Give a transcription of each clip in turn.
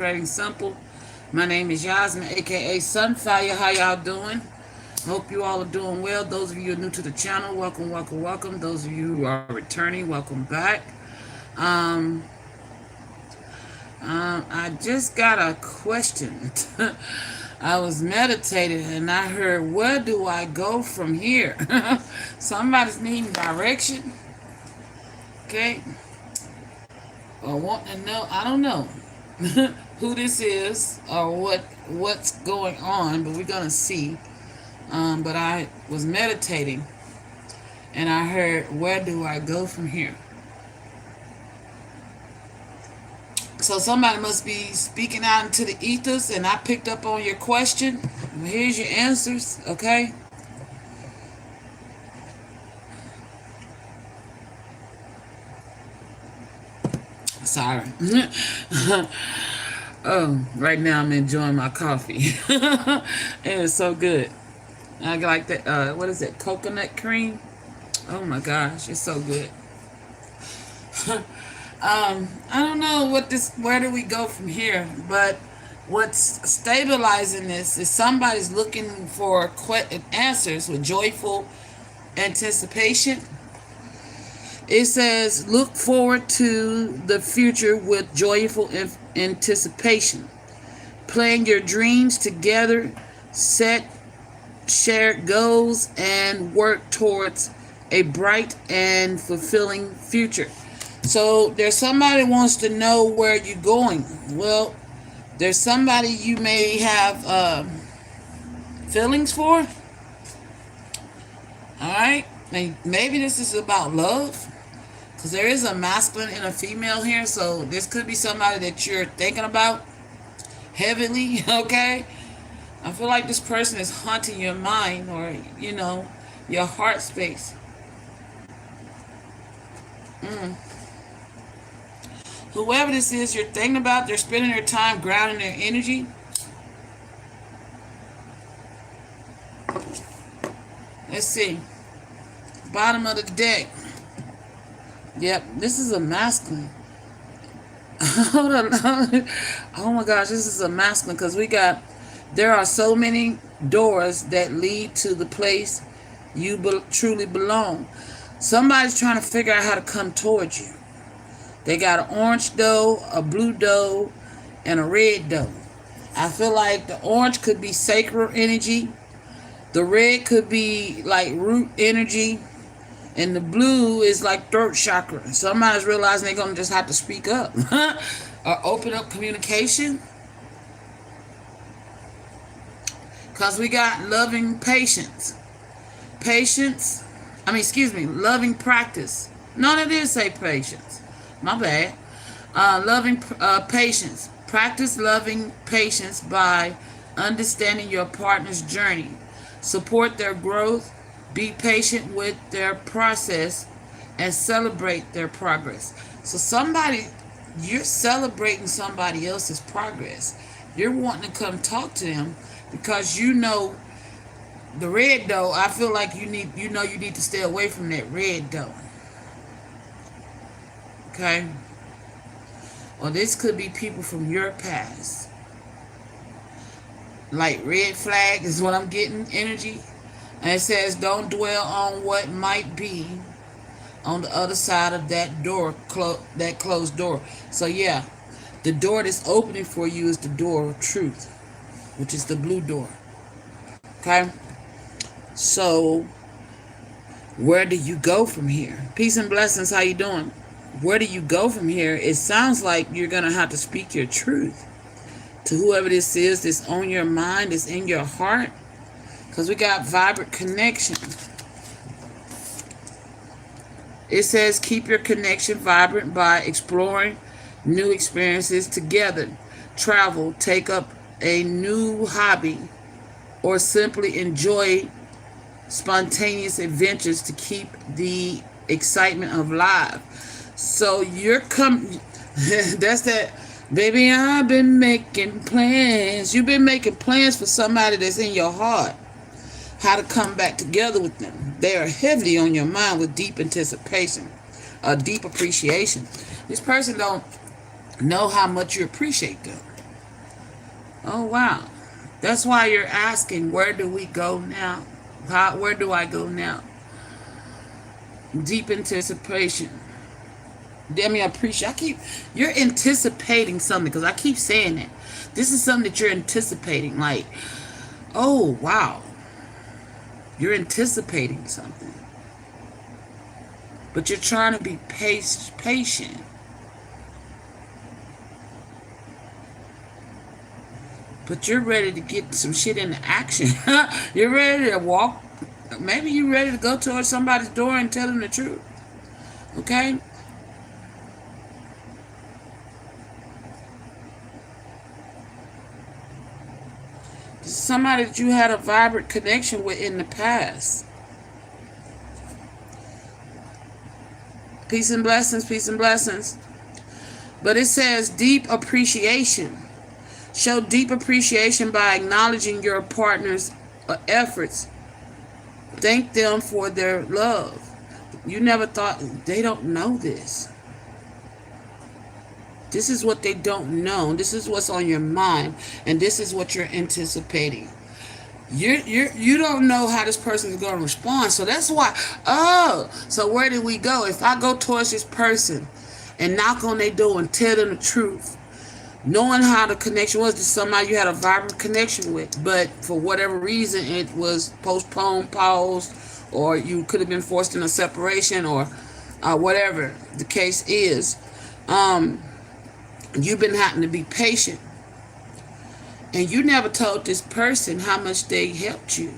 Creating Simple. My name is Yasmin, aka Sunfire. How y'all doing? Hope you all are doing well. Those of you who are new to the channel, welcome, welcome, welcome. Those of you who are returning, welcome back. Um, I just got a question. I was meditating and I heard, where do I go from here? Somebody's needing direction. Okay. Or want to know, I don't know who this is or what's going on, but we're gonna see. But I was meditating and I heard, where do I go from here? So somebody must be speaking out into the ethers, and I picked up on your question. Here's your answers, okay? Sorry. Oh, right now I'm enjoying my coffee. It is so good. I like that. What is it? Coconut cream. Oh my gosh, it's so good. I don't know where do we go from here, but what's stabilizing this is somebody's looking for answers with joyful anticipation. It says, look forward to the future with joyful anticipation. Plan your dreams together, set shared goals, and work towards a bright and fulfilling future. So there's somebody who wants to know where you're going. Well, there's somebody you may have feelings for. All right, maybe this is about love, because there is a masculine and a female here. So this could be somebody that you're thinking about heavily. Okay, I feel like this person is haunting your mind, or your heart space. Whoever this is you're thinking about, they're spending their time grounding their energy. Let's see. Bottom of the deck. Yep, this is a masculine. Hold on. Oh my gosh, this is a masculine, because there are so many doors that lead to the place you truly belong. Somebody's trying to figure out how to come towards you. They got an orange doe, a blue doe, and a red doe. I feel like the orange could be sacral energy. The red could be like root energy. And the blue is like throat chakra. Somebody's realizing they're going to just have to speak up. Or open up communication. Because we got loving patience. Loving practice. No, that did say patience. My bad. Loving patience. Practice loving patience by understanding your partner's journey. Support their growth. Be patient with their process and celebrate their progress. So you're celebrating somebody else's progress. You're wanting to come talk to them because the red doe. I feel like you need to stay away from that red doe. Okay? Or this could be people from your past. Like red flag is what I'm getting energy. And it says, don't dwell on what might be on the other side of that door, that closed door. So yeah, the door that's opening for you is the door of truth, which is the blue door. Okay? So, where do you go from here? Peace and blessings, how you doing? Where do you go from here? It sounds like you're going to have to speak your truth to whoever this is that's on your mind, that's in your heart. Because we got vibrant connection. It says keep your connection vibrant by exploring new experiences together. Travel, take up a new hobby, or simply enjoy spontaneous adventures to keep the excitement alive. So that's that. Baby, I've been making plans. You've been making plans for somebody that's in your heart. How to come back together with them. They are heavily on your mind with deep anticipation, a deep appreciation. This person don't know how much you appreciate them. Oh, wow. That's why you're asking, where do we go now? Where do I go now? Deep anticipation. Demi, I appreciate. You're anticipating something because I keep saying it. This is something that you're anticipating. Like, oh, wow. You're anticipating something. But you're trying to be patient. But you're ready to get some shit into action. You're ready to walk. Maybe you're ready to go towards somebody's door and tell them the truth. Okay? This is somebody that you had a vibrant connection with in the past. Peace and blessings, peace and blessings. But it says deep appreciation. Show deep appreciation by acknowledging your partner's efforts. Thank them for their love. You never thought, they don't know this. This is what they don't know. This is what's on your mind. And this is what you're anticipating. You don't know how this person is going to respond. So that's why, so where did we go? If I go towards this person and knock on their door and tell them the truth, knowing how the connection was to somebody you had a vibrant connection with, but for whatever reason it was postponed, paused, or you could have been forced in a separation, or whatever the case is, you've been having to be patient. And you never told this person how much they helped you.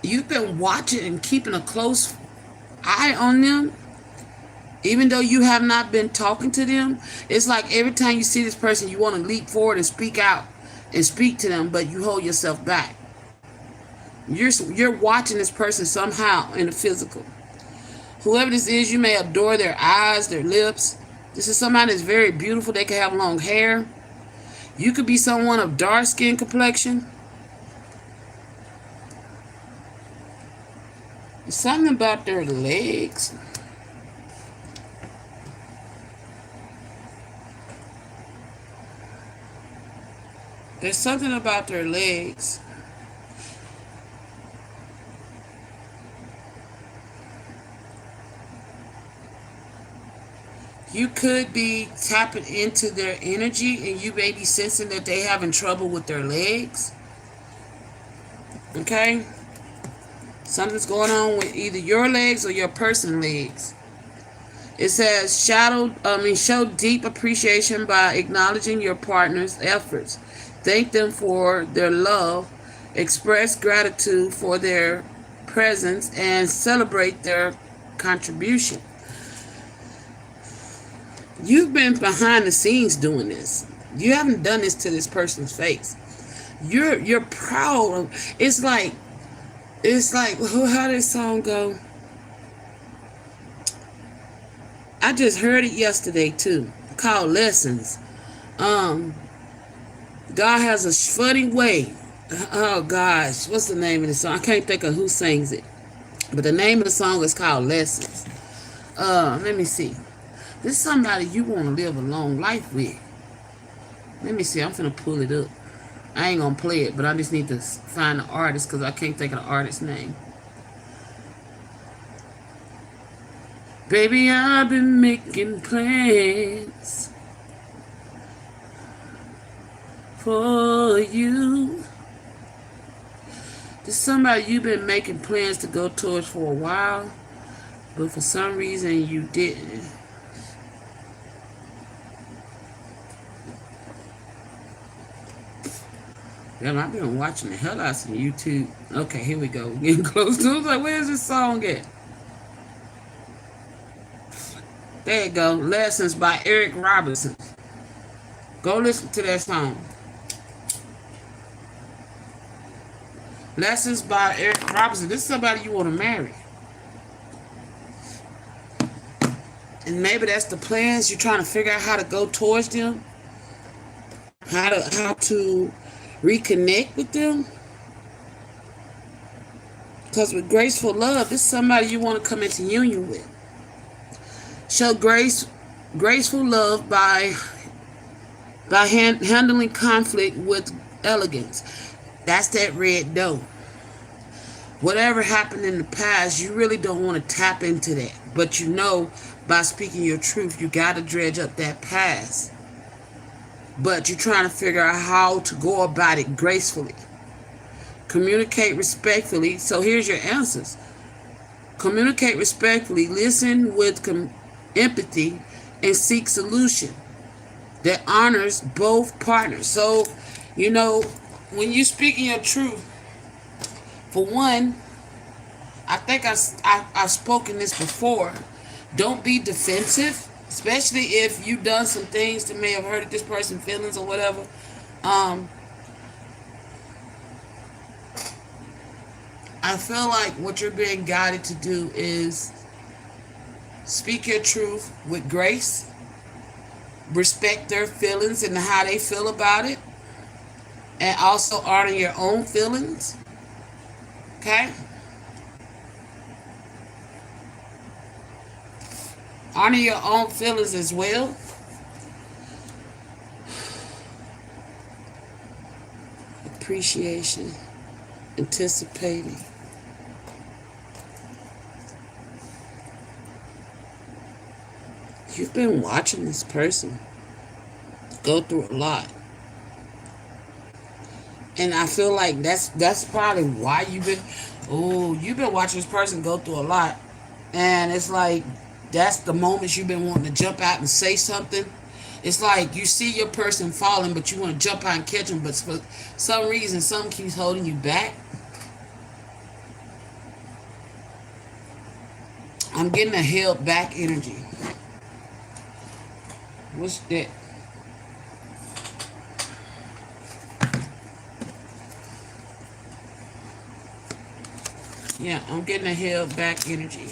You've been watching and keeping a close eye on them. Even though you have not been talking to them, it's like every time you see this person, you want to leap forward and speak out and speak to them, but you hold yourself back. You're watching this person somehow in the physical. Whoever this is, you may adore their eyes, their lips. This is somebody that's very beautiful. They can have long hair. You could be someone of dark skin complexion. There's something about their legs. There's something about their legs. You could be tapping into their energy and you may be sensing that they're having trouble with their legs. Okay? Something's going on with either your legs or your person's legs. It says show deep appreciation by acknowledging your partner's efforts. Thank them for their love. Express gratitude for their presence and celebrate their contribution. You've been behind the scenes doing this. You haven't done this to this person's face. You're proud of. It's like how did this song go? I just heard it yesterday too. Called Lessons. God has a funny way. Oh gosh, what's the name of the song? I can't think of who sings it. But the name of the song is called Lessons. Let me see. This is somebody you want to live a long life with. Let me see. I'm finna pull it up. I ain't gonna play it, but I just need to find the artist because I can't think of the artist's name. Baby, I've been making plans for you. There's somebody you've been making plans to go towards for a while, but for some reason you didn't. Damn, I've been watching the hell out of some YouTube. Okay, here we go. We're getting close to it. I was like, where's this song at? There you go. Lessons by Eric Robinson. Go listen to that song. Lessons by Eric Robinson. This is somebody you want to marry. And maybe that's the plans. You're trying to figure out how to go towards them. How to reconnect with them. Because with graceful love, this is somebody you want to come into union with. Show graceful love by by handling conflict with elegance. That's that red dough. Whatever happened in the past, you really don't want to tap into that. But you know, by speaking your truth, you got to dredge up that past. But you're trying to figure out how to go about it gracefully. Communicate respectfully. So here's your answers. Communicate respectfully, listen with empathy, and seek solution that honors both partners. So, you know, when you're speaking your truth, for one, I think I've spoken this before. Don't be defensive, especially if you've done some things that may have hurt this person's feelings or whatever. I feel like what you're being guided to do is speak your truth with grace, respect their feelings and how they feel about it, and also honor your own feelings. Okay? Honor your own feelings as well. Appreciation, anticipating. You've been watching this person go through a lot. And I feel like that's probably why you've been watching this person go through a lot. And it's like that's the moments you've been wanting to jump out and say something. It's like you see your person falling, but you want to jump out and catch them, but for some reason, something keeps holding you back. I'm getting a held back energy. What's that? Yeah, I'm getting a held back energy.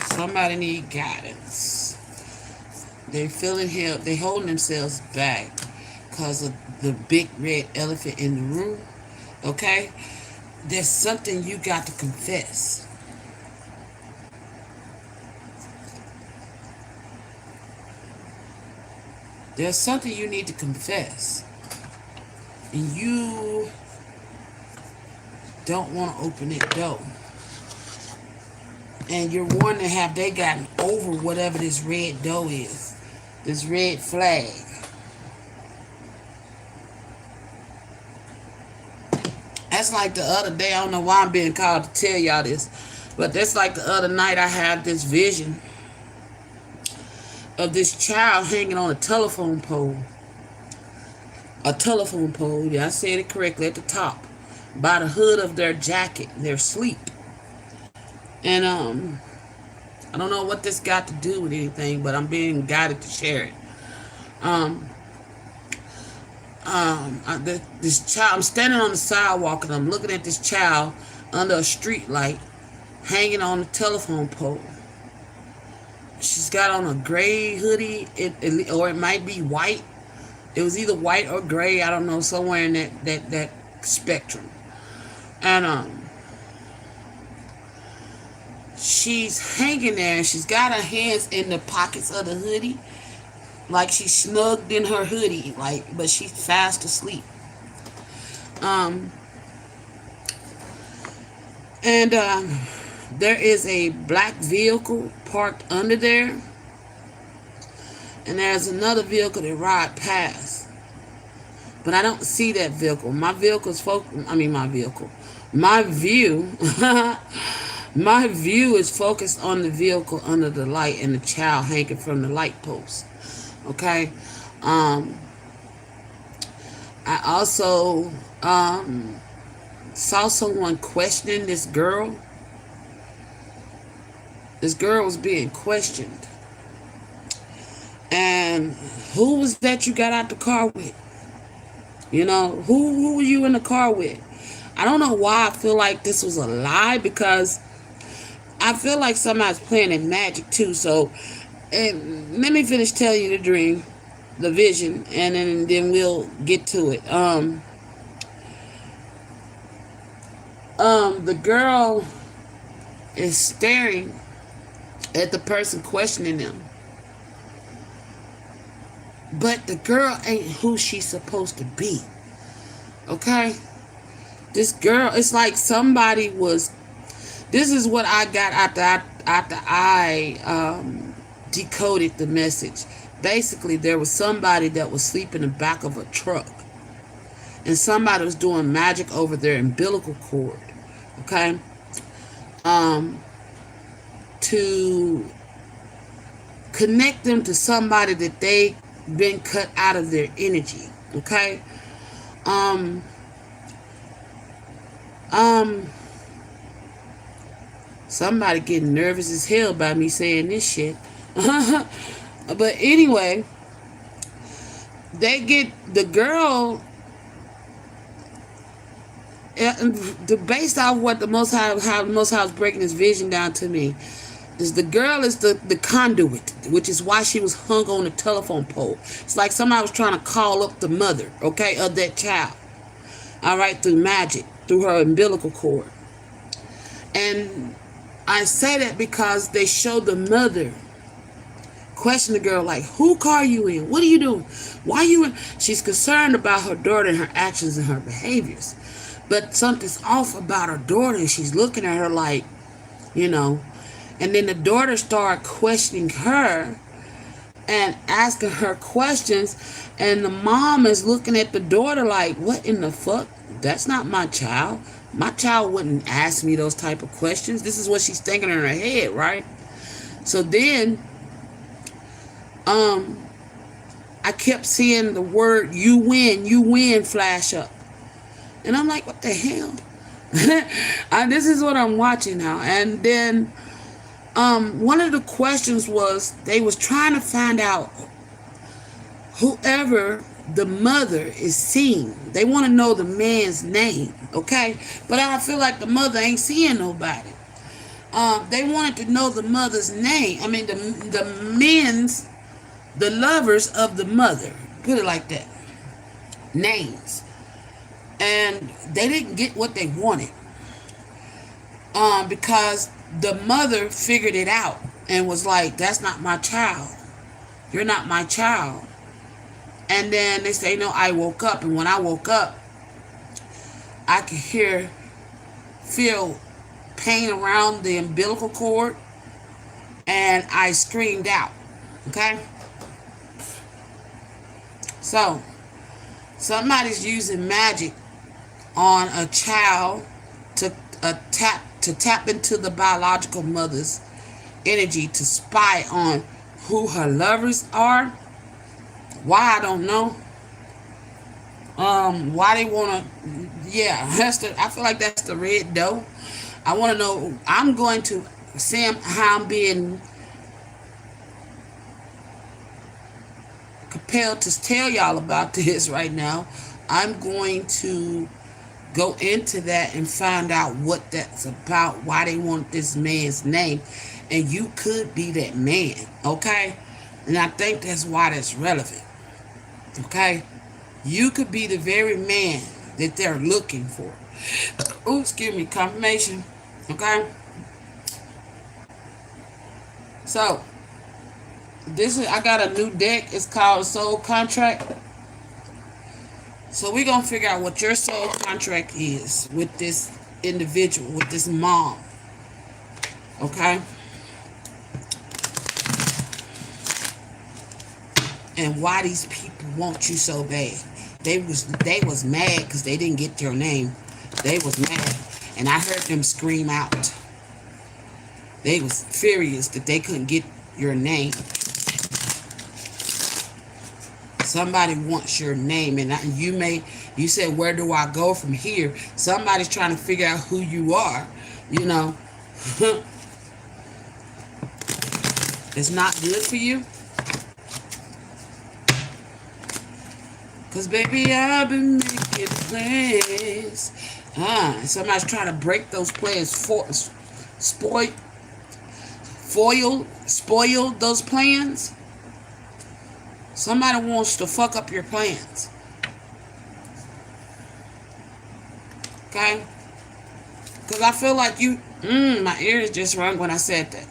Somebody need guidance. They're feeling held. They're holding themselves back because of the big red elephant in the room. Okay? There's something you got to confess. There's something you need to confess. And you don't want to open that door. And you're wondering, have they gotten over whatever this red dough is? This red flag. That's like the other day. I don't know why I'm being called to tell y'all this. But that's like the other night I had this vision of this child hanging on a telephone pole. A telephone pole, yeah, I said it correctly, at the top. By the hood of their jacket, their sleep. And I don't know what this got to do with anything, but I'm being guided to share it. This child, I'm standing on the sidewalk and I'm looking at this child under a street light, hanging on the telephone pole. She's got on a gray hoodie, or it might be white. It was either white or gray. I don't know, somewhere in that spectrum. And she's hanging there, and she's got her hands in the pockets of the hoodie, like she's snugged in her hoodie, but she's fast asleep. There is a black vehicle parked under there, and there's another vehicle that ride past, but I don't see that vehicle. My view my view is focused on the vehicle under the light and the child hanging from the light post. Okay. I also saw someone questioning this girl. This girl was being questioned. And who was that you got out the car with? You know, who were you in the car with? I don't know why I feel like this was a lie, because I feel like somebody's playing in magic too. So, and let me finish telling you the dream, the vision, and then we'll get to it. The girl is staring at the person questioning them. But the girl ain't who she's supposed to be. Okay? This girl, it's like somebody was... This is what I got after I decoded the message. Basically, there was somebody that was asleep in the back of a truck. And somebody was doing magic over their umbilical cord. Okay? To connect them to somebody that they been cut out of their energy. Okay? Somebody getting nervous as hell by me saying this shit. But anyway, they get the girl, based off what the Most High, how the Most High was breaking his vision down to me, is the girl is the conduit, which is why she was hung on the telephone pole. It's like somebody was trying to call up the mother, okay, of that child. All right, through magic, through her umbilical cord. And I say that because they showed the mother question the girl like, who car are you in? What are you doing? Why are you in? She's concerned about her daughter and her actions and her behaviors. But something's off about her daughter, and she's looking at her like, you know. And then the daughter started questioning her and asking her questions. And the mom is looking at the daughter like, what in the fuck? That's not my child. My child wouldn't ask me those type of questions. This is what she's thinking in her head, right? So then, I kept seeing the word you win flash up. And I'm like, what the hell? And this is what I'm watching now. And then one of the questions was, they was trying to find out whoever the mother is seeing. They want to know the man's name, okay? But I feel like the mother ain't seeing nobody. They wanted to know the mother's name. I mean, the lovers of the mother, put it like that, names. And they didn't get what they wanted, because the mother figured it out and was like, that's not my child. You're not my child. And then they say, no, I woke up. And when I woke up, I could feel pain around the umbilical cord. And I screamed out. Okay? So, somebody's using magic on a child to tap into the biological mother's energy, to spy on who her lovers are. Why, I don't know. Why they wanna? Yeah, I feel like that's the red dough. I want to know. I'm going to see how I'm being compelled to tell y'all about this right now. I'm going to go into that and find out what that's about, why they want this man's name. And you could be that man, okay? And I think that's why that's relevant, okay? You could be the very man that they're looking for. Ooh, excuse me, confirmation, okay? So, I got a new deck. It's called Soul Contract. So we're going to figure out what your soul contract is with this individual, with this mom. Okay? And why these people want you so bad. They was mad because they didn't get your name. They was mad. And I heard them scream out. They was furious that they couldn't get your name. Somebody wants your name, and you said, where do I go from here? Somebody's trying to figure out who you are, you know. It's not good for you. Because, baby, I've been making plans. Somebody's trying to break those plans, spoil those plans. Somebody wants to fuck up your plans. Okay? Because I feel like My ears just rung when I said that.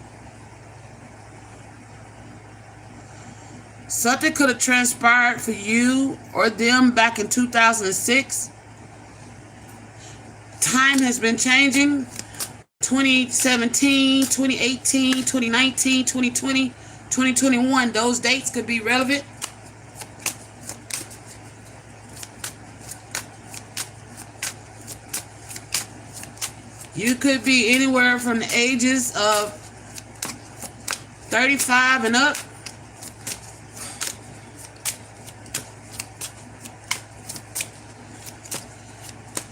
Something could have transpired for you or them back in 2006. Time has been changing. 2017, 2018, 2019, 2020, 2021. Those dates could be relevant. You could be anywhere from the ages of 35 and up.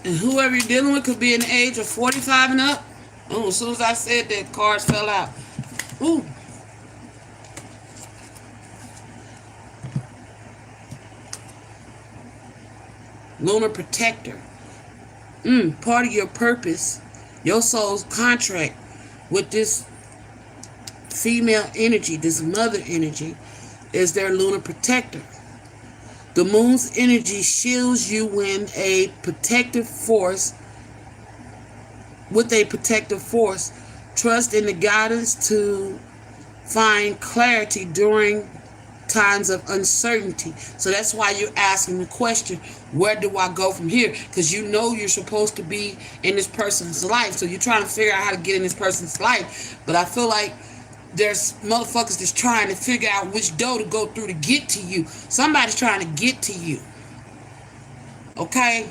And whoever you're dealing with could be in the age of 45 and up. Oh, as soon as I said that, cards fell out. Ooh. Lunar protector. Part of your purpose, your soul's contract with this female energy, this mother energy, is their lunar protector. The moon's energy shields you with a protective force. Trust in the guidance to find clarity during times of uncertainty. So that's why you're asking the question, where do I go from here? Because you know you're supposed to be in this person's life. So you're trying to figure out how to get in this person's life. But I feel like there's motherfuckers that's trying to figure out which door to go through to get to you. Somebody's trying to get to you. Okay?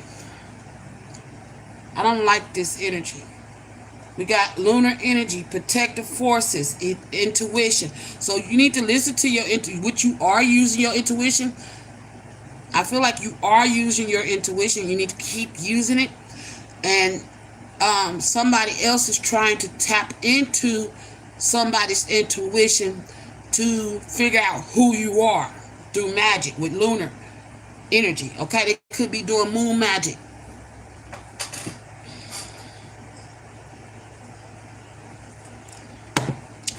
I don't like this energy. We got lunar energy, protective forces, intuition. So you need to listen to your what you are using your intuition. I feel like you are using your intuition. You need to keep using it. And somebody else is trying to tap into somebody's intuition to figure out who you are through magic with lunar energy. Okay, they could be doing moon magic.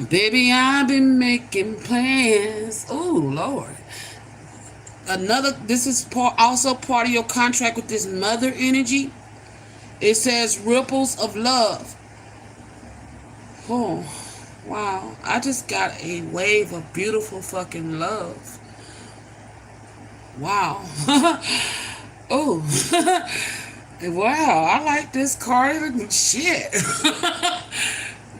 Baby, I've been making plans. Oh, Lord. This is also part of your contract with this mother energy. It says ripples of love. Oh, wow. I just got a wave of beautiful fucking love. Wow. Oh. Wow, I like this card. Shit.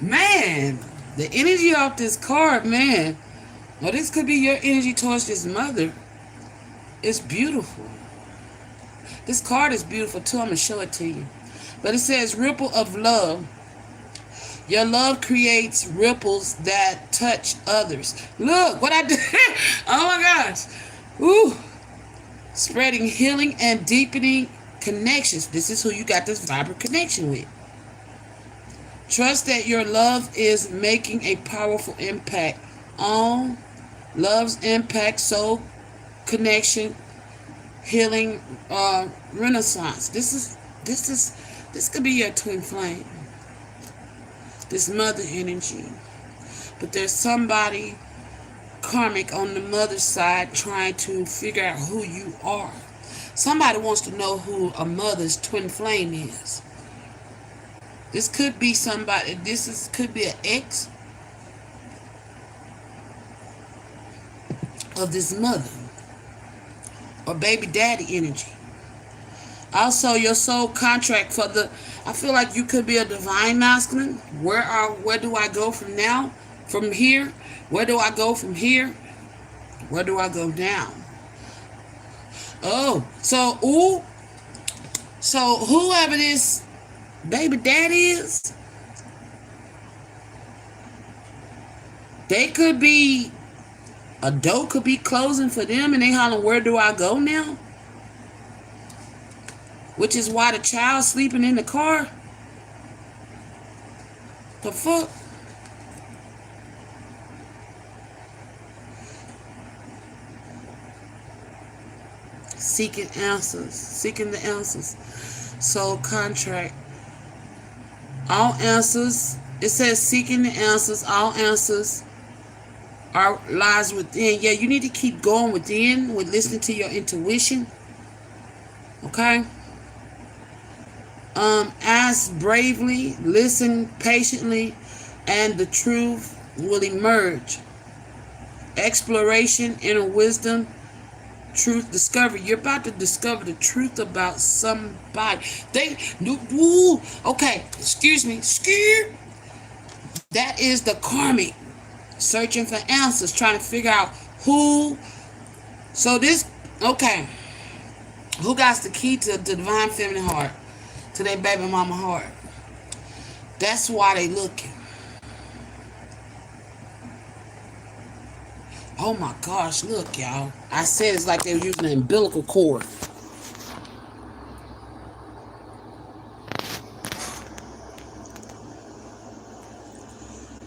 Man. The energy off this card, man. Well, this could be your energy towards this mother. It's beautiful. This card is beautiful too. I'm going to show it to you. But it says ripple of love. Your love creates ripples that touch others. Look what I did. Oh my gosh. Ooh. Spreading healing and deepening connections. This is who you got this vibrant connection with. Trust that your love is making a powerful impact on love's impact, soul connection, healing, renaissance. This could be your twin flame. This mother energy. But there's somebody karmic on the mother's side trying to figure out who you are. Somebody wants to know who a mother's twin flame is. This could be somebody, could be an ex of this mother or baby daddy energy. Also, your soul contract for I feel like you could be a divine masculine. Where do I go from now? From here? Where do I go from here? Where do I go down? Oh, so whoever this baby daddy is, they could be, a door could be closing for them and they hollering, where do I go now? Which is why the child's sleeping in the car. The fuck? Seeking the answers. Soul contract. All answers, it says seeking the answers, all answers lies within. Yeah, you need to keep going within with listening to your intuition. Okay? Ask bravely, listen patiently, and the truth will emerge. Exploration, inner wisdom, truth discovery. You're about to discover the truth about somebody. Okay, excuse me. That is the karmic searching for answers, trying to figure out who. So this, okay, who got the key to the divine feminine heart, to their baby mama heart? That's why they looking. Oh my gosh, look, y'all. I said it's like they were using an umbilical cord.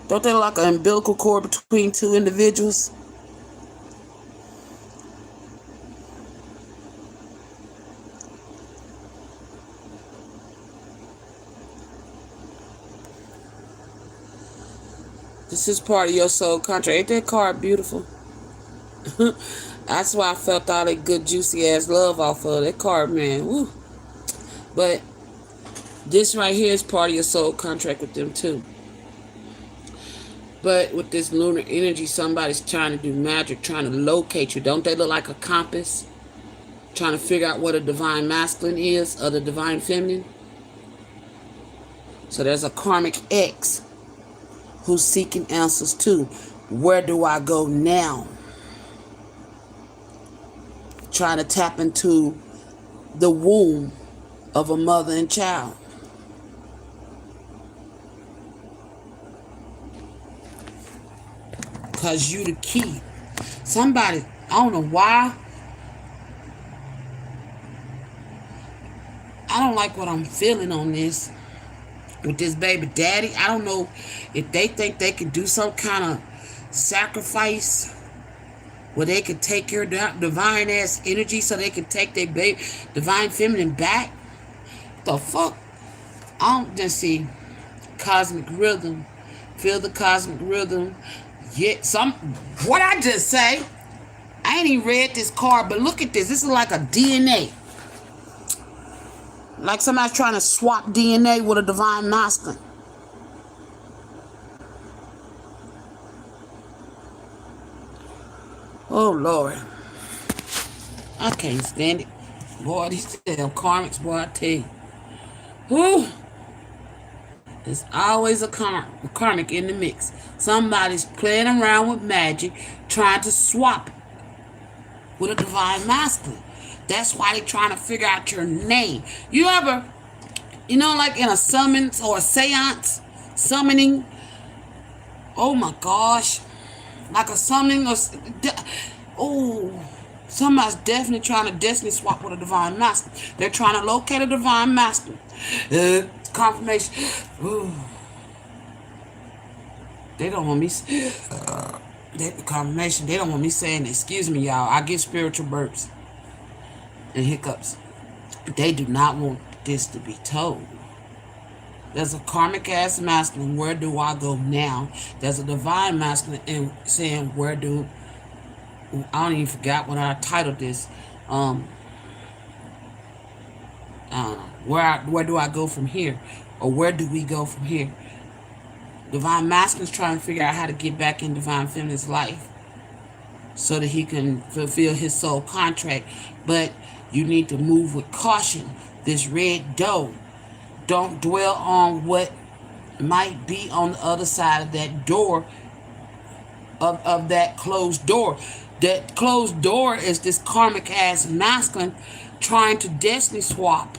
Don't they look like an umbilical cord between two individuals? This is part of your soul contract. Ain't that card beautiful? That's why I felt all that good juicy ass love off of that card, man. Woo. But this right here is part of your soul contract with them too. But with this lunar energy, somebody's trying to do magic, trying to locate you. Don't they look like a compass? Trying to figure out what a divine masculine is or the divine feminine. So there's a karmic X who's seeking answers too. Where do I go now? Trying to tap into the womb of a mother and child. Because you the key. Somebody, I don't know why. I don't like what I'm feeling on this. With this baby daddy. I don't know if they think they can do some kind of sacrifice where they could take your divine ass energy so they can take their baby divine feminine back. The fuck? I don't just see cosmic rhythm. Feel the cosmic rhythm. Yeah, what I just say, I ain't even read this card, but look at this. This is like a DNA. Like somebody's trying to swap DNA with a divine masculine. Oh, Lord. I can't stand it. Boy, these damn karmics, boy, I tell you. Whew. There's always a karmic in the mix. Somebody's playing around with magic, trying to swap it with a divine masculine. That's why they're trying to figure out your name. You ever, like in a summons or a seance, summoning, oh my gosh, like a summoning or, somebody's definitely trying to destiny swap with a divine master. They're trying to locate a divine master. Confirmation. Ooh. They don't want me. Confirmation. They don't want me saying, excuse me, y'all. I get spiritual burps and hiccups. They do not want this to be told. There's a karmic ass masculine. Where do I go now? There's a divine masculine and saying, where do I don't even forgot what I titled this. Where do I go from here? Or where do we go from here? Divine masculine's trying to figure out how to get back in divine feminine's life so that he can fulfill his soul contract. But you need to move with caution. This red doe. Don't dwell on what might be on the other side of that door, of that closed door. That closed door is this karmic ass masculine trying to destiny swap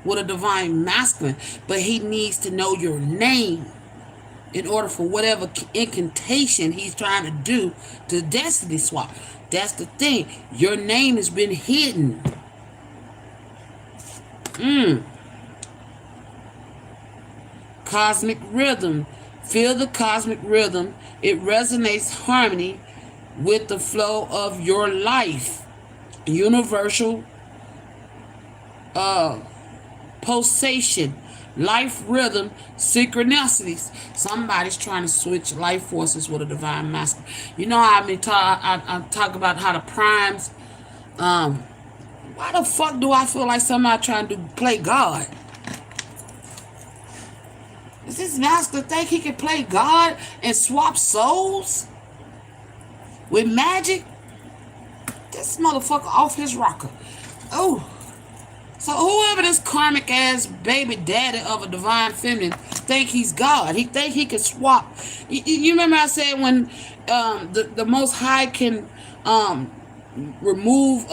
with a divine masculine, but he needs to know your name in order for whatever incantation he's trying to do to destiny swap. That's the thing. Your name has been hidden. Cosmic rhythm. Feel the cosmic rhythm. It resonates harmony with the flow of your life. Universal pulsation, life rhythm, synchronicities. Somebody's trying to switch life forces with a divine masculine. You know how I talk about how the primes Why the fuck do I feel like somebody trying to play God? Does this masculine think he can play God and swap souls with magic? This motherfucker off his rocker. Oh. So whoever this karmic ass baby daddy of a divine feminine think he's God. He think he can swap. You remember I said when the Most High can remove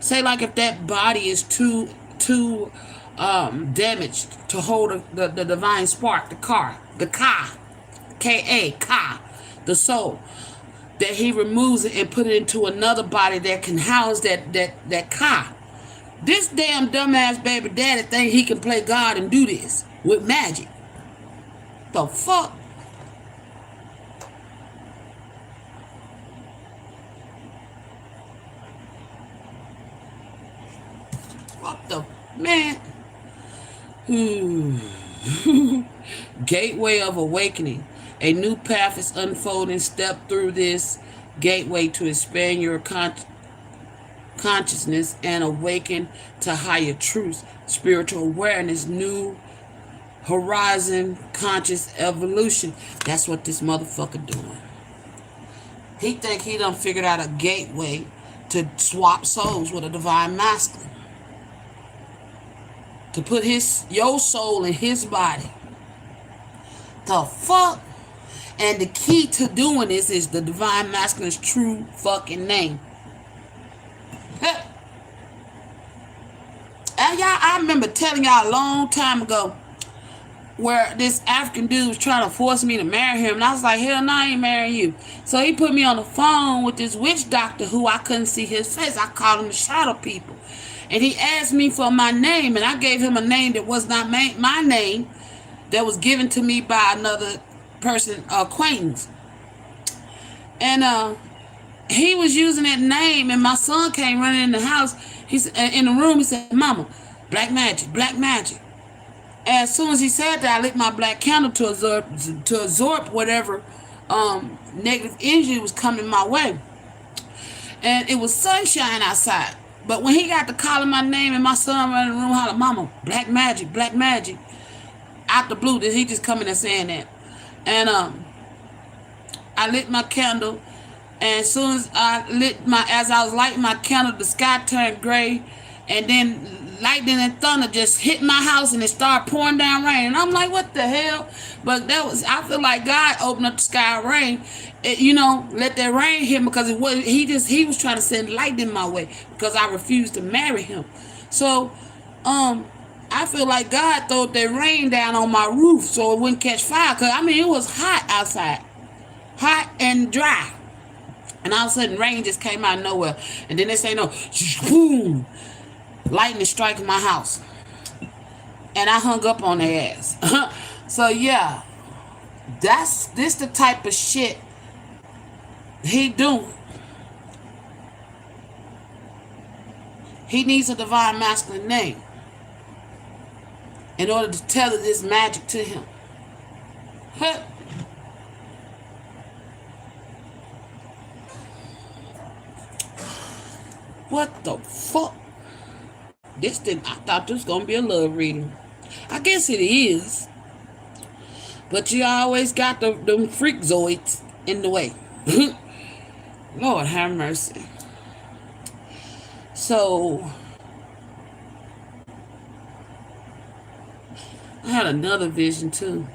say like if that body is too damaged to hold the divine spark, the ka, ka, the soul, that he removes it and put it into another body that can house that ka. This damn dumbass baby daddy think he can play God and do this with magic. The fuck? What the man? Gateway of awakening. A new path is unfolding. Step through this gateway to expand your consciousness and awaken to higher truths, spiritual awareness, new horizon, conscious evolution. That's what this motherfucker doing. He think he done figured out a gateway to swap souls with a divine masculine. To put your soul in his body. The fuck? And the key to doing this is the divine masculine's true fucking name. And y'all, I remember telling y'all a long time ago where this African dude was trying to force me to marry him. And I was like, hell no, I ain't marrying you. So he put me on the phone with this witch doctor who I couldn't see his face. I called him the shadow people. And he asked me for my name. And I gave him a name that was not my name. That was given to me by another person, acquaintance. And he was using that name. And my son came running in the house. He's in the room. He said, Mama, black magic, black magic. And as soon as he said that, I lit my black candle to absorb whatever negative energy was coming my way. And it was sunshine outside. But when he got to calling my name and my son ran in the room hollering, Mama, black magic, out the blue, he just coming and saying that. And I lit my candle. And as soon as as I was lighting my candle, the sky turned gray, and then lightning and thunder just hit my house, and it started pouring down rain. And I'm like, what the hell? But I feel like God opened up the sky of rain, let that rain hit me, because he was trying to send lightning my way because I refused to marry him. So, I feel like God threw that rain down on my roof so it wouldn't catch fire. Cause it was hot outside, hot and dry. And all of a sudden, rain just came out of nowhere. And then they say, no, boom, lightning striking my house. And I hung up on their ass. So, yeah, this the type of shit he doing. He needs a divine masculine name in order to tell this magic to him. What the fuck? I thought this was going to be a love reading. I guess it is. But you always got them freakzoids in the way. Lord have mercy. So, I had another vision too.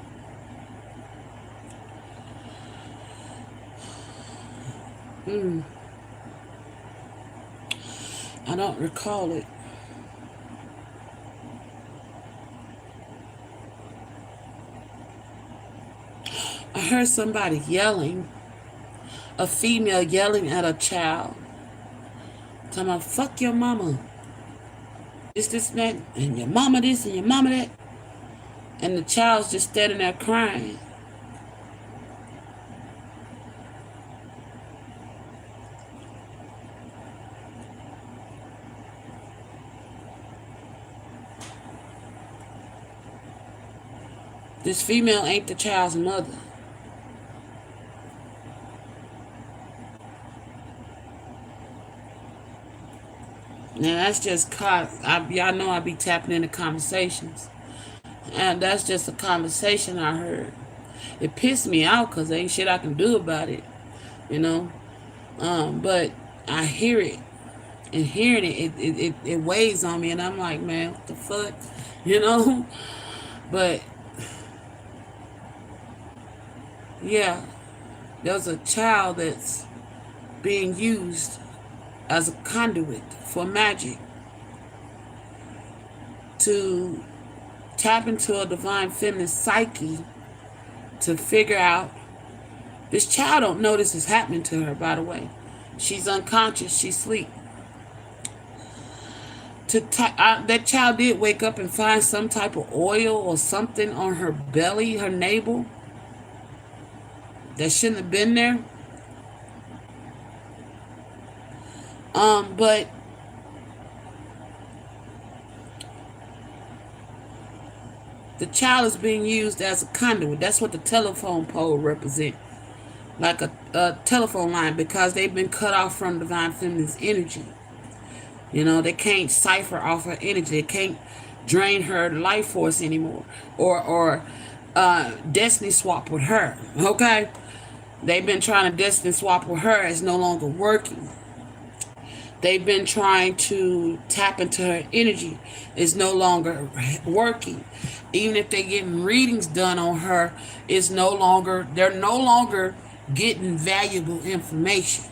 I don't recall it. I heard somebody yelling, a female yelling at a child, talking about, fuck your mama. This, that, and your mama this, and your mama that. And the child's just standing there crying. This female ain't the child's mother. Now that's just y'all know I be tapping into conversations, and that's just a conversation I heard. It pissed me out because there ain't shit I can do about it, you know. But I hear it, and hearing it weighs on me, and I'm like, man, what the fuck, you know. But yeah, there's a child that's being used as a conduit for magic to tap into a divine feminine psyche to figure out. This child don't know this is happening to her, by the way. She's unconscious. She's asleep. That child did wake up and find some type of oil or something on her belly, her navel, that shouldn't have been there. But the child is being used as a conduit. That's what the telephone pole represents, like a telephone line, because they've been cut off from divine feminine's energy. You know, they can't cipher off her energy. They can't drain her life force anymore, or destiny swap with her. Okay, they've been trying to destiny swap with her. It's no longer working. They've been trying to tap into her energy. It's no longer working. Even if they're getting readings done on her, they're no longer getting valuable information.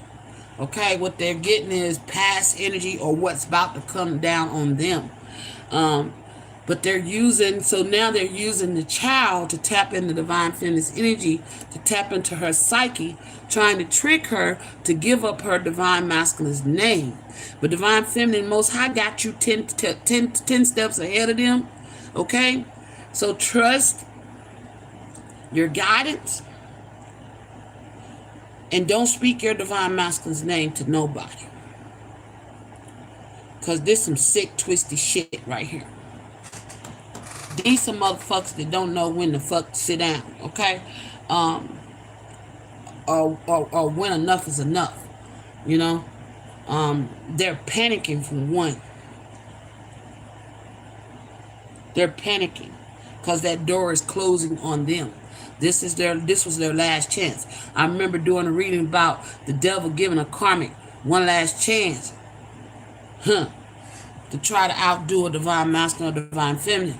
Okay, what they're getting is past energy or what's about to come down on them. But now they're using the child to tap into divine feminine's energy, to tap into her psyche, trying to trick her to give up her divine masculine's name. But divine feminine, most high got you 10 steps ahead of them. Okay? So trust your guidance and don't speak your divine masculine's name to nobody. Because this some sick, twisty shit right here. These some motherfuckers that don't know when the fuck to sit down, okay? Or when enough is enough, you know? They're panicking for one. They're panicking because that door is closing on them. This was their last chance. I remember doing a reading about the devil giving a karmic one last chance, to try to outdo a divine masculine or divine feminine.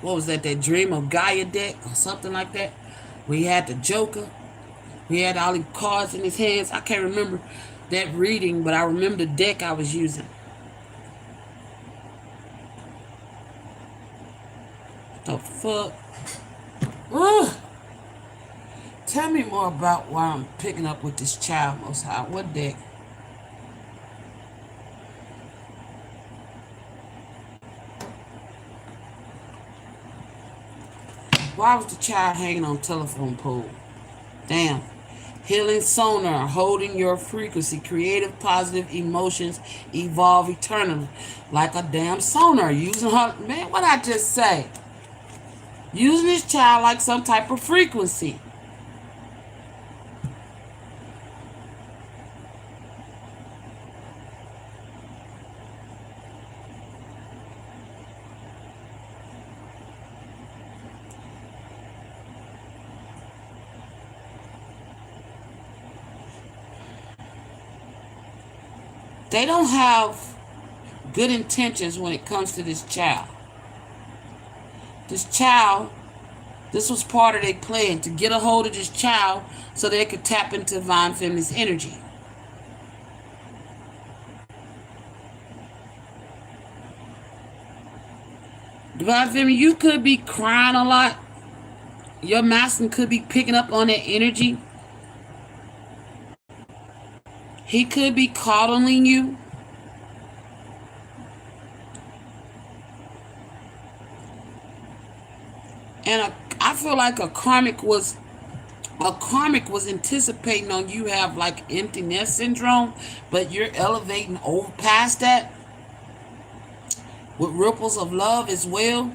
What was that Dream of Gaia deck or something like that? We had the Joker. We had all the cards in his hands. I can't remember that reading, but I remember the deck I was using. The fuck? Ugh. Tell me more about why I'm picking up with this child, Most High. What deck? Why was the child hanging on telephone pole? Damn. Healing sonar, holding your frequency, creative, positive emotions, evolve eternally. Like a damn sonar, using her, man, what I just say? Using this child like some type of frequency. They don't have good intentions when it comes to this child. This was part of their plan, to get a hold of this child so they could tap into divine feminine's energy. Divine feminine, you could be crying a lot. Your masculine could be picking up on that energy. He could be coddling you. And I feel like a karmic was anticipating on you have like empty nest syndrome, but you're elevating over past that with ripples of love as well.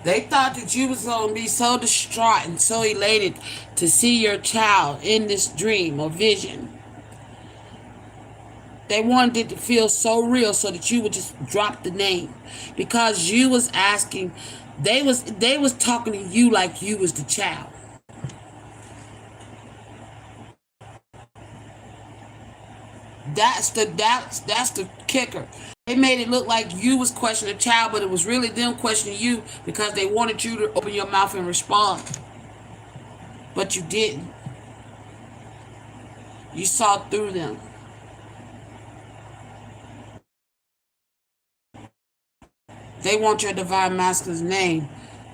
They thought that you was going to be so distraught and so elated to see your child in this dream or vision. They wanted it to feel so real so that you would just drop the name. Because you was asking, they was talking to you like you was the child. That's the kicker. They made it look like you was questioning the child, but it was really them questioning you because they wanted you to open your mouth and respond. But you didn't. You saw through them. They want your divine masculine's name.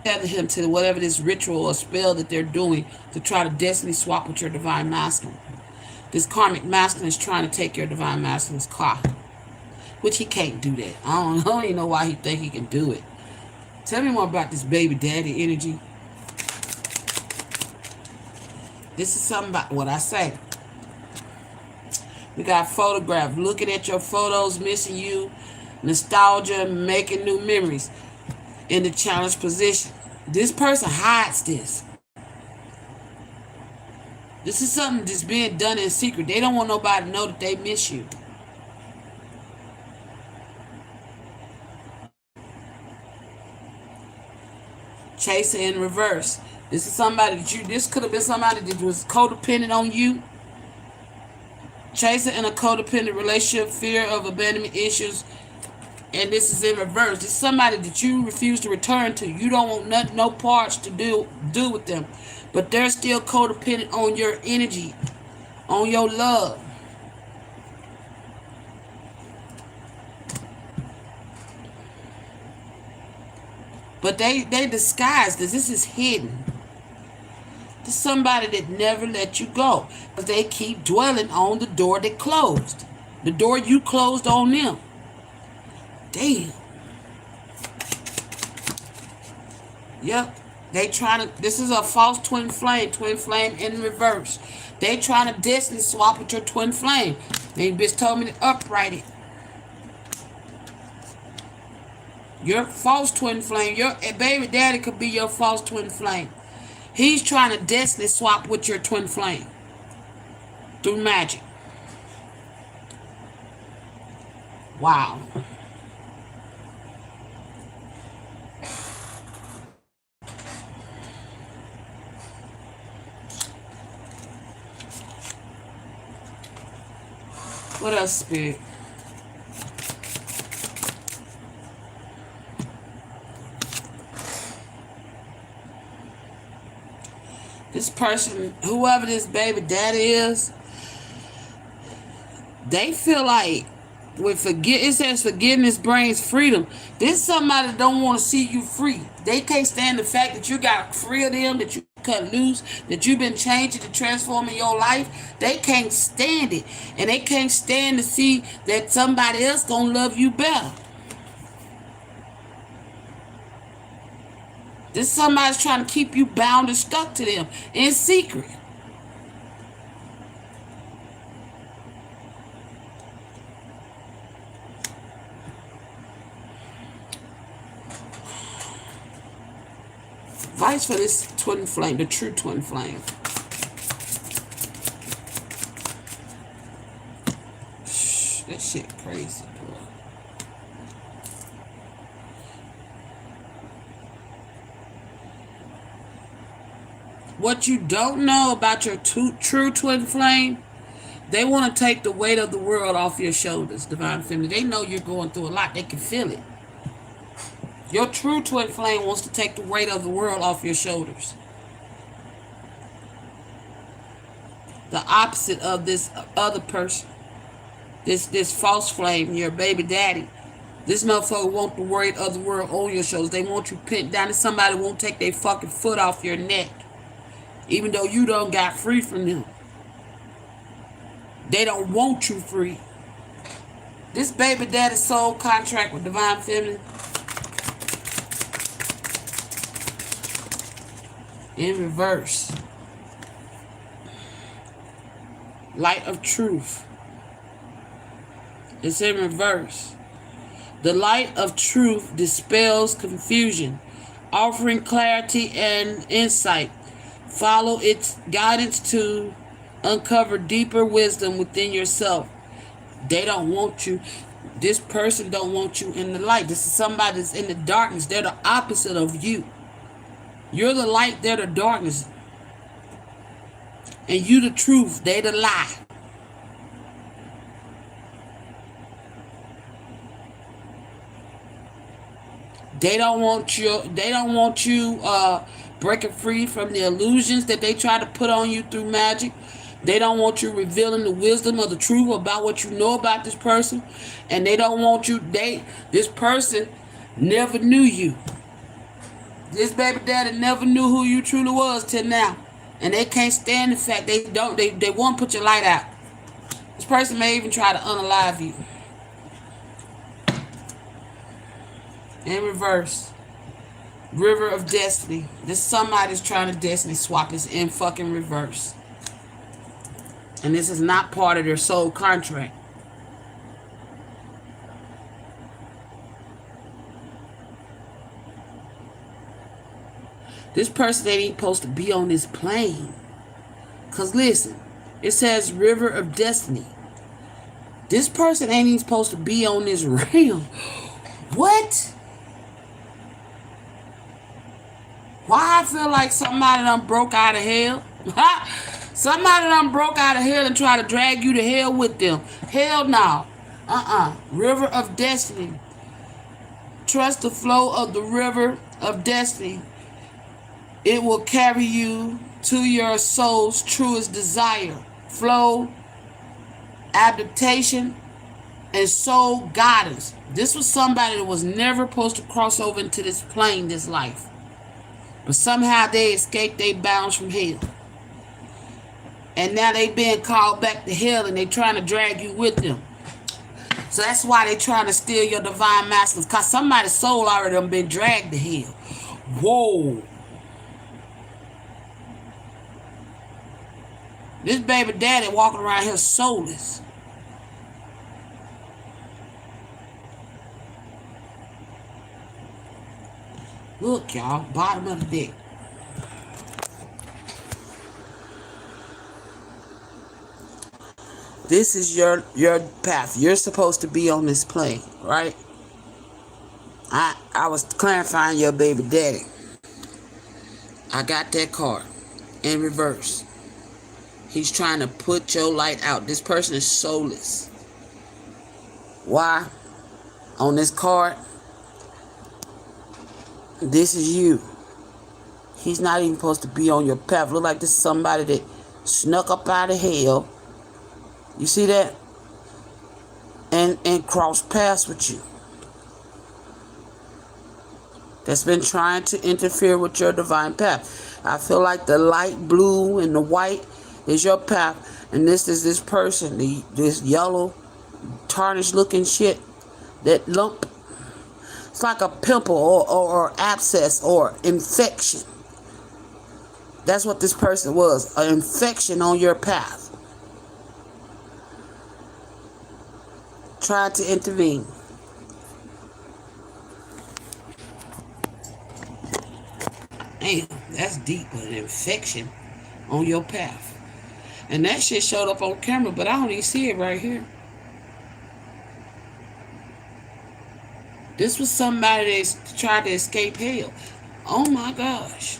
Tether him to whatever this ritual or spell that they're doing to try to destiny swap with your divine masculine. This karmic masculine is trying to take your divine masculine's car, which he can't do that. I don't even know why he think he can do it. Tell me more about this baby daddy energy. This is something about what I say. We got photograph. Looking at your photos, missing you, nostalgia, making new memories in the challenged position. This person hides this. This is something that's being done in secret. They don't want nobody to know that they miss you. Chaser in reverse. This is somebody that this could have been somebody that was codependent on you. Chaser in a codependent relationship, fear of abandonment issues, and this is in reverse. This is somebody that you refuse to return to. You don't want nothing, no parts to do with them, but they're still codependent on your energy, on your love. But they disguise this. This is hidden. This is somebody that never let you go. Because they keep dwelling on the door that closed. The door you closed on them. Damn. Yep. They trying to, this is a false twin flame in reverse. They trying to destiny swap with your twin flame. They bitch told me to upright it. Your false twin flame, your baby daddy could be your false twin flame. He's trying to destiny swap with your twin flame through magic. Wow. What else, Spirit? This person, whoever this baby daddy is, they feel like it says forgiveness brings freedom. This is somebody that don't want to see you free. They can't stand the fact that you got free of them, that you cut loose, that you've been changing and transforming your life. They can't stand it. And they can't stand to see that somebody else gonna love you better. This somebody's trying to keep you bound and stuck to them in secret. Advice for this twin flame, the true twin flame. That shit crazy, bro. What you don't know about your true twin flame, they want to take the weight of the world off your shoulders, Divine Feminine. They know you're going through a lot. They can feel it. Your true twin flame wants to take the weight of the world off your shoulders. The opposite of this other person. This false flame, your baby daddy. This motherfucker want the weight of the world on your shoulders. They want you pinned down, and somebody won't take their fucking foot off your neck. Even though you done got free from them. They don't want you free. This baby daddy soul contract with Divine Feminine. In reverse. Light of truth. It's in reverse. The light of truth dispels confusion, offering clarity and insight. Follow its guidance to uncover deeper wisdom within yourself. They don't want you. This person don't want you in the light. This is somebody that's in the darkness. They're the opposite of you. You're the light, they're the darkness. And you the truth, they the lie. They don't want you breaking free from the illusions that they try to put on you through magic. They don't want you revealing the wisdom of the truth about what you know about this person. And they don't want you, this person never knew you. This baby daddy never knew who you truly was till now. And they can't stand the fact they won't put your light out. This person may even try to unalive you. In reverse. River of Destiny. This somebody's trying to destiny swap is in fucking reverse. And this is not part of their soul contract. This person ain't supposed to be on this plane. Because listen, it says River of Destiny. This person ain't even supposed to be on this realm. What? Why I feel like somebody done broke out of hell? Somebody done broke out of hell and try to drag you to hell with them. Hell no. River of Destiny. Trust the flow of the river of destiny. It will carry you to your soul's truest desire. Flow, adaptation, and soul guidance. This was somebody that was never supposed to cross over into this plane, this life. But somehow they escaped their bounds from hell. And now they being called back to hell and they trying to drag you with them. So that's why they trying to steal your divine masculines. Because somebody's soul already done been dragged to hell. Whoa. This baby daddy walking around here soulless. Look, y'all, bottom of the deck. This is your path. You're supposed to be on this plane, right? I was clarifying your baby daddy. I got that card in reverse. He's trying to put your light out. This person is soulless. Why? On this card, this is you. He's not even supposed to be on your path. Look like this is somebody that snuck up out of hell. You see that? And crossed paths with you. That's been trying to interfere with your divine path. I feel like the light blue and the white is your path. And this is this person, this yellow, tarnished looking shit, that lump. It's like a pimple or abscess or infection. That's what this person was, an infection on your path. Trying to intervene. Damn, that's deep, an infection on your path. And that shit showed up on camera, but I don't even see it right here. This was somebody that tried to escape hell. Oh my gosh.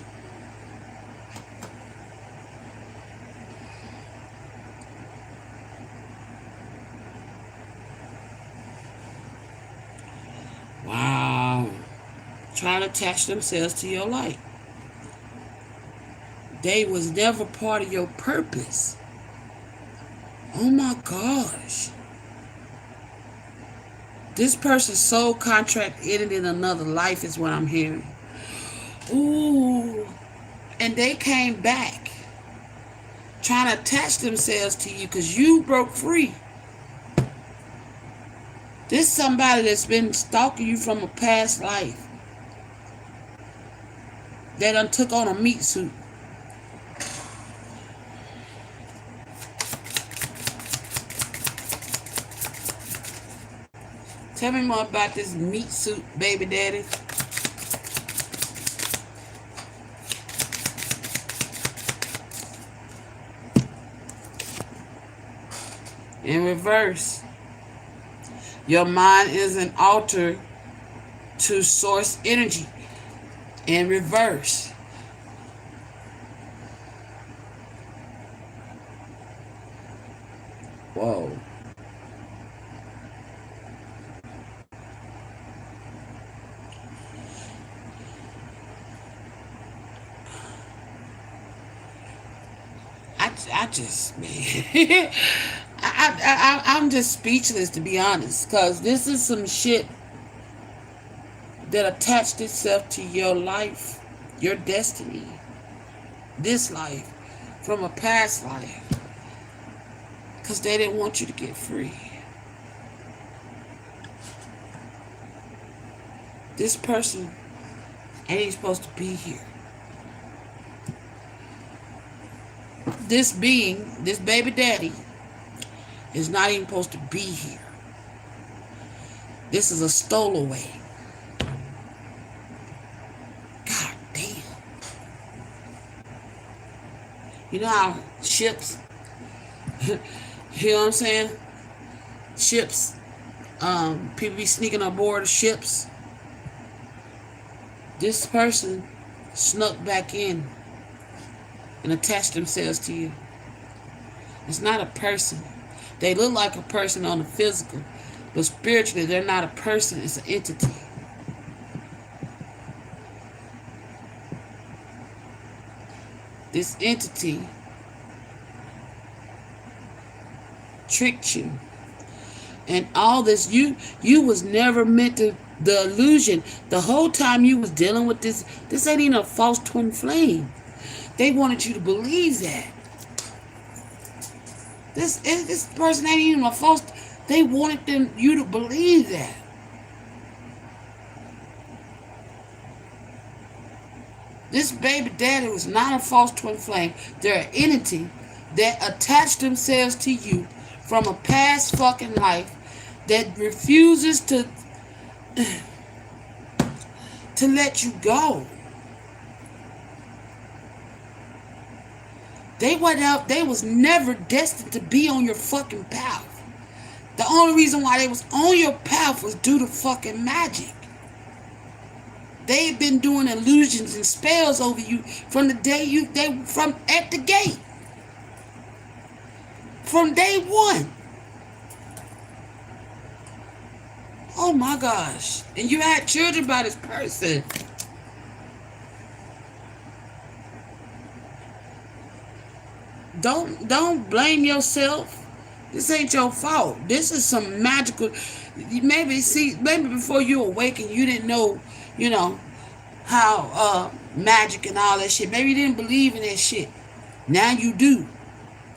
Wow. Trying to attach themselves to your light. They was never part of your purpose. Oh my gosh. This person's soul contract ended in another life is what I'm hearing. Ooh. And they came back. Trying to attach themselves to you because you broke free. This is somebody that's been stalking you from a past life. They done took on a meat suit. Tell me more about this meat suit, baby daddy. In reverse, your mind is an altar to source energy. In reverse. Whoa. I just, man, I'm just speechless, to be honest, because this is some shit that attached itself to your life, your destiny, this life, from a past life, because they didn't want you to get free. This person ain't even supposed to be here. This being, this baby daddy, is not even supposed to be here. This is a stowaway. God damn. You know how ships, you know what I'm saying? Ships, people be sneaking aboard of ships. This person snuck back in and attach themselves to you. It's not a person. They look like a person on the physical, but spiritually they're not a person, it's an entity. This entity tricked you. And all this, you was never meant to, the illusion, the whole time you was dealing with this ain't even a false twin flame. They wanted you to believe that. This person ain't even a false. They wanted you to believe that. This baby daddy was not a false twin flame. They're an entity that attached themselves to you from a past fucking life that refuses to let you go. They was never destined to be on your fucking path. The only reason why they was on your path was due to fucking magic. They've been doing illusions and spells over you from the day from at the gate. From day one. Oh my gosh. And you had children by this person. Don't blame yourself. This ain't your fault. This is some magical. Maybe before you awakened, you didn't know, how magic and all that shit. Maybe you didn't believe in that shit. Now you do,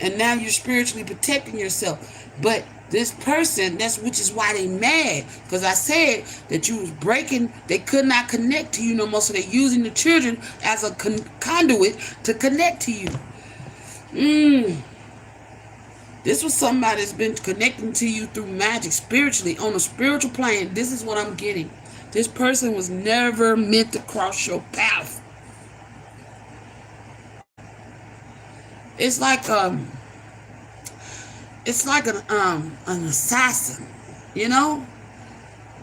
and now you're spiritually protecting yourself. But this person, which is why they mad, because I said that you was breaking. They could not connect to you no more, so they're using the children as a conduit to connect to you. This was somebody that's been connecting to you through magic, spiritually, on a spiritual plane. This is what I'm getting. This person was never meant to cross your path. It's like an assassin,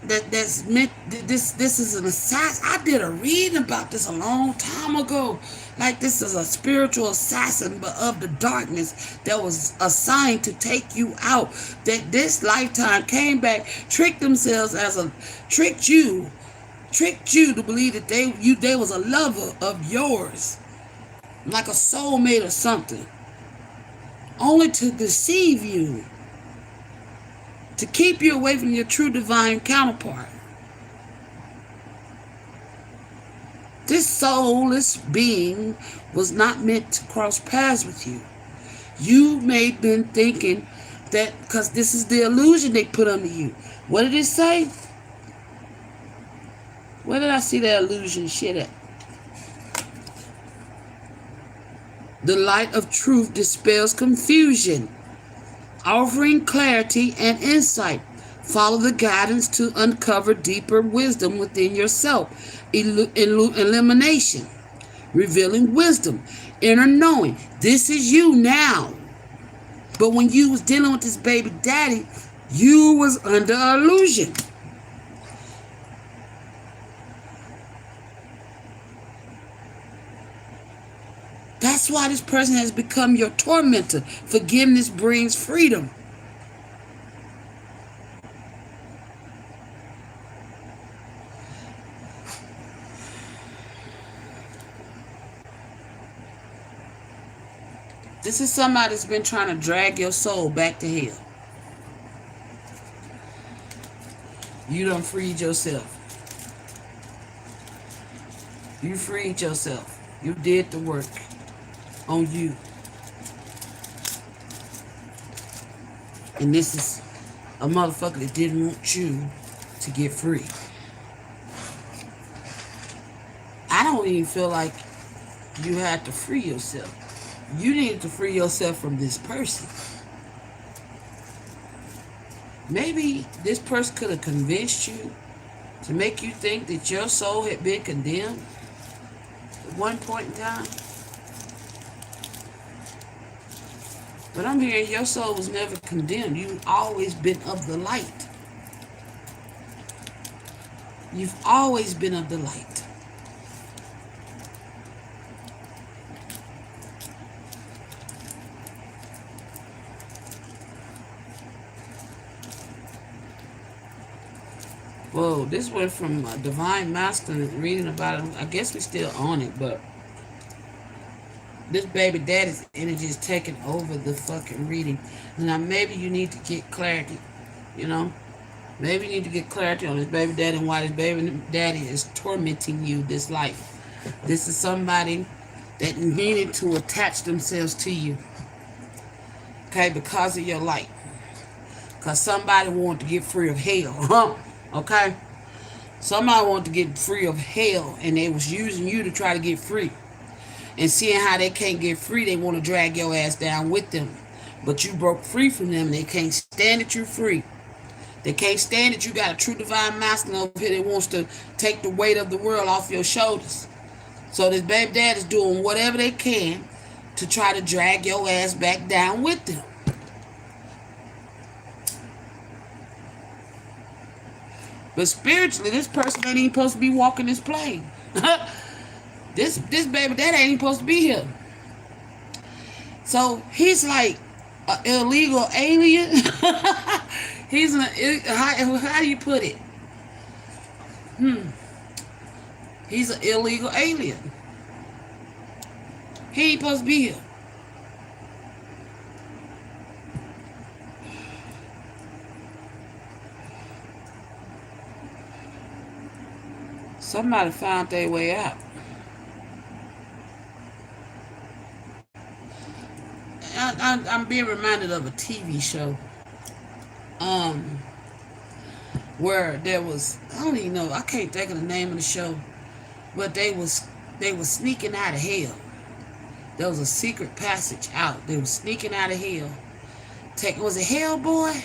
that's meant. This is an assassin. I did a reading about this a long time ago. Like, this is a spiritual assassin, but of the darkness, that was assigned to take you out. That this lifetime came back, tricked you to believe that they was a lover of yours, like a soulmate or something, only to deceive you, to keep you away from your true divine counterpart. This soulless being was not meant to cross paths with you. You may have been thinking that because this is the illusion they put under you. What did it say? Where did I see that illusion shit at? The light of truth dispels confusion, offering clarity and insight. Follow the guidance to uncover deeper wisdom within yourself. Elimination, revealing wisdom, inner knowing. This is you now. But when you was dealing with this baby daddy, you was under illusion. That's why this person has become your tormentor. Forgiveness brings freedom. This is somebody that's been trying to drag your soul back to hell. You done freed yourself. You freed yourself. You did the work on you. And this is a motherfucker that didn't want you to get free. I don't even feel like you had to free yourself. You needed to free yourself from this person. Maybe this person could have convinced you to make you think that your soul had been condemned at one point in time. But I'm hearing your soul was never condemned. You've always been of the light. You've always been of the light. Whoa, this went from Divine Masculine, reading about it. I guess we're still on it, but this baby daddy's energy is taking over the fucking reading. Now, maybe you need to get clarity, you know? Maybe you need to get clarity on this baby daddy and why this baby daddy is tormenting you this life. This is somebody that needed to attach themselves to you, okay, because of your light. Because somebody wanted to get free of hell, okay? Somebody wanted to get free of hell, and they was using you to try to get free. And seeing how they can't get free, they want to drag your ass down with them. But you broke free from them. They can't stand that you're free. They can't stand that you got a true divine masculine over here that wants to take the weight of the world off your shoulders. So this baby dad is doing whatever they can to try to drag your ass back down with them. But spiritually, this person ain't even supposed to be walking this plane. This baby daddy ain't even supposed to be here. So he's like an illegal alien. He's an, how do you put it? He's an illegal alien. He ain't supposed to be here. Somebody found their way out. I'm being reminded of a TV show. Where there was, I don't even know, I can't think of the name of the show, but they was sneaking out of hell. There was a secret passage out. They were sneaking out of hell. Was it Hellboy?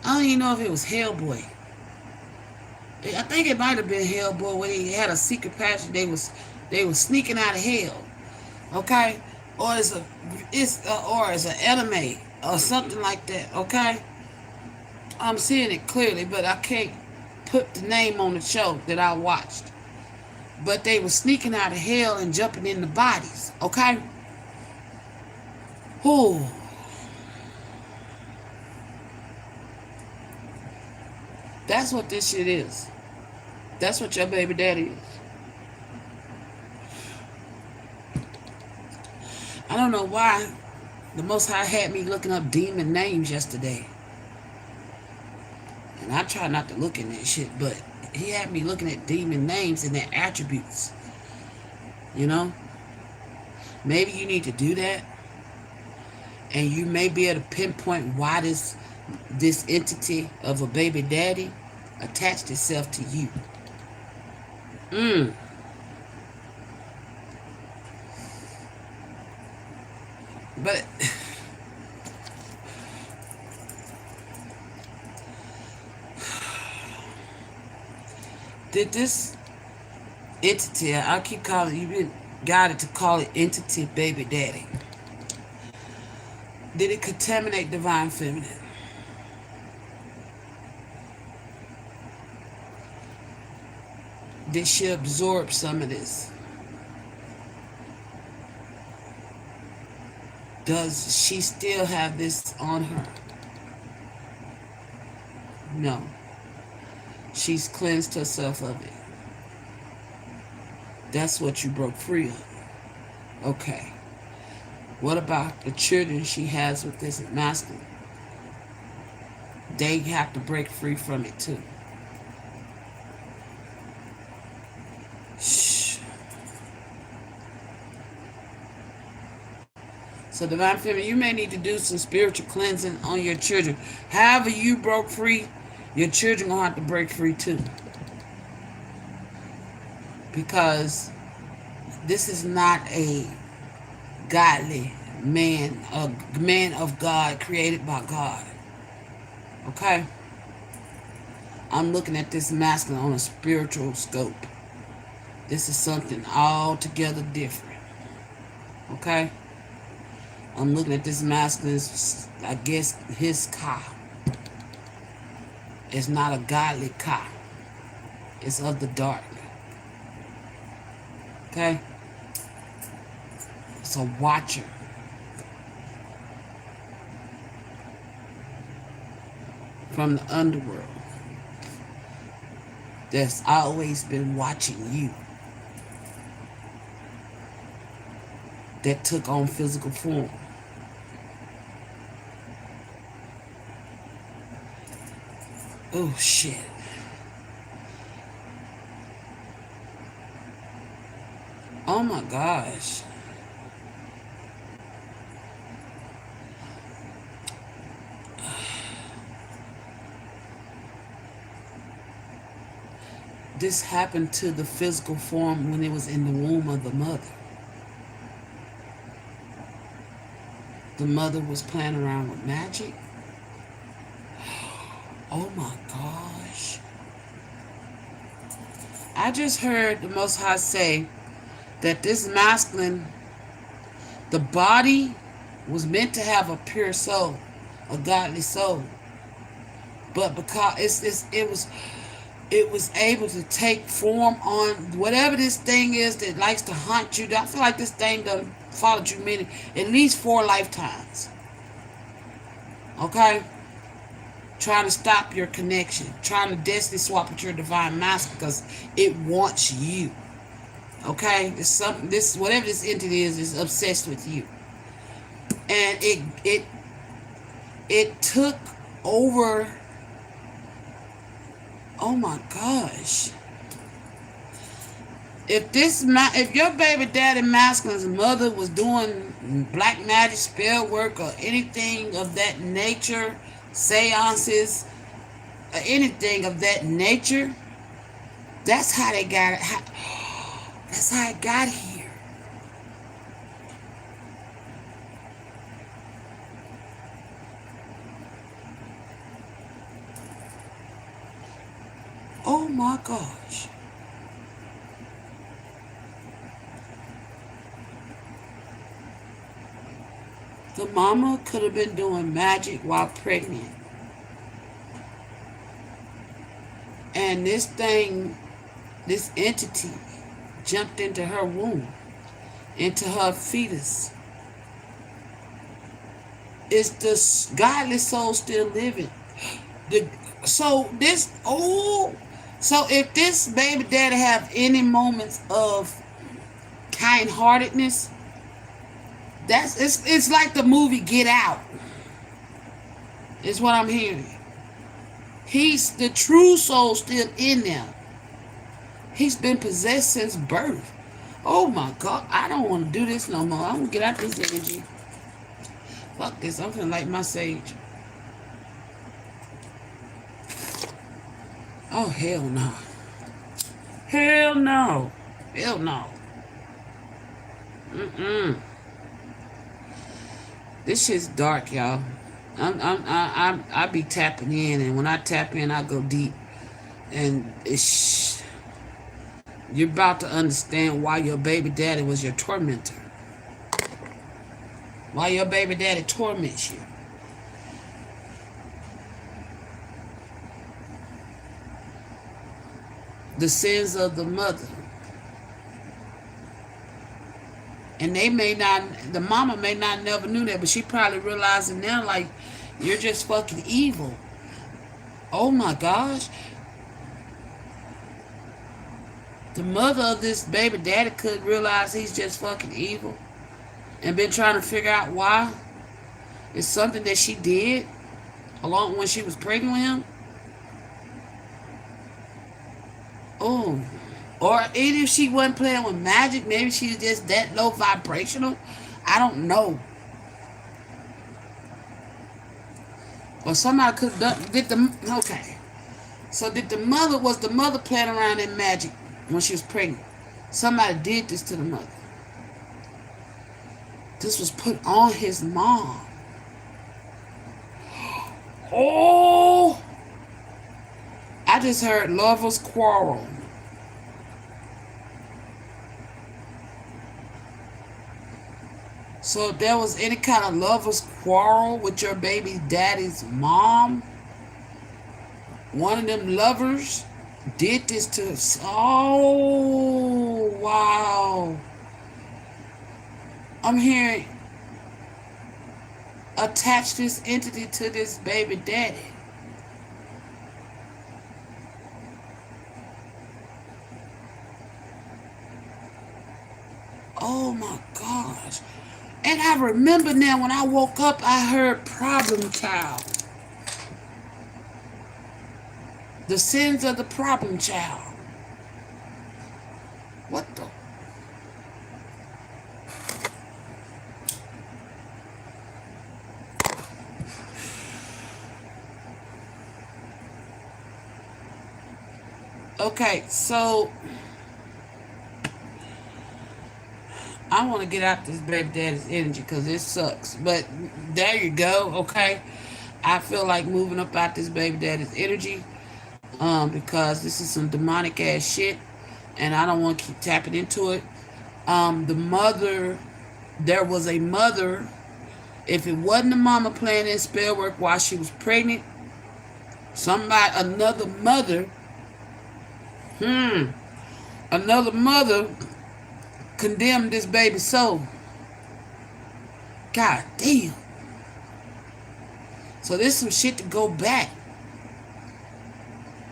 I don't even know if it was Hellboy. I think it might have been Hellboy where they had a secret passage. They was sneaking out of hell. Okay? Or it's an anime or something like that, okay? I'm seeing it clearly, but I can't put the name on the show that I watched. But they were sneaking out of hell and jumping in the bodies, okay? Ooh. That's what this shit is. That's what your baby daddy is. I don't know why the Most High had me looking up demon names yesterday. And I try not to look in that shit, but he had me looking at demon names and their attributes. You know? Maybe you need to do that. And you may be able to pinpoint why this entity of a baby daddy attached itself to you. But did this entity, I keep calling, you've been guided to call it entity baby daddy. Did it contaminate divine feminine? Did she absorb some of this? Does she still have this on her? No. She's cleansed herself of it. That's what you broke free of. Okay. What about the children she has with this masculine? They have to break free from it too. Shh. So divine feminine, you may need to do some spiritual cleansing on your children. However you broke free, your children gonna have to break free too. Because this is not a godly man, a man of God, created by God. Okay? I'm looking at this masculine on a spiritual scope. This is something altogether different. Okay? I'm looking at this masculine, I guess his ka is not a godly ka. It's of the dark. Okay? It's a watcher. From the underworld. That's always been watching you. That took on physical form. Oh shit. Oh my gosh. This happened to the physical form when it was in the womb of the mother. The mother was playing around with magic. Oh my gosh. I just heard the Most High say that this masculine, the body was meant to have a pure soul, a godly soul. But because it was able to take form on whatever this thing is that likes to haunt you. I feel like this thing done followed you at least 4 lifetimes. Okay? Trying to stop your connection. Trying to destiny swap with your divine master because it wants you. Okay? It's something, whatever this entity is obsessed with you. And it took over. Oh my gosh. If your baby daddy masculine's mother was doing black magic, spell work, or anything of that nature, seances, or anything of that nature, that's how they got it. That's how it got here. Oh my gosh. The mama could have been doing magic while pregnant. And this entity jumped into her womb, into her fetus. Is the godly soul still living? So if this baby daddy have any moments of kind-heartedness, it's like the movie Get Out. Is what I'm hearing. He's the true soul still in there. He's been possessed since birth. Oh my God, I don't want to do this no more. I'm gonna get out this energy. Fuck this. I'm gonna light my sage. Oh hell no. Hell no. Hell no. This shit's dark, y'all. I be tapping in, and when I tap in, I go deep, and you're about to understand why your baby daddy was your tormentor. while your baby daddy torments you. The sins of the mother. And they may not, the mama may not never knew that, but she probably realizing now, like, you're just fucking evil. Oh my gosh. The mother of this baby daddy could realize he's just fucking evil and been trying to figure out why. It's something that she did along when she was pregnant with him. Oh. Or even if she wasn't playing with magic, maybe she's just that low vibrational. I don't know. Or somebody could have done, okay. So was the mother playing around in magic when she was pregnant? Somebody did this to the mother. This was put on his mom. Oh! I just heard lovers quarrel. So if there was any kind of lovers quarrel with your baby daddy's mom, one of them lovers did this to us. Oh, wow. I'm hearing attach this entity to this baby daddy. Oh my gosh. And I remember now when I woke up, I heard problem child. The sins of the problem child. What the? Okay, so I want to get out this baby daddy's energy because it sucks. But there you go, okay? I feel like moving up out this baby daddy's energy because this is some demonic ass shit and I don't want to keep tapping into it. The mother, there was a mother. If it wasn't the mama playing in spell work while she was pregnant, another mother condemned this baby's soul. God damn. So there's some shit to go back.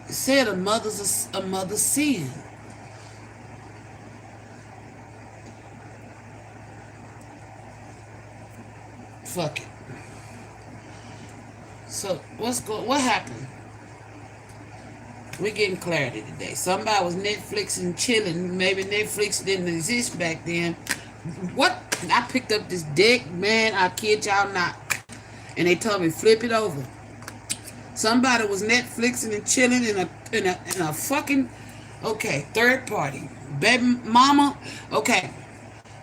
It said a mother's sin. Fuck it. So what happened? We're getting clarity today. Somebody was Netflixing, chilling. Maybe Netflix didn't exist back then. What? I picked up this deck, man. I kid y'all not. And they told me flip it over. Somebody was Netflixing and chilling in a fucking third party. Baby mama. Okay.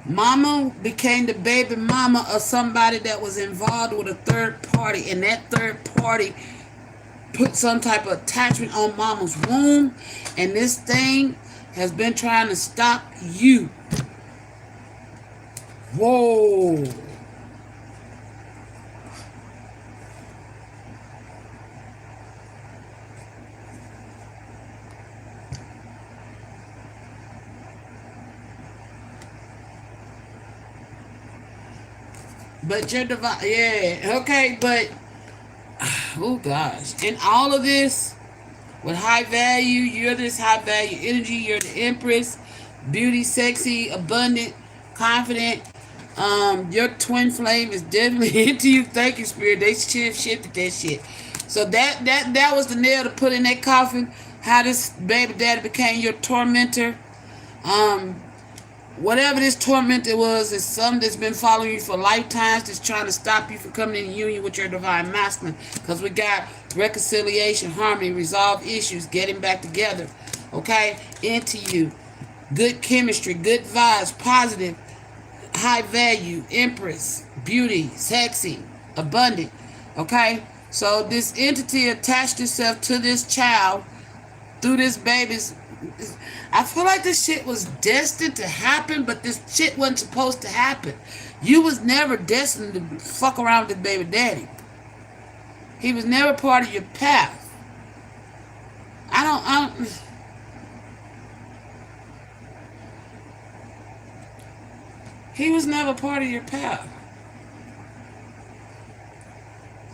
Mama became the baby mama of somebody that was involved with a third party, and that third party put some type of attachment on mama's womb, and this thing has been trying to stop you. Whoa. But you're divine. Yeah, okay, but oh gosh. In all of this, with high value, you're this high value energy, you're the empress, beauty, sexy, abundant, confident. Your twin flame is definitely into you. Thank you, Spirit. They shifted that shit. So that was the nail to put in that coffin. How this baby daddy became your tormentor. Whatever this tormentor was, is something that's been following you for lifetimes, that's trying to stop you from coming in union with your divine masculine. Because we got reconciliation, harmony, resolve issues, getting back together. Okay? Into you. Good chemistry, good vibes, positive, high value, empress, beauty, sexy, abundant. Okay? So this entity attached itself to this child through this baby's I feel like this shit was destined to happen, but this shit wasn't supposed to happen. You was never destined to fuck around with this baby daddy. He was never part of your path. I don't. He was never part of your path.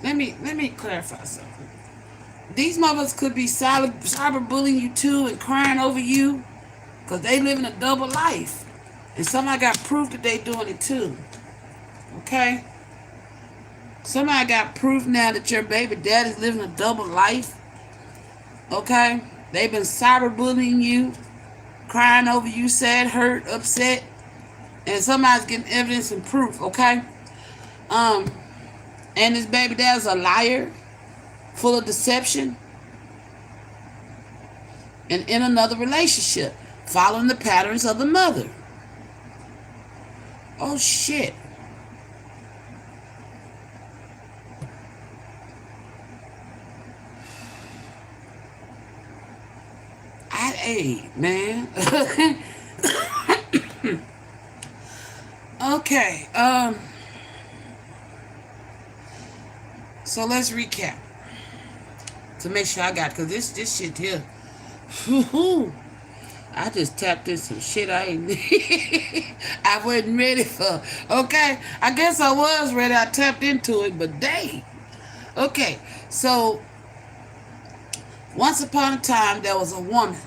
Let me clarify something. These mothers could be cyberbullying you too and crying over you because they living a double life. And somebody got proof that they doing it too. Okay? Somebody got proof now that your baby daddy's living a double life. Okay? They've been cyberbullying you, crying over you, sad, hurt, upset. And somebody's getting evidence and proof, okay? And this baby dad's a liar, full of deception, and in another relationship, following the patterns of the mother. Oh shit. Hey, man. Okay, so let's recap to make sure I got, because this shit here, I just tapped in some shit I ain't I wasn't ready for. Okay, I guess I was ready. I tapped into it, but dang. Okay, so once upon a time there was a woman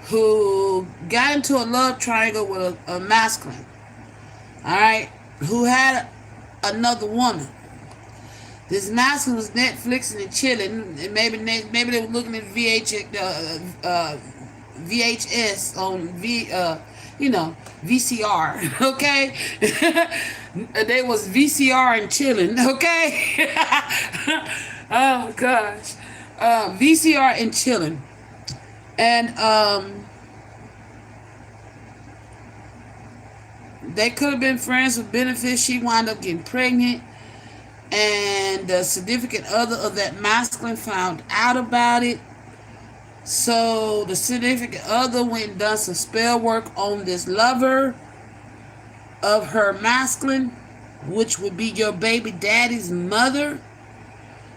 who got into a love triangle with a masculine. All right, who had another woman. This masculine was Netflixing and chilling, and maybe they were looking at VHS on VCR. Okay, they was VCR and chilling. Okay, oh gosh, VCR and chilling, and they could have been friends with benefits. She wound up getting pregnant, and the significant other of that masculine found out about it. So the significant other went and done some spell work on this lover of her masculine, which would be your baby daddy's mother,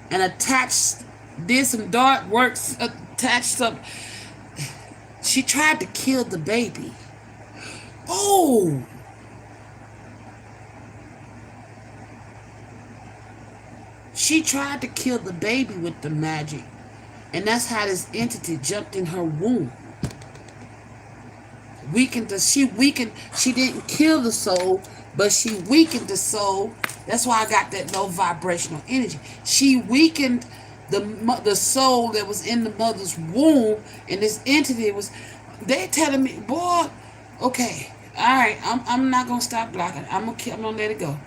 and did some dark works, attached some. She tried to kill the baby. Oh! She tried to kill the baby with the magic. And that's how this entity jumped in her womb. She didn't kill the soul, but she weakened the soul. That's why I got that low vibrational energy. She weakened the soul that was in the mother's womb, and this entity they telling me, boy, okay, all right, I'm not gonna stop blocking. I'm gonna let it go.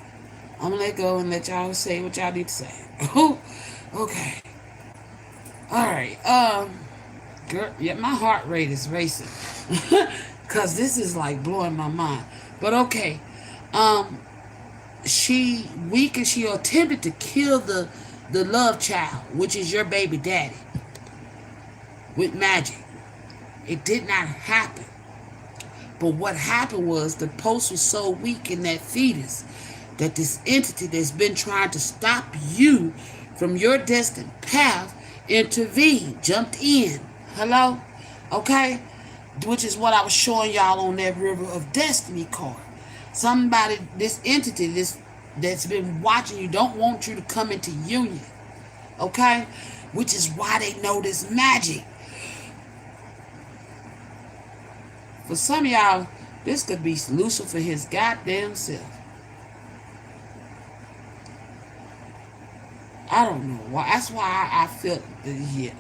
I'm gonna let go and let y'all say what y'all need to say. Okay. Alright. Girl, yeah, my heart rate is racing. Cause this is like blowing my mind. But okay. She attempted to kill the love child, which is your baby daddy, with magic. It did not happen. But what happened was the pulse was so weak in that fetus that this entity that's been trying to stop you from your destined path intervened, jumped in. Hello? Okay? Which is what I was showing y'all on that River of Destiny card. Somebody, this entity, that's been watching you, don't want you to come into union. Okay? Which is why they know this magic. For some of y'all, this could be Lucifer his goddamn self. I don't know why. That's why I felt the yeah.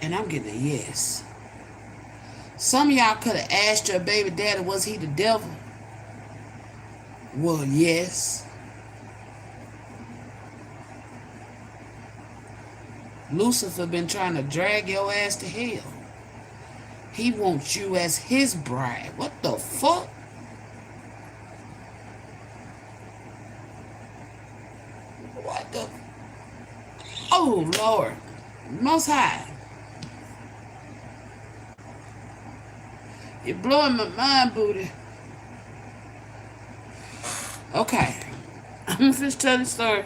And I'm getting a yes. Some of y'all could have asked your baby daddy, was he the devil? Well, yes. Lucifer been trying to drag your ass to hell. He wants you as his bride. What the fuck? What the? Oh, Lord. Most High. You're blowing my mind, booty. Okay. I'm gonna finish telling the story.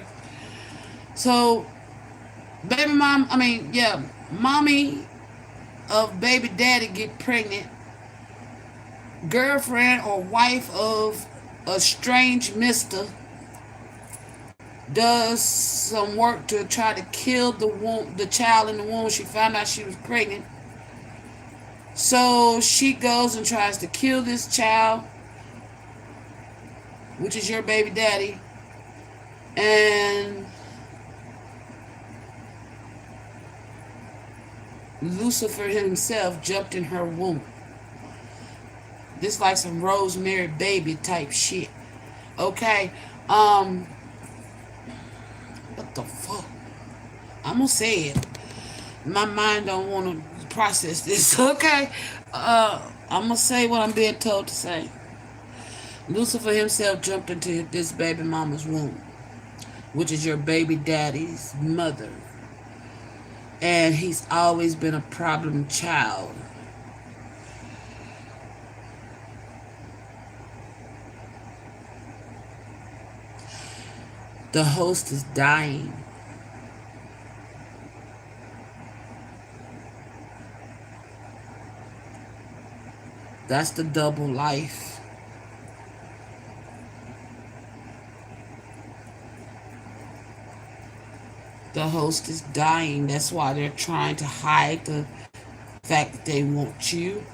So, mommy of baby daddy get pregnant. Girlfriend or wife of a strange mister does some work to try to kill the child in the womb. She found out she was pregnant. So she goes and tries to kill this child, which is your baby daddy. And Lucifer himself jumped in her womb. This like some Rosemary Baby type shit. Okay. What the fuck? I'm gonna say it. My mind don't want to process this. Okay. I'm gonna say what I'm being told to say. Lucifer himself jumped into this baby mama's womb, which is your baby daddy's mother. And he's always been a problem child. The host is dying. That's the double life. The host is dying. That's why they're trying to hide the fact that they want you.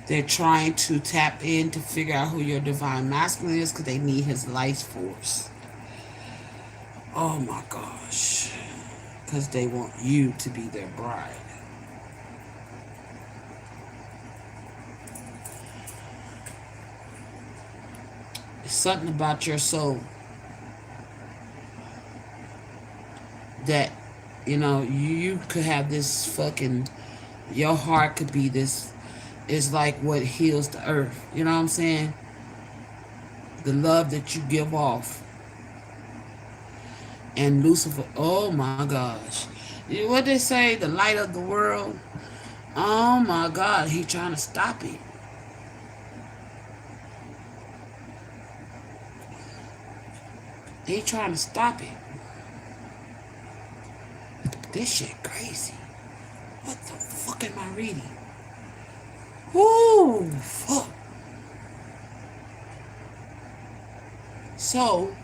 They're trying to tap in to figure out who your divine masculine is because they need his life force. Oh my gosh. Because they want you to be their bride. It's something about your soul that, you could have this fucking, your heart could be this, is like what heals the earth. You know what I'm saying? The love that you give off. And Lucifer, oh my gosh. What they say, the light of the world? Oh my God, he trying to stop it. He trying to stop it. This shit crazy. What the fuck am I reading? Woo, fuck. So,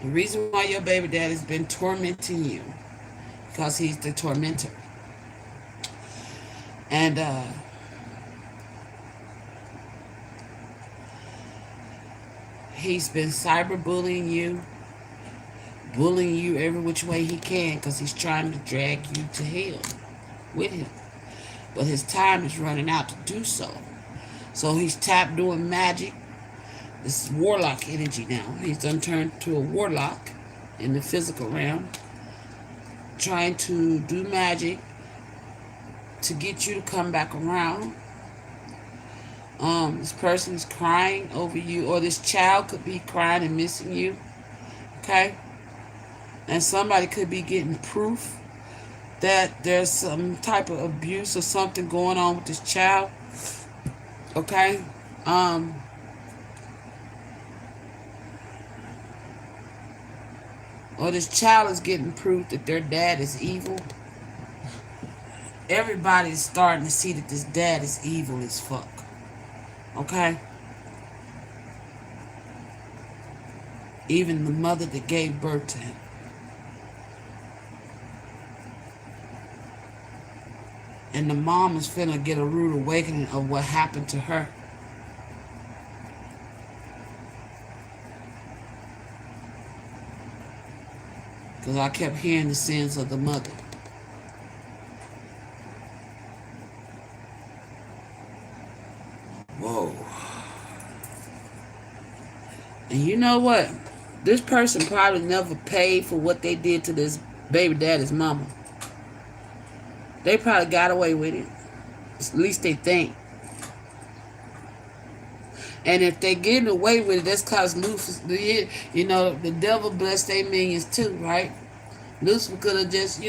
the reason why your baby daddy's been tormenting you, because he's the tormentor. And, he's been cyberbullying you, bullying you every which way he can, because he's trying to drag you to hell with him. But his time is running out to do so. So he's tapped doing magic. This is warlock energy now. He's done turned to a warlock in the physical realm, trying to do magic to get you to come back around. This person is crying over you, or this child could be crying and missing you. Okay? And somebody could be getting proof that there's some type of abuse or something going on with this child. Okay? Or this child is getting proof that their dad is evil. Everybody's starting to see that this dad is evil as fuck. Okay? Even the mother that gave birth to him. And the mom is finna get a rude awakening of what happened to her. Because I kept hearing the sins of the mother. Whoa. And you know what? This person probably never paid for what they did to this baby daddy's mama. They probably got away with it. At least they think. And if they getting away with it, that's because Lucifer, the devil blessed their minions too, right? Lucifer could have just,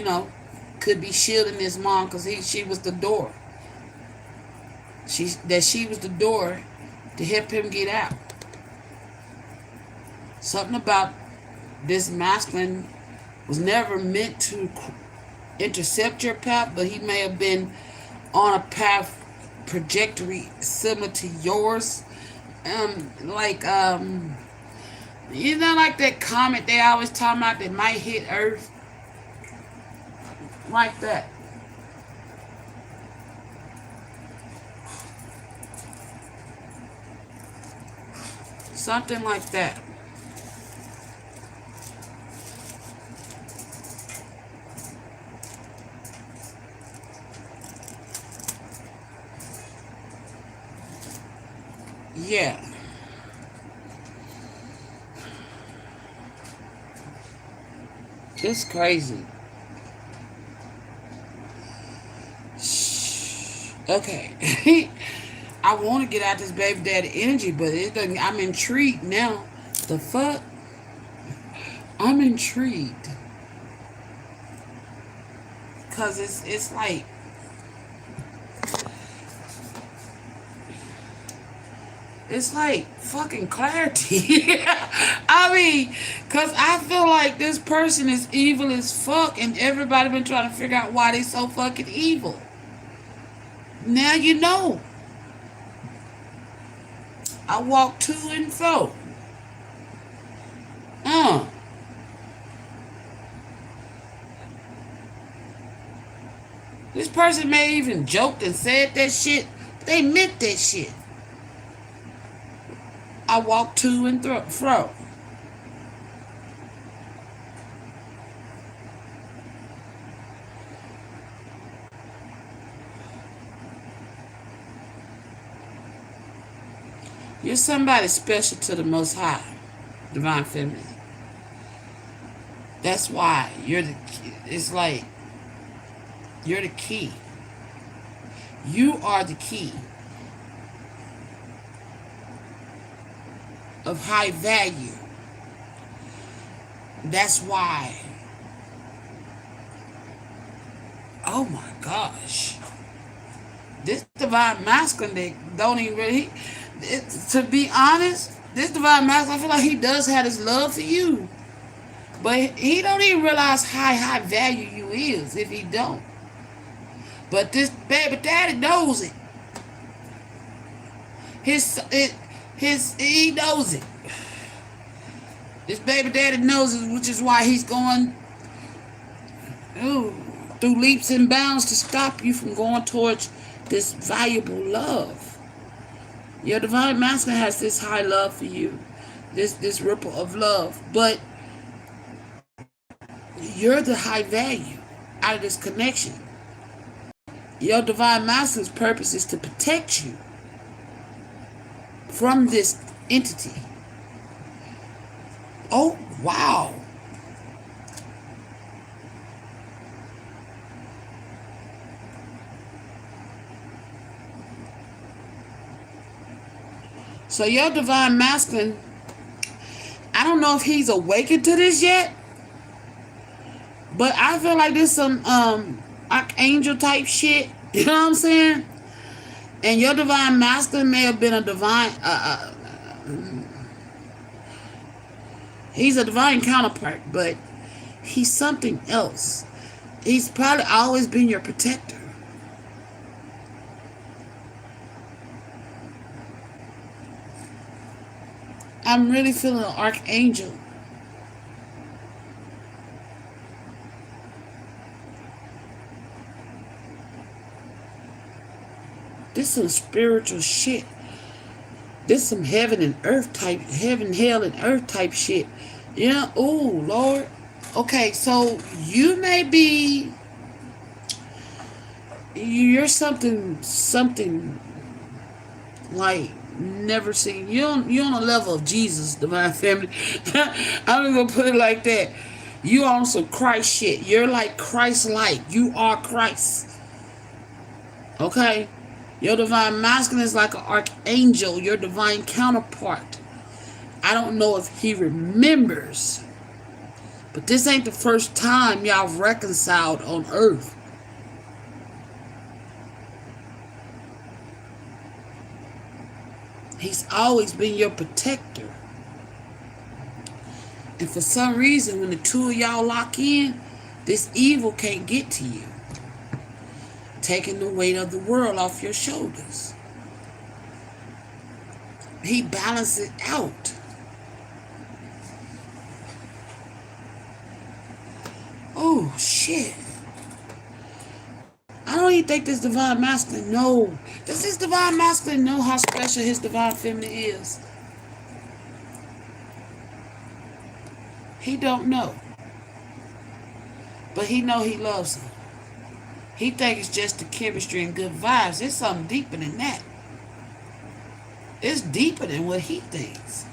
could be shielding his mom because she was the door. She was the door to help him get out. Something about this masculine was never meant to intercept your path, but he may have been on a path trajectory similar to yours. Like like that comet they always talking about that might hit Earth, like that. Something like that. Yeah. It's crazy. Okay. I want to get out this baby daddy energy, but it doesn't. I'm intrigued now. The fuck? I'm intrigued. Cause it's like fucking clarity. I mean, cause I feel like this person is evil as fuck, and everybody been trying to figure out why they so fucking evil. Now you know. I walk to and fro. This person may even joked and said that shit. They meant that shit. I walk to and fro. You're somebody special to the Most High, Divine Feminine. That's why it's like you're the key. You are the key of high value. That's why. Oh my gosh. This divine masculine don't even really. To be honest, this divine masculine, I feel like he does have his love for you. But he don't even realize how high value you is if he don't. But this baby daddy knows it. He knows it. This baby daddy knows it, which is why he's going through leaps and bounds to stop you from going towards this valuable love. Your divine masculine has this high love for you, this ripple of love, but you're the high value out of this connection. Your divine masculine's purpose is to protect you from this entity. Oh, wow. So your divine masculine, I don't know if he's awakened to this yet, but I feel like there's some archangel type shit. You know what I'm saying? And your divine masculine may have been a divine, he's a divine counterpart, but he's something else. He's probably always been your protector. I'm really feeling an archangel. This some spiritual shit. This some heaven and earth type, heaven, hell, and earth type shit. Yeah, oh, Lord. Okay, so you may be, you're something like never seen. You're on a level of Jesus, divine family. I'm just gonna put it like that. You on some Christ shit. You're like Christ-like. You are Christ. Okay? Your divine masculine is like an archangel, your divine counterpart. I don't know if he remembers, but this ain't the first time y'all reconciled on earth. He's always been your protector. And for some reason, when the two of y'all lock in, this evil can't get to you, taking the weight of the world off your shoulders. He balances it out. Oh, shit. I don't even think this divine masculine know. Does this divine masculine know how special his divine feminine is? He don't know. But he know he loves her. He thinks it's just the chemistry and good vibes. It's something deeper than that. It's deeper than what he thinks.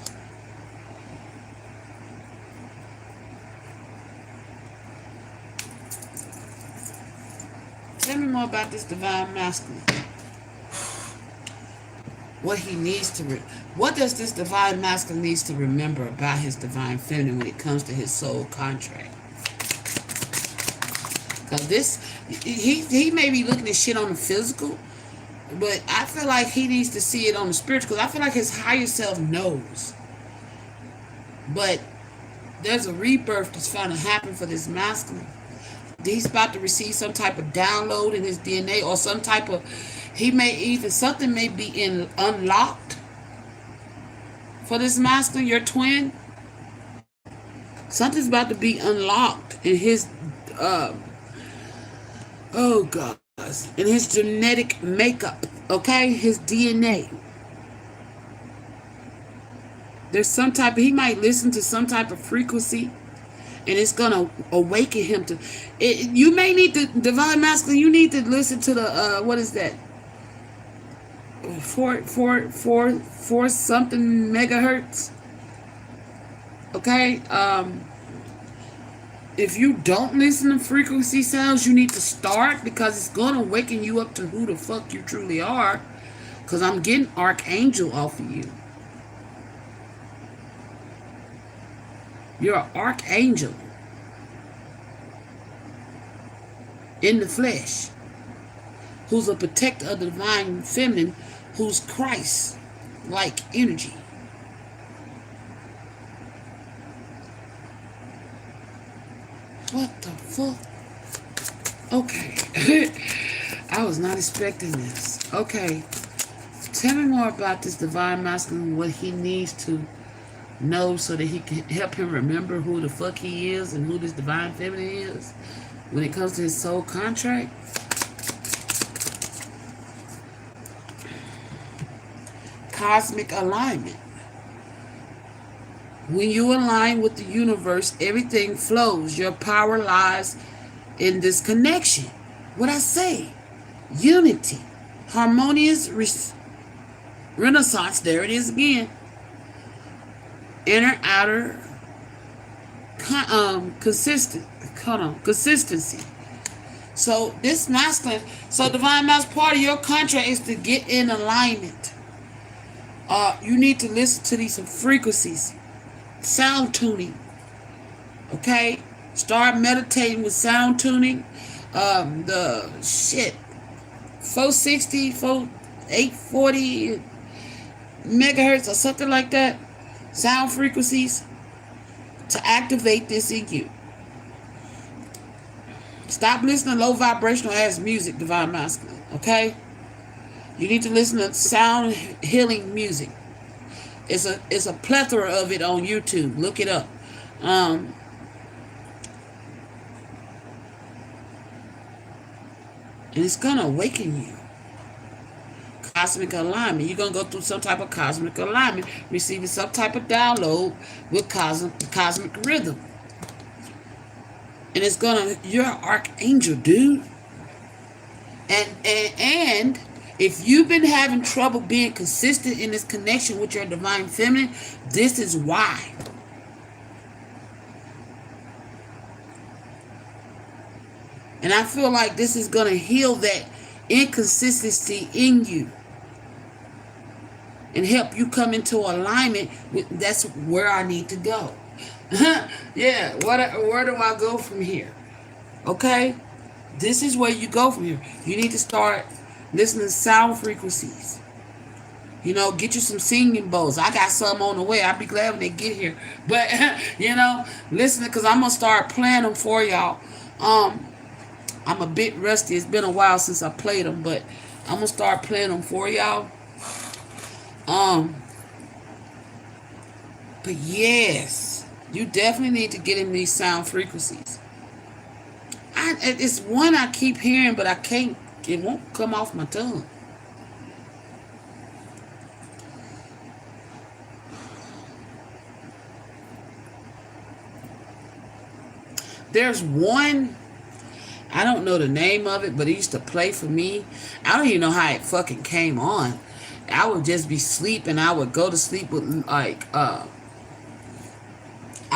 Tell me more about this divine masculine. What he needs to what does this divine masculine needs to remember about his divine feminine when it comes to his soul contract? Because this, he may be looking at shit on the physical, but I feel like he needs to see it on the spiritual, because I feel like his higher self knows. But there's a rebirth that's going to happen for this masculine. He's about to receive some type of download in his DNA, or some type of, he may even, something may be unlocked for this masculine, your twin. Something's about to be unlocked in his, oh God, in his genetic makeup, okay? His DNA. There's some type, he might listen to some type of frequency, and it's gonna awaken him to it. You may need the divine masculine. You need to listen to the what is that? Four something megahertz. Okay. If you don't listen to frequency sounds, you need to start, because it's gonna awaken you up to who the fuck you truly are. Because I'm getting archangel off of you. You're an archangel in the flesh, who's a protector of the divine feminine, who's Christ-like energy. What the fuck? Okay. I was not expecting this. Okay. Tell me more about this divine masculine, what he needs to know so that he can help him remember who the fuck he is and who this divine feminine is when it comes to his soul contract. Cosmic alignment. When you align with the universe, everything flows. Your power lies in this connection. What I say? Unity. Harmonious renaissance. There it is again. Inner, outer, consistency. So this masculine, so divine masculine, part of your contract is to get in alignment. You need to listen to these frequencies, sound tuning. Okay, start meditating with sound tuning. The shit, 460, 840 megahertz or something like that. Sound frequencies to activate this in you. Stop listening to low vibrational ass music, divine masculine. Okay, you need to listen to sound healing music. It's a plethora of it on YouTube. Look it up. And it's gonna awaken you. Cosmic alignment. You're gonna go through some type of cosmic alignment, receiving some type of download with cosmic rhythm. And it's gonna, you're an archangel, dude. And if you've been having trouble being consistent in this connection with your divine feminine, this is why. And I feel like this is gonna heal that inconsistency in you and help you come into alignment with, that's where I need to go. Yeah, where do I go from here? Okay, this is where you go from here. You need to start listening to sound frequencies. You know, get you some singing bowls. I got some on the way. I'll be glad when they get here. But, listen, because I'm going to start playing them for y'all. I'm a bit rusty. It's been a while since I played them, but I'm going to start playing them for y'all. But yes, you definitely need to get in these sound frequencies. It's one I keep hearing, but I can't. It won't come off my tongue. There's one, I don't know the name of it, but it used to play for me. I don't even know how it fucking came on. I would just be sleeping. I would go to sleep with I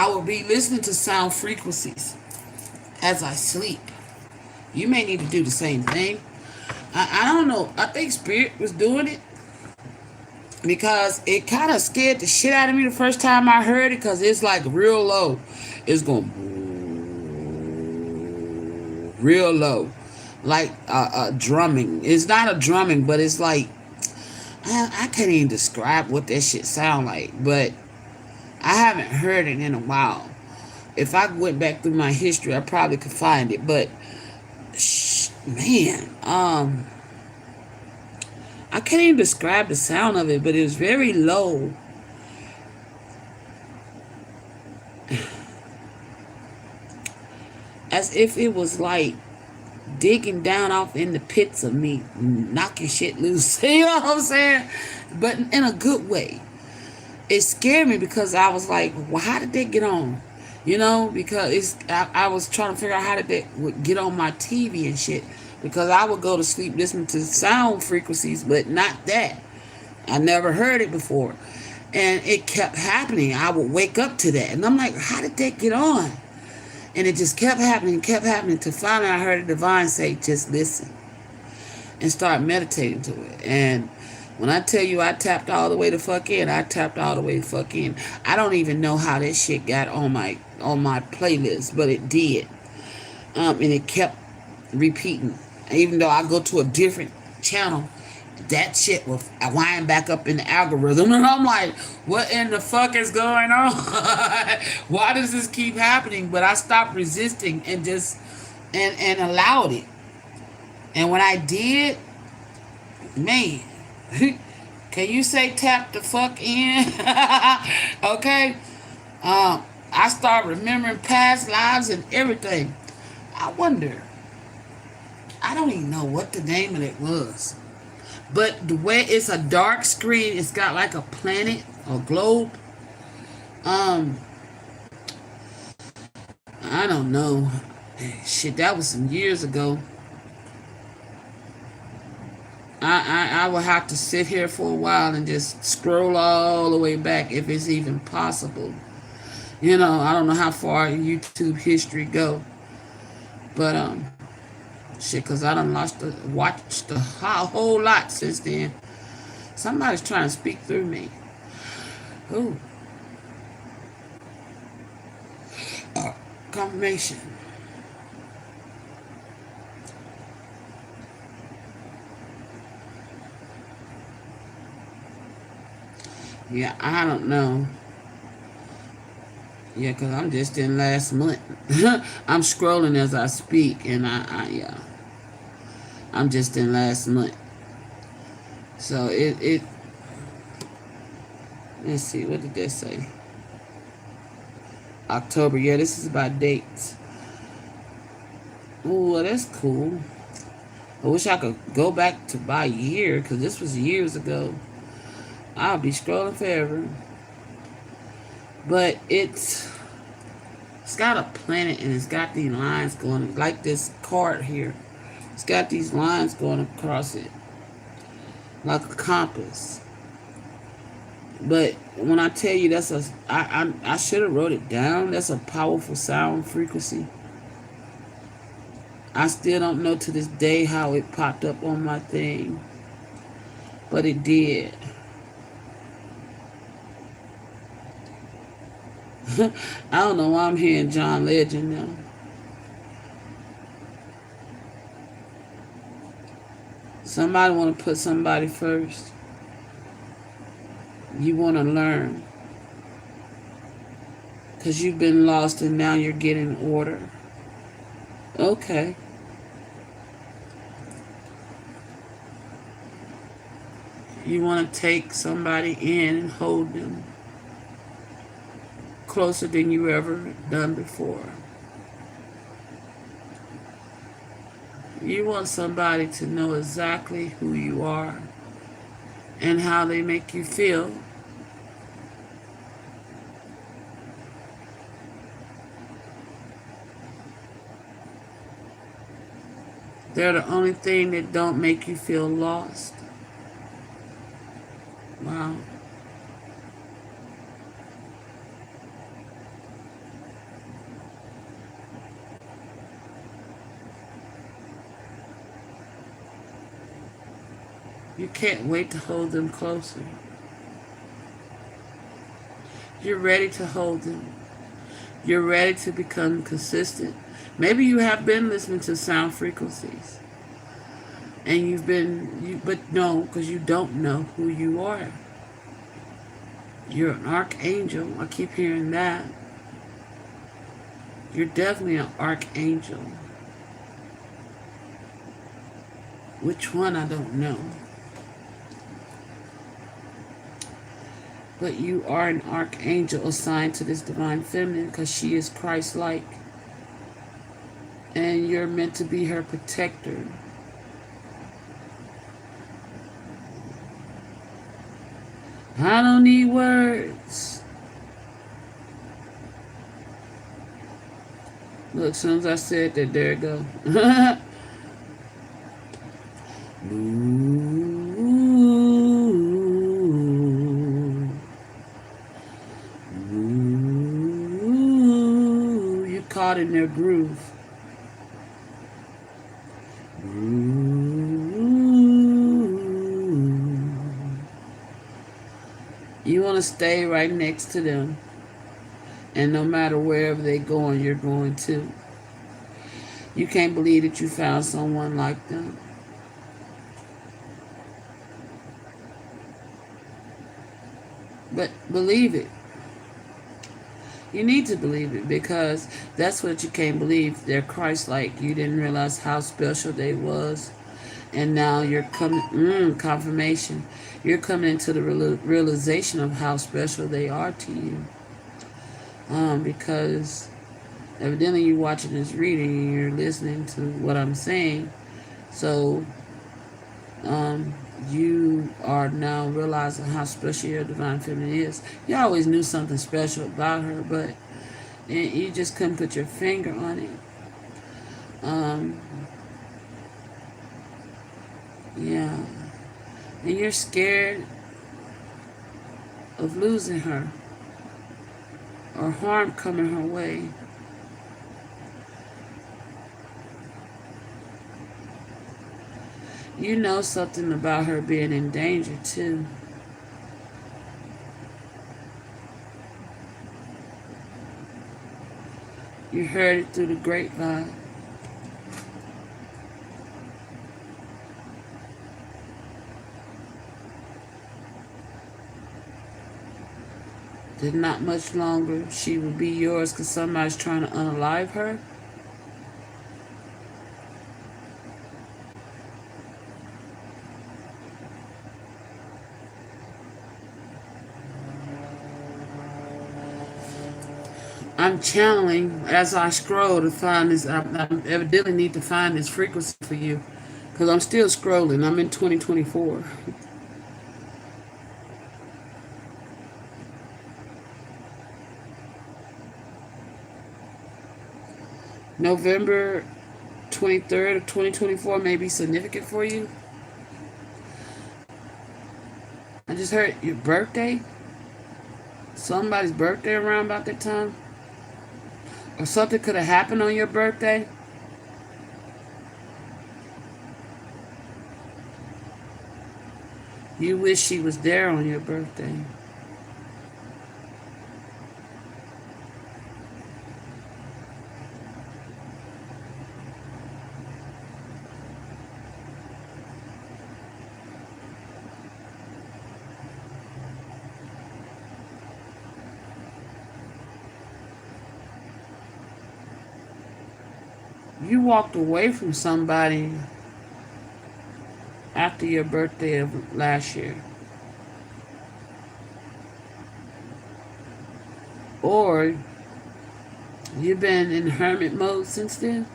would be listening to sound frequencies as I sleep. You may need to do the same thing. I don't know. I think Spirit was doing it because it kind of scared the shit out of me the first time I heard it because it's like real low. It's going real low, like drumming. It's not a drumming, but it's like I can't even describe what that shit sound like. But I haven't heard it in a while. If I went back through my history, I probably could find it. But man, I can't even describe the sound of it, but it was very low. As if it was like digging down off in the pits of me, knocking shit loose. You know what I'm saying? But in a good way. It scared me because I was like, well, how did that get on? Because I was trying to figure out how did that get on my TV and shit. Because I would go to sleep listening to sound frequencies, but not that. I never heard it before. And it kept happening. I would wake up to that. And I'm like, how did that get on? And it just kept happening till finally I heard a divine say, just listen. And start meditating to it. And when I tell you I tapped all the way the fuck in, I tapped all the way the fuck in. I don't even know how that shit got on my playlist, but it did. And it kept repeating. Even though I go to a different channel, that shit will wind back up in the algorithm. And I'm like, what in the fuck is going on? Why does this keep happening? But I stopped resisting and just and allowed it. And when I did, man, can you say tap the fuck in? Okay. I start remembering past lives and everything. I wonder. I don't even know what the name of it was. But the way it's a dark screen, it's got like a planet or globe. I don't know. Shit, that was some years ago. I will have to sit here for a while and just scroll all the way back if it's even possible. I don't know how far YouTube history go. But shit, cause I done watched a whole lot since then. Somebody's trying to speak through me. Ooh. Confirmation. Yeah, I don't know. Yeah, because I'm just in last month. I'm scrolling as I speak, and I'm just in last month. So it let's see, what did that say? October. Yeah, this is about dates. Oh, well, that's cool. I wish I could go back to by year, because this was years ago. I'll be scrolling forever. But it's got a planet, and it's got these lines going, like this card here. It's got these lines going across it, like a compass. But when I tell you I should have wrote it down. That's a powerful sound frequency. I still don't know to this day how it popped up on my thing, but it did. I don't know why I'm hearing John Legend now. Somebody want to put somebody first. You want to learn because you've been lost and now you're getting order. Okay. You want to take somebody in and hold them closer than you ever done before. You want somebody to know exactly who you are and how they make you feel. They're the only thing that don't make you feel lost. Wow. You can't wait to hold them closer. You're ready to hold them. You're ready to become consistent. Maybe you have been listening to sound frequencies. And but no, because you don't know who you are. You're an archangel. I keep hearing that. You're definitely an archangel. Which one, I don't know. But you are an archangel assigned to this divine feminine because she is Christ-like. And you're meant to be her protector. I don't need words. Look, as soon as I said that, there it go. You caught in their groove. You want to stay right next to them. And no matter wherever they're going, you're going too. You can't believe that you found someone like them. But believe it. You need to believe it because that's what you can't believe. They're Christ-like. You didn't realize how special they was. And now you're coming, confirmation. You're coming into the realization of how special they are to you. Because evidently you're watching this reading and you're listening to what I'm saying. So you are now realizing how special your divine feminine is. You always knew something special about her, but you just couldn't put your finger on it. Yeah. And you're scared of losing her or harm coming her way. You know something about her being in danger too. You heard it through the grapevine. That not much longer she will be yours because somebody's trying to unalive her. I'm channeling as I scroll to find this. I evidently need to find this frequency for you because I'm still scrolling. I'm in 2024. November 23rd of 2024 may be significant for you. I just heard your birthday. Somebody's birthday around about that time. Or something could have happened on your birthday. You wish she was there on your birthday. You walked away from somebody after your birthday of last year. Or you've been in hermit mode since then?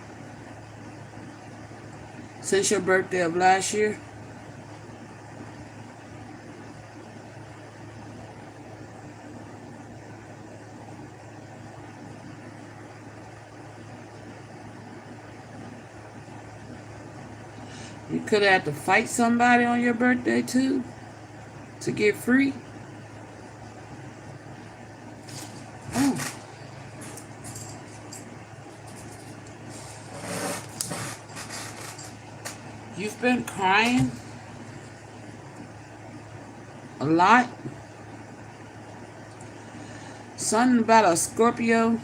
Since your birthday of last year? You could have had to fight somebody on your birthday too to get free. Oh, you've been crying a lot. Something about a Scorpio.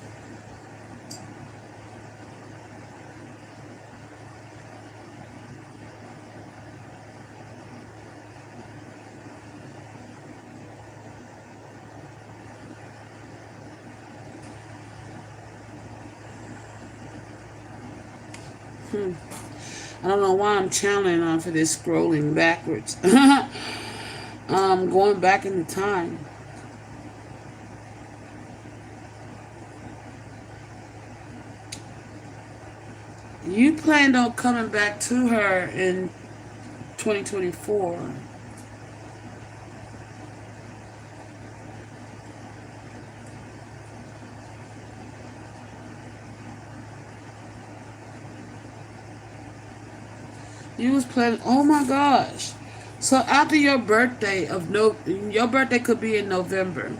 I don't know why I'm channeling on for this scrolling backwards. Going back in the time. You planned on coming back to her in 2024. You was planning. Oh my gosh! So after your birthday of no, your birthday could be in November.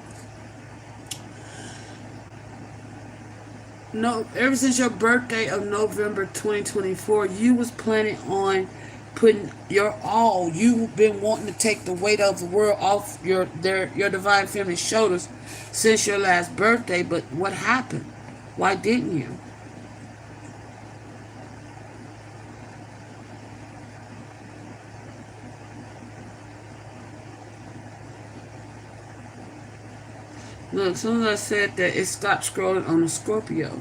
No, ever since your birthday of November 2024, you was planning on putting your all. You've been wanting to take the weight of the world off your divine family's shoulders since your last birthday. But what happened? Why didn't you? Look, as soon as I said that, it stopped scrolling on the Scorpio.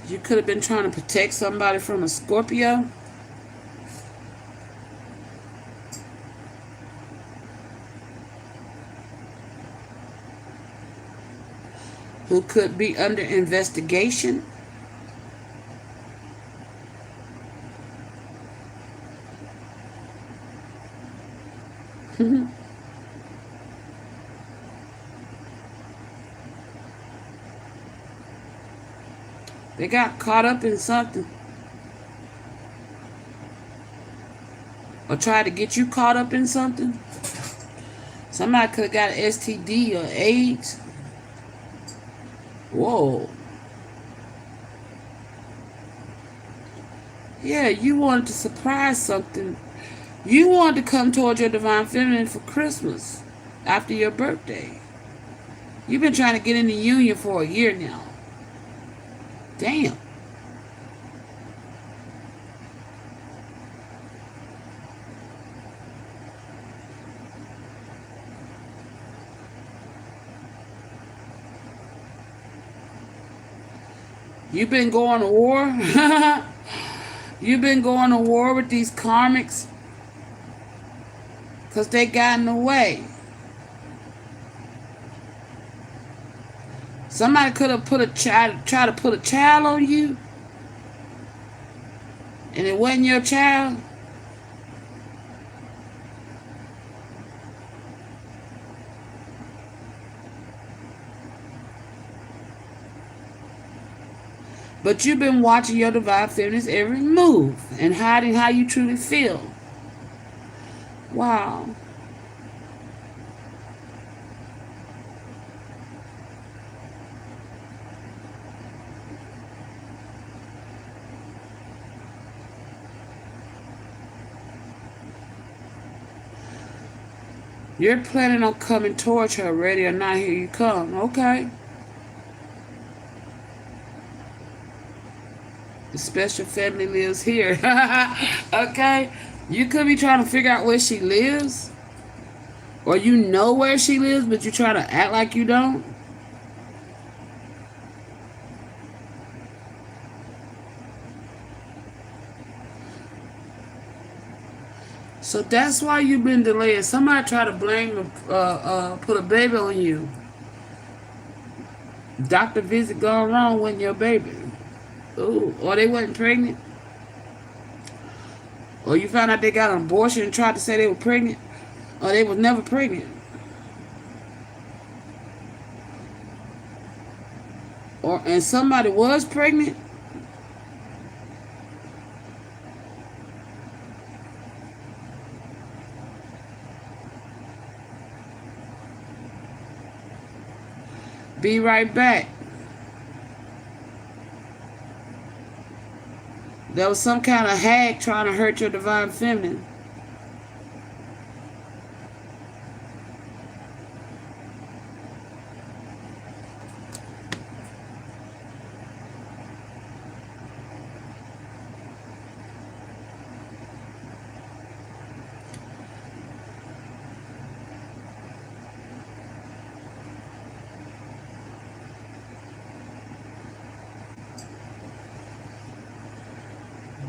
You could have been trying to protect somebody from a Scorpio. Who could be under investigation. They got caught up in something. Or tried to get you caught up in something. Somebody could have got an STD or AIDS. Whoa. Yeah, you wanted to surprise something. You wanted to come towards your divine feminine for Christmas after your birthday. You've been trying to get in the union for a year now. Damn. You've been going to war. You've been going to war with these karmics because they got in the way. Somebody could have put a child, try to put a child on you, and it wasn't your child. But you've been watching your divine feminine's every move and hiding how you truly feel. Wow. You're planning on coming towards her, ready or not, here you come. Okay. The special family lives here. Okay? You could be trying to figure out where she lives. Or you know where she lives, but you try to act like you don't. So that's why you've been delayed. Somebody try to blame, put a baby on you. Doctor visit gone wrong with your baby. Ooh, or they wasn't pregnant. Or you found out they got an abortion and tried to say they were pregnant. Or they was never pregnant. And somebody was pregnant. Be right back. There was some kind of hag trying to hurt your divine feminine.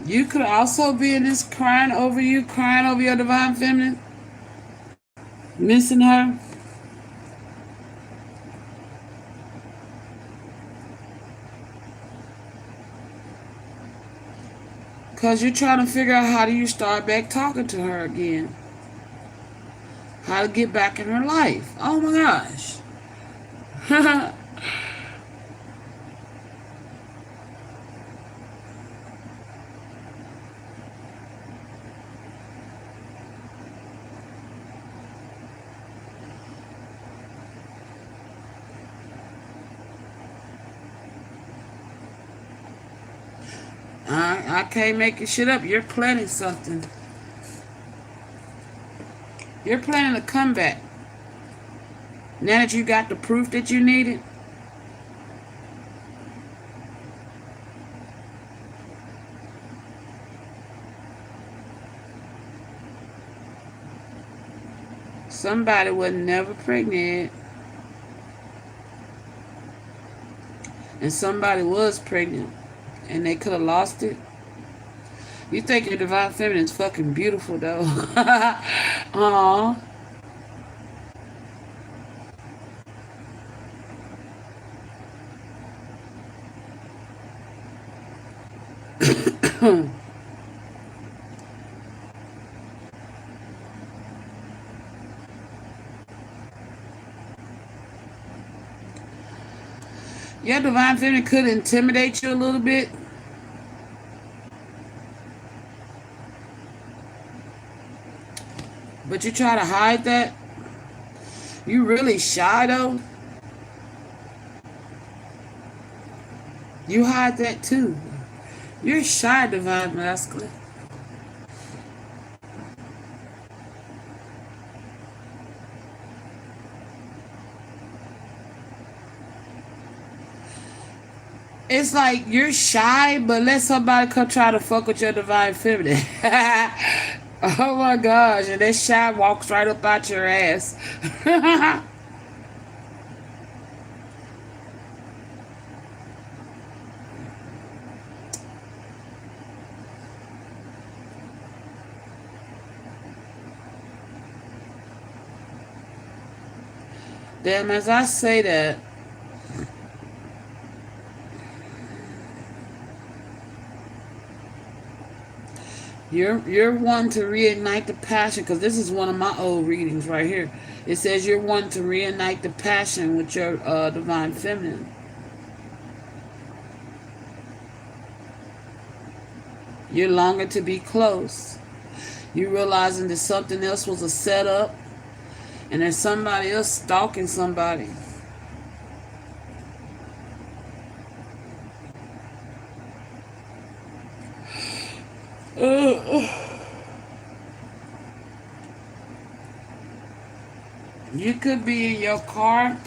You could also be in this crying over you, crying over your divine feminine, missing her. Because you're trying to figure out how do you start back talking to her again. How to get back in her life. Oh my gosh. I can't make your shit up. You're planning something. You're planning a comeback. Now that you got the proof that you needed. Somebody was never pregnant. And somebody was pregnant. And they could have lost it. You think your divine feminine is fucking beautiful though. Aww. Your divine feminine could intimidate you a little bit. But you try to hide that. You really shy though. You hide that too. You're shy, divine masculine. It's like you're shy, but let somebody come try to fuck with your divine feminine. Oh my gosh, and that shy walks right up out your ass. Damn, as I say that, you're wanting to reignite the passion, because this is one of my old readings right here. It says you're wanting to reignite the passion with your divine feminine. You're longing to be close. You're realizing that something else was a setup, and there's somebody else stalking somebody. You could be in your car.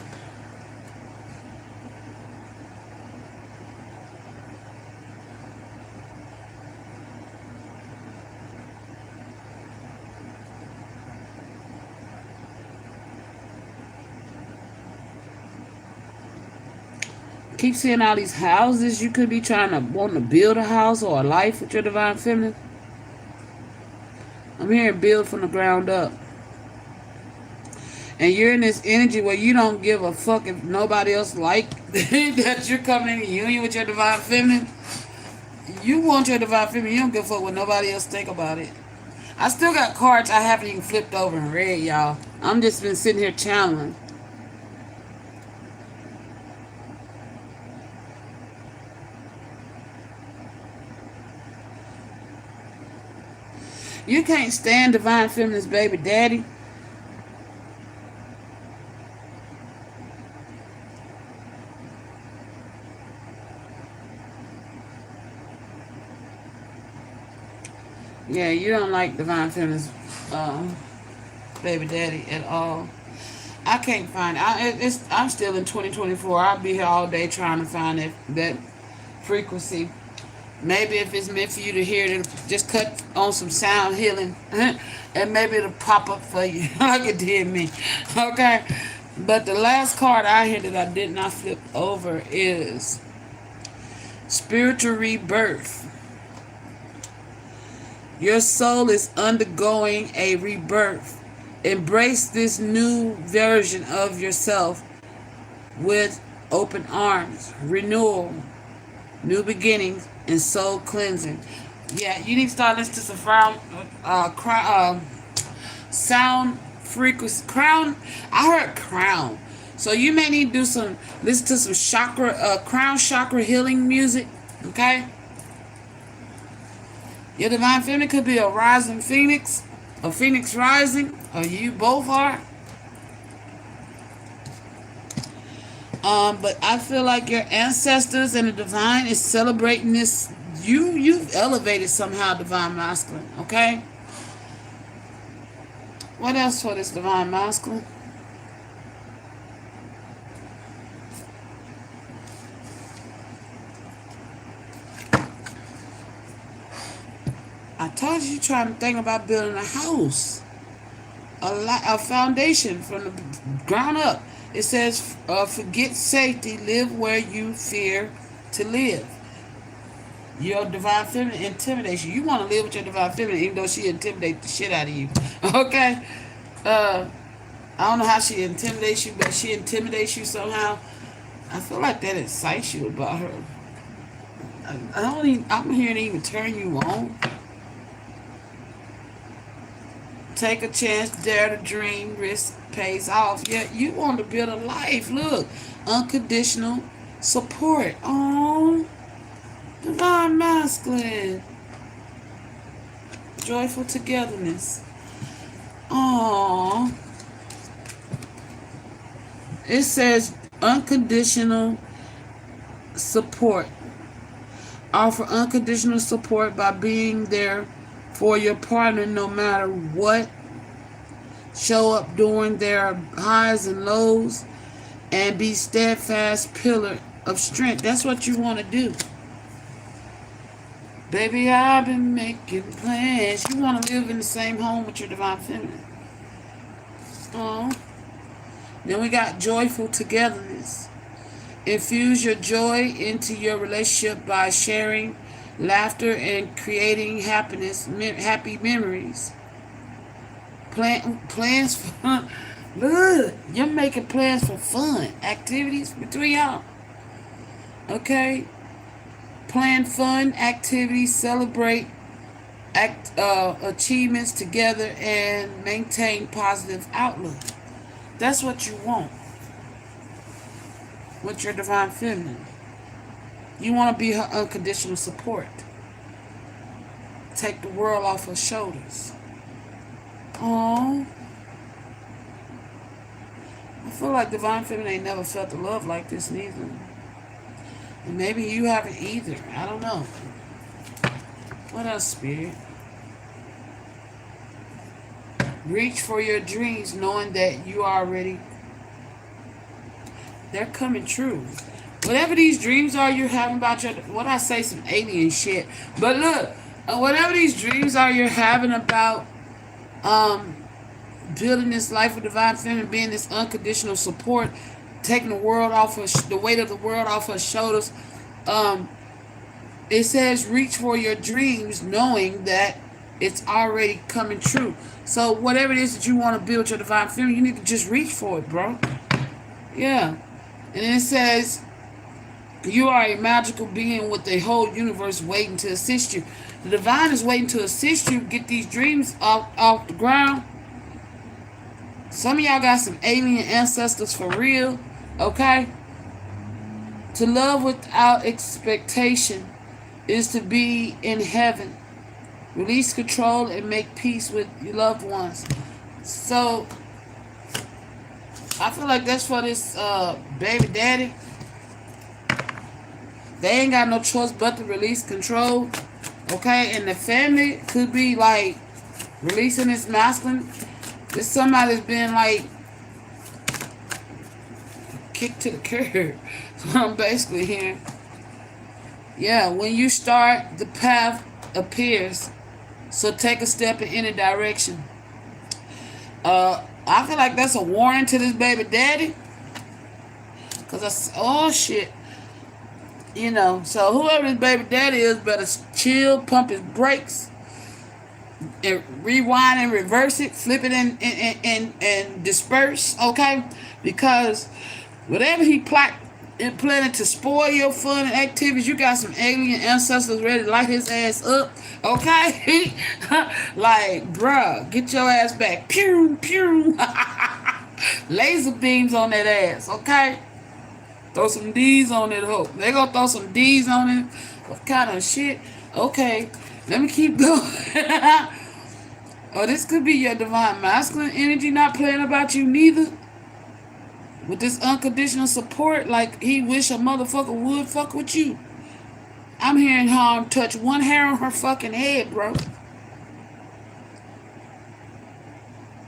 keep seeing all these houses. You could be trying to want to build a house or a life with your divine feminine. I'm hearing build from the ground up. And you're in this energy where you don't give a fuck if nobody else like that you're coming in union with your divine feminine. You want your divine feminine. You don't give a fuck what nobody else think about it. I still got cards I haven't even flipped over and read, y'all. I'm just been sitting here channeling. You can't stand divine feminine's baby daddy. Yeah, you don't like divine feminine's baby daddy at all. I can't find it. I'm still in 2024. I'll be here all day trying to find that frequency. Maybe if it's meant for you to hear it, just cut on some sound healing, and maybe it'll pop up for you like it did me. Okay, but the last card I hear that I did not flip over is spiritual rebirth. Your soul is undergoing a rebirth. Embrace this new version of yourself with open arms, renewal, new beginnings, and soul cleansing. Yeah, you need to start listening to some sound frequency. Crown. I heard crown. So you may need to listen to some crown chakra healing music. Okay. Your divine feminine could be a rising phoenix, a phoenix rising, or you both are. But I feel like your ancestors and the divine is celebrating this. You've elevated somehow, divine masculine. Okay. What else for this divine masculine? I told you, you're trying to think about building a house, a foundation from the ground up. It says, forget safety, live where you fear to live. Your divine feminine intimidates you. You want to live with your divine feminine, even though she intimidates the shit out of you. Okay? I don't know how she intimidates you, but she intimidates you somehow. I feel like that excites you about her. I'm here to even turn you on. Take a chance, dare to dream, risk pays off. Yeah, you want to build a life. Look, unconditional support. Oh, divine masculine. Joyful togetherness. Oh, it says unconditional support. Offer unconditional support by being there for your partner no matter what. Show up during their highs and lows and be steadfast pillar of strength. That's what you want to do. Baby, I've been making plans. You want to live in the same home with your divine feminine. Oh. Then we got joyful togetherness. Infuse your joy into your relationship by sharing laughter and creating happy memories. Plans for fun. Look, you're making plans for fun activities between y'all. Okay? Plan fun activities, celebrate achievements together, and maintain positive outlook. That's what you want with your divine feminine. You want to be her unconditional support. Take the world off her shoulders. Oh, I feel like divine feminine ain't never felt the love like this neither. And maybe you haven't either. I don't know. What else, Spirit? Reach for your dreams knowing that you already... They're coming true. Whatever these dreams are you're having about your... What I say, some alien shit. But look, whatever these dreams are you're having about building this life with divine feminine, being this unconditional support, taking the world off of the weight of the world off her shoulders. Um, it says reach for your dreams, knowing that it's already coming true. So whatever it is that you want to build your divine feminine, you need to just reach for it, bro. Yeah. And then it says you are a magical being with the whole universe waiting to assist you. The divine is waiting to assist you get these dreams off the ground. Some of y'all got some alien ancestors for real, okay? To love without expectation is to be in heaven. Release control and make peace with your loved ones. So, I feel like that's for this baby daddy. They ain't got no choice but to release control, okay? And the family could be like releasing this masculine. This somebody's been like kicked to the curb. That's what I'm basically hearing. Yeah, when you start, the path appears. So take a step in any direction. I feel like that's a warning to this baby daddy. Cause oh shit. You know, so whoever this baby daddy is better chill, pump his brakes, and rewind and reverse it, flip it and disperse, okay? Because whatever he planning to spoil your fun and activities, you got some alien ancestors ready to light his ass up, okay? Like, bruh, get your ass back. Pew, pew. Laser beams on that ass, okay? Throw some D's on it, hope. They gonna throw some D's on it. What kind of shit? Okay, let me keep going. Oh, this could be your divine masculine energy not playing about you neither. With this unconditional support, like he wish a motherfucker would fuck with you. I'm hearing harm touch one hair on her fucking head, bro.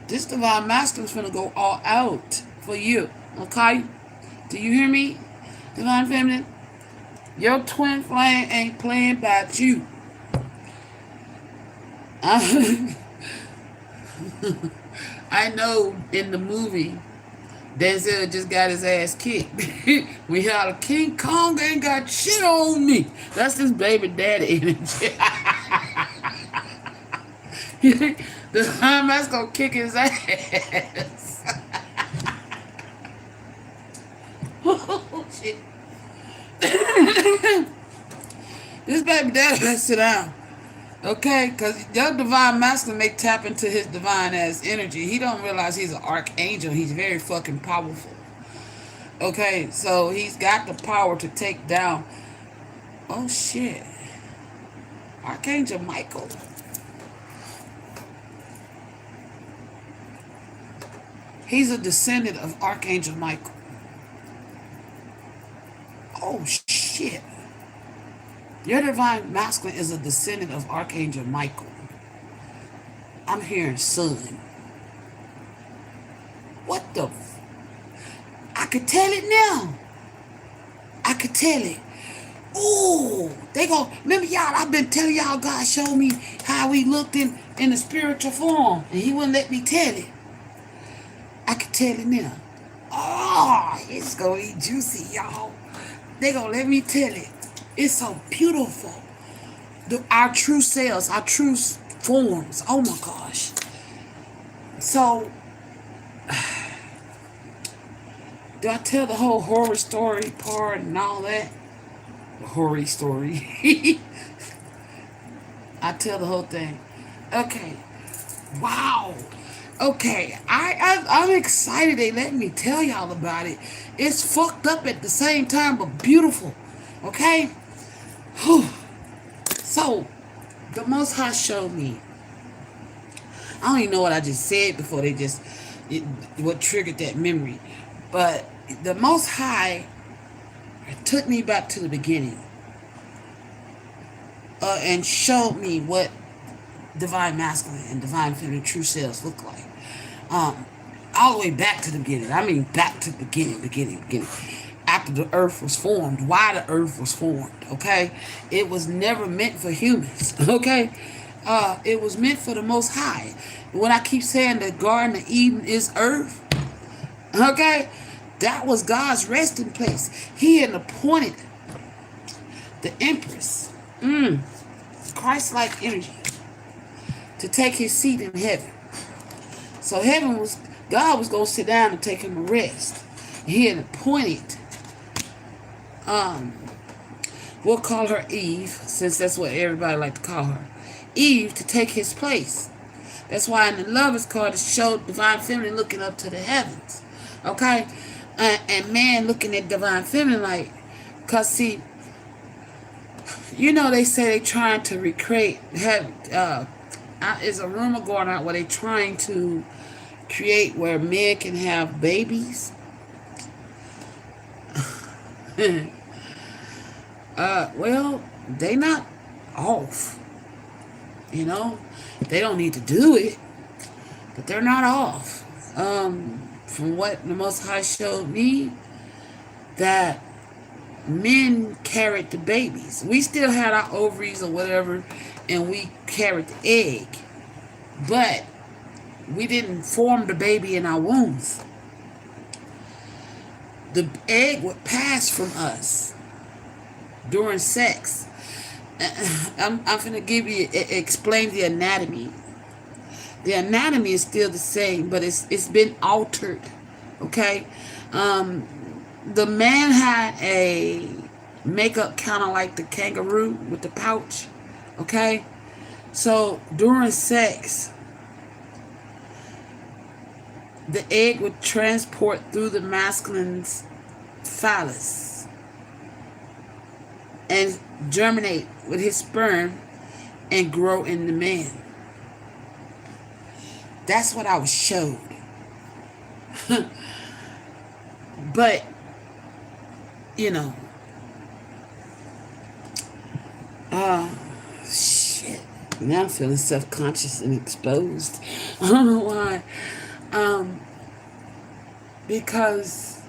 This divine masculine's gonna go all out for you, okay? Do you hear me, divine feminine? Your twin flame ain't playing about you. I know in the movie, Denzel just got his ass kicked. We had a King Kong ain't got shit on me. That's this baby daddy energy. The time that's gonna kick his ass. Oh shit. This baby daddy better sit down. Okay, because your divine masculine may tap into his divine ass energy. He don't realize he's an archangel. He's very fucking powerful. Okay, so he's got the power to take down. Oh shit. Archangel Michael. He's a descendant of Archangel Michael. Oh shit. Your divine masculine is a descendant of Archangel Michael. I'm hearing son. What the I could tell it now. I could tell it. Ooh, they go. Remember y'all, I've been telling y'all God showed me how he looked in the spiritual form. And he wouldn't let me tell it. I could tell it now. Oh, it's gonna be juicy, y'all. They gonna let me tell it. It's so beautiful. Our true selves, our true forms. Oh my gosh. So, do I tell the whole horror story part and all that? The horror story. I tell the whole thing. Okay. Wow. Okay. I'm excited they let me tell y'all about it. It's fucked up at the same time, but beautiful. Okay? Whew. So, the Most High showed me. I don't even know what I just said before what triggered that memory. But the Most High took me back to the beginning and showed me what divine masculine and divine feminine true selves look like. All the way back to the beginning. I mean, back to the beginning. After the earth was formed, why the earth was formed, okay? It was never meant for humans, okay? It was meant for the Most High. When I keep saying the Garden of Eden is earth, okay? That was God's resting place. He had appointed the empress, Christ-like energy, to take his seat in heaven. So God was going to sit down and take him a rest. He had appointed, we'll call her Eve, since that's what everybody like to call her, Eve, to take his place. That's why in the Lovers card it showed divine feminine looking up to the heavens. Okay? And man looking at divine feminine like, because see, they say they trying to recreate, there's a rumor going out where they trying to create where men can have babies. Well, they not off. They don't need to do it, but they're not off. From what the Most High showed me, that men carried the babies. We still had our ovaries or whatever, and we carried the egg, but we didn't form the baby in our wombs. The egg would pass from us during sex. I'm finna give you, explain the anatomy. The anatomy is still the same, but it's been altered. Okay? The man had a makeup kind of like the kangaroo with the pouch. Okay? So during sex, the egg would transport through the masculine's phallus and germinate with his sperm and grow in the man. That's what I was showed. But, shit. Now I'm feeling self-conscious and exposed. I don't know why. Because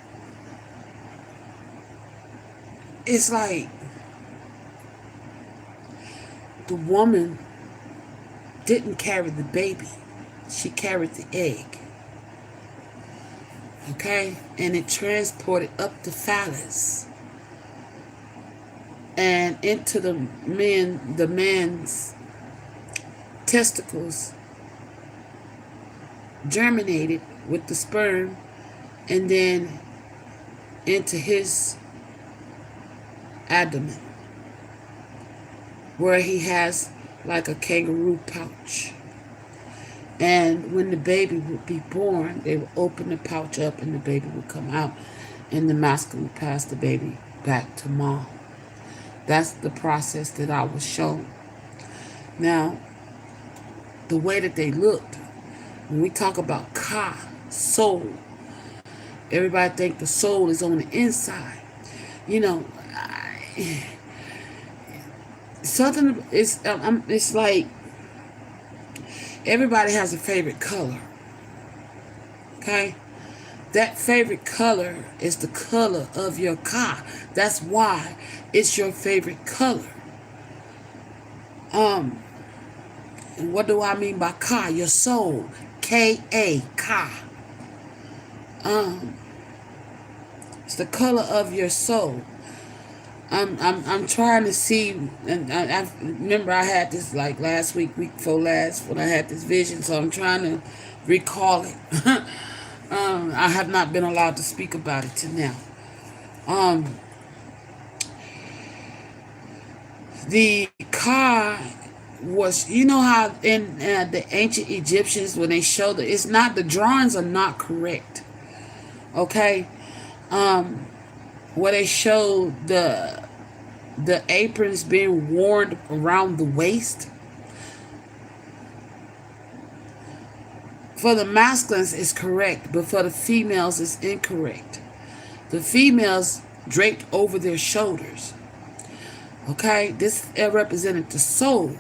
it's like the woman didn't carry the baby. She carried the egg. Okay? And it transported up the phallus and into the man's testicles, germinated with the sperm, and then into his abdomen, where he has like a kangaroo pouch. And when the baby would be born, they would open the pouch up and the baby would come out, and the masculine would pass the baby back to mom. That's the process that I was shown. Now, the way that they looked, when we talk about Ka, soul, everybody think the soul is on the inside. Something is, it's like everybody has a favorite color. Okay? That favorite color is the color of your Ka. That's why it's your favorite color. And what do I mean by Ka? Your soul. K-A, Ka. It's the color of your soul. I'm trying to see, and I remember I had this like last week before last, when I had this vision, so I'm trying to recall it. I have not been allowed to speak about it till now. The Ka was, how in the ancient Egyptians, when they show the drawings are not correct. Okay? Where they showed the aprons being worn around the waist. For the masculines, it's correct, but for the females, it's incorrect. The females draped over their shoulders. Okay? This represented the soul.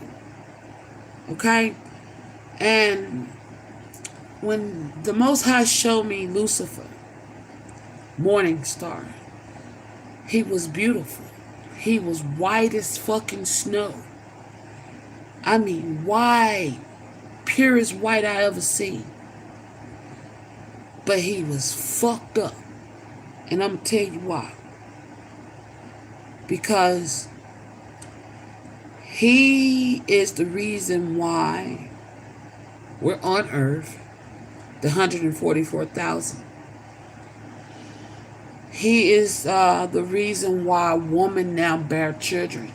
Okay? And when the Most High showed me Lucifer, morning star, he was beautiful. He was white as fucking snow. I mean, white. Purest white I ever seen. But he was fucked up. And I'm going to tell you why. Because he is the reason why we're on earth, the 144,000. He is the reason why women now bear children.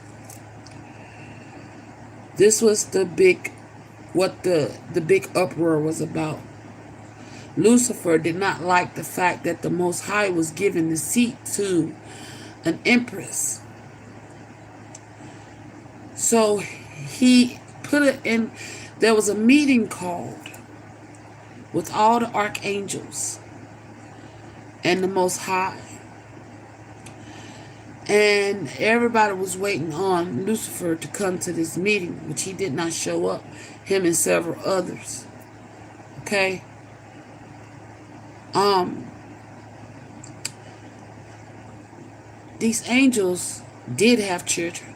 This was what the big uproar was about. Lucifer did not like the fact that the Most High was giving the seat to an empress. So he put it in, there was a meeting called with all the archangels and the Most High. And everybody was waiting on Lucifer to come to this meeting, which he did not show up, him and several others. Okay? These angels did have children.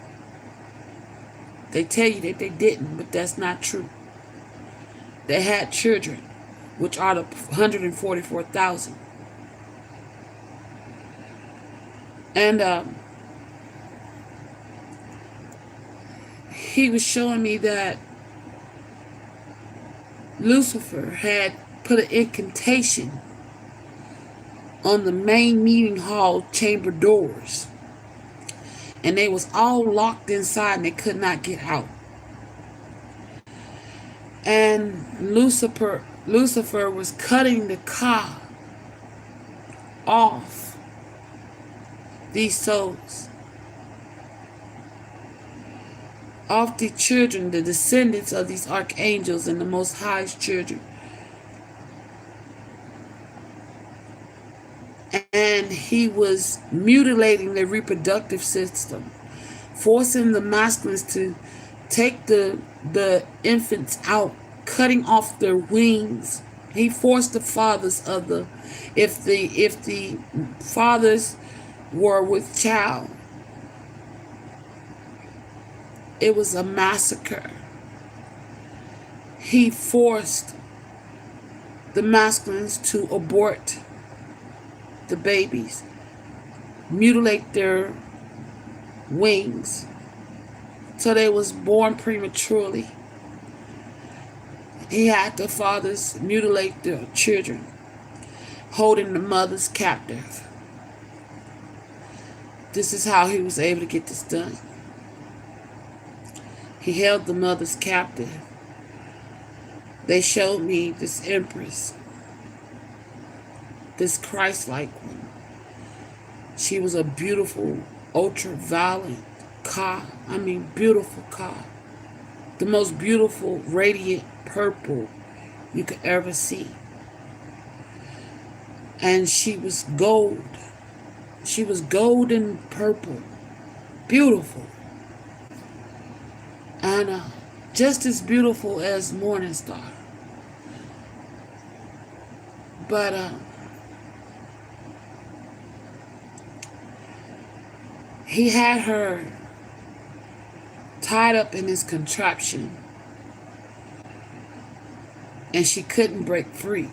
They tell you that they didn't, but that's not true. They had children, which are the 144,000. And he was showing me that Lucifer had put an incantation on the main meeting hall chamber doors. And they was all locked inside and they could not get out. And Lucifer was cutting the Ka off these souls, off the children, the descendants of these archangels and the Most High's children. And he was mutilating their reproductive system, forcing the masculines to take the infants out, cutting off their wings. He forced the fathers of the, if the fathers were with child, it was a massacre. He forced the masculines to abort the babies, mutilate their wings, so they was born prematurely. He had the fathers mutilate their children, holding the mothers captive. This is how he was able to get this done. He held the mothers captive. They showed me this empress, this Christ-like one. She was a beautiful, ultraviolet Ka. I mean, beautiful Ka. The most beautiful, radiant purple you could ever see. And she was gold. She was golden purple. Beautiful. And just as beautiful as Morning Star. But he had her tied up in his contraption, and she couldn't break free.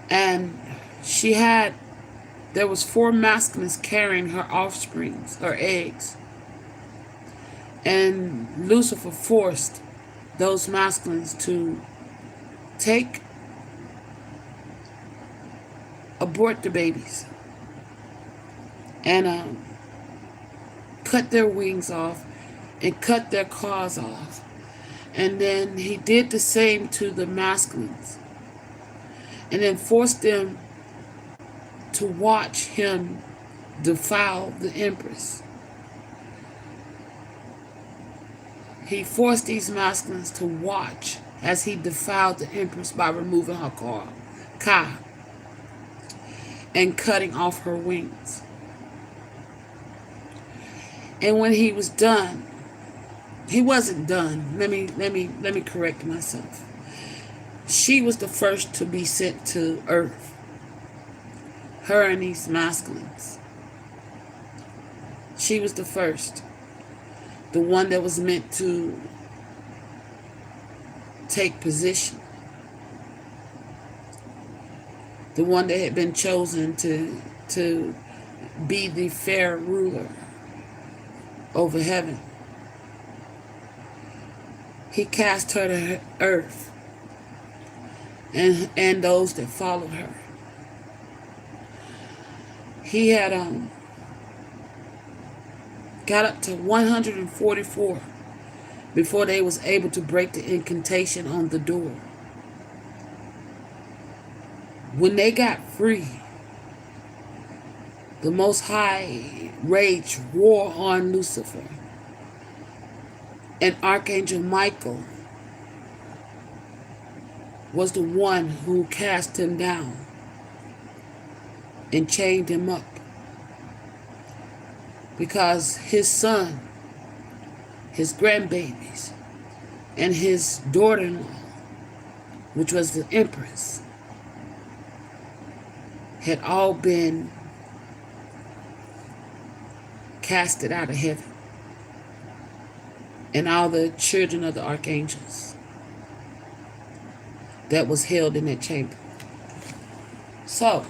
And there was 4 masculines carrying her offsprings, her eggs. And Lucifer forced those masculines to abort the babies and cut their wings off and cut their claws off. And then he did the same to the masculines, and then forced them to watch him defile the empress. He forced these masculines to watch as he defiled the empress by removing her Ka and cutting off her wings. And when he was done, he wasn't done. Let me correct myself. She was the first to be sent to Earth. Her and these masculines. She was the first. The one that was meant to take position. the one that had been chosen to be the fair ruler over heaven. He cast her to earth and those that followed her. He had got up to 144 before they was able to break the incantation on the door. When they got free, the Most High rage war on Lucifer, and Archangel Michael was the one who cast him down and chained him up, because his son, his grandbabies, and his daughter-in-law, which was the Empress, had all been casted out of heaven, and all the children of the archangels that was held in that chamber. So,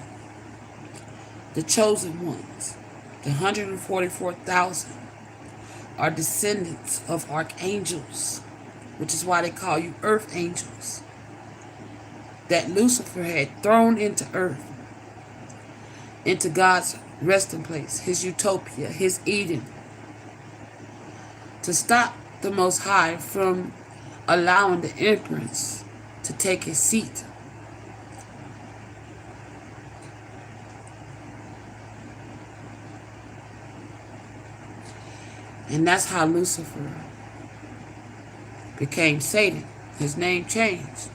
the chosen ones, the 144,000, are descendants of archangels, which is why they call you earth angels, that Lucifer had thrown into earth, into God's resting place, his utopia, his Eden, to stop the Most High from allowing the Empress to take his seat. And that's how Lucifer became Satan. His name changed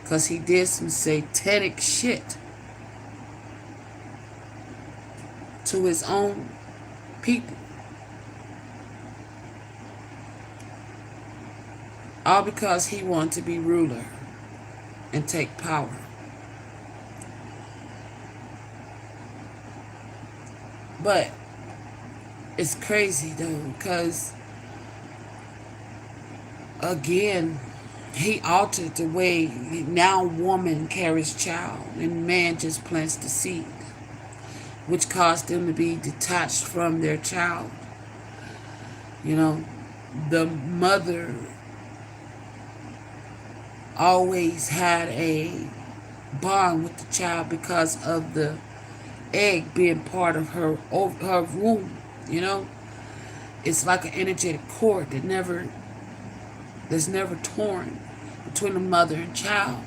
because he did some satanic shit to his own people. All because he wanted to be ruler and take power. But it's crazy though, because again, he altered the way now woman carries child and man just plants the seed, which caused them to be detached from their child. You know, the mother always had a bond with the child because of the egg being part of her womb. You know, it's like an energetic cord that's never torn between the mother and child.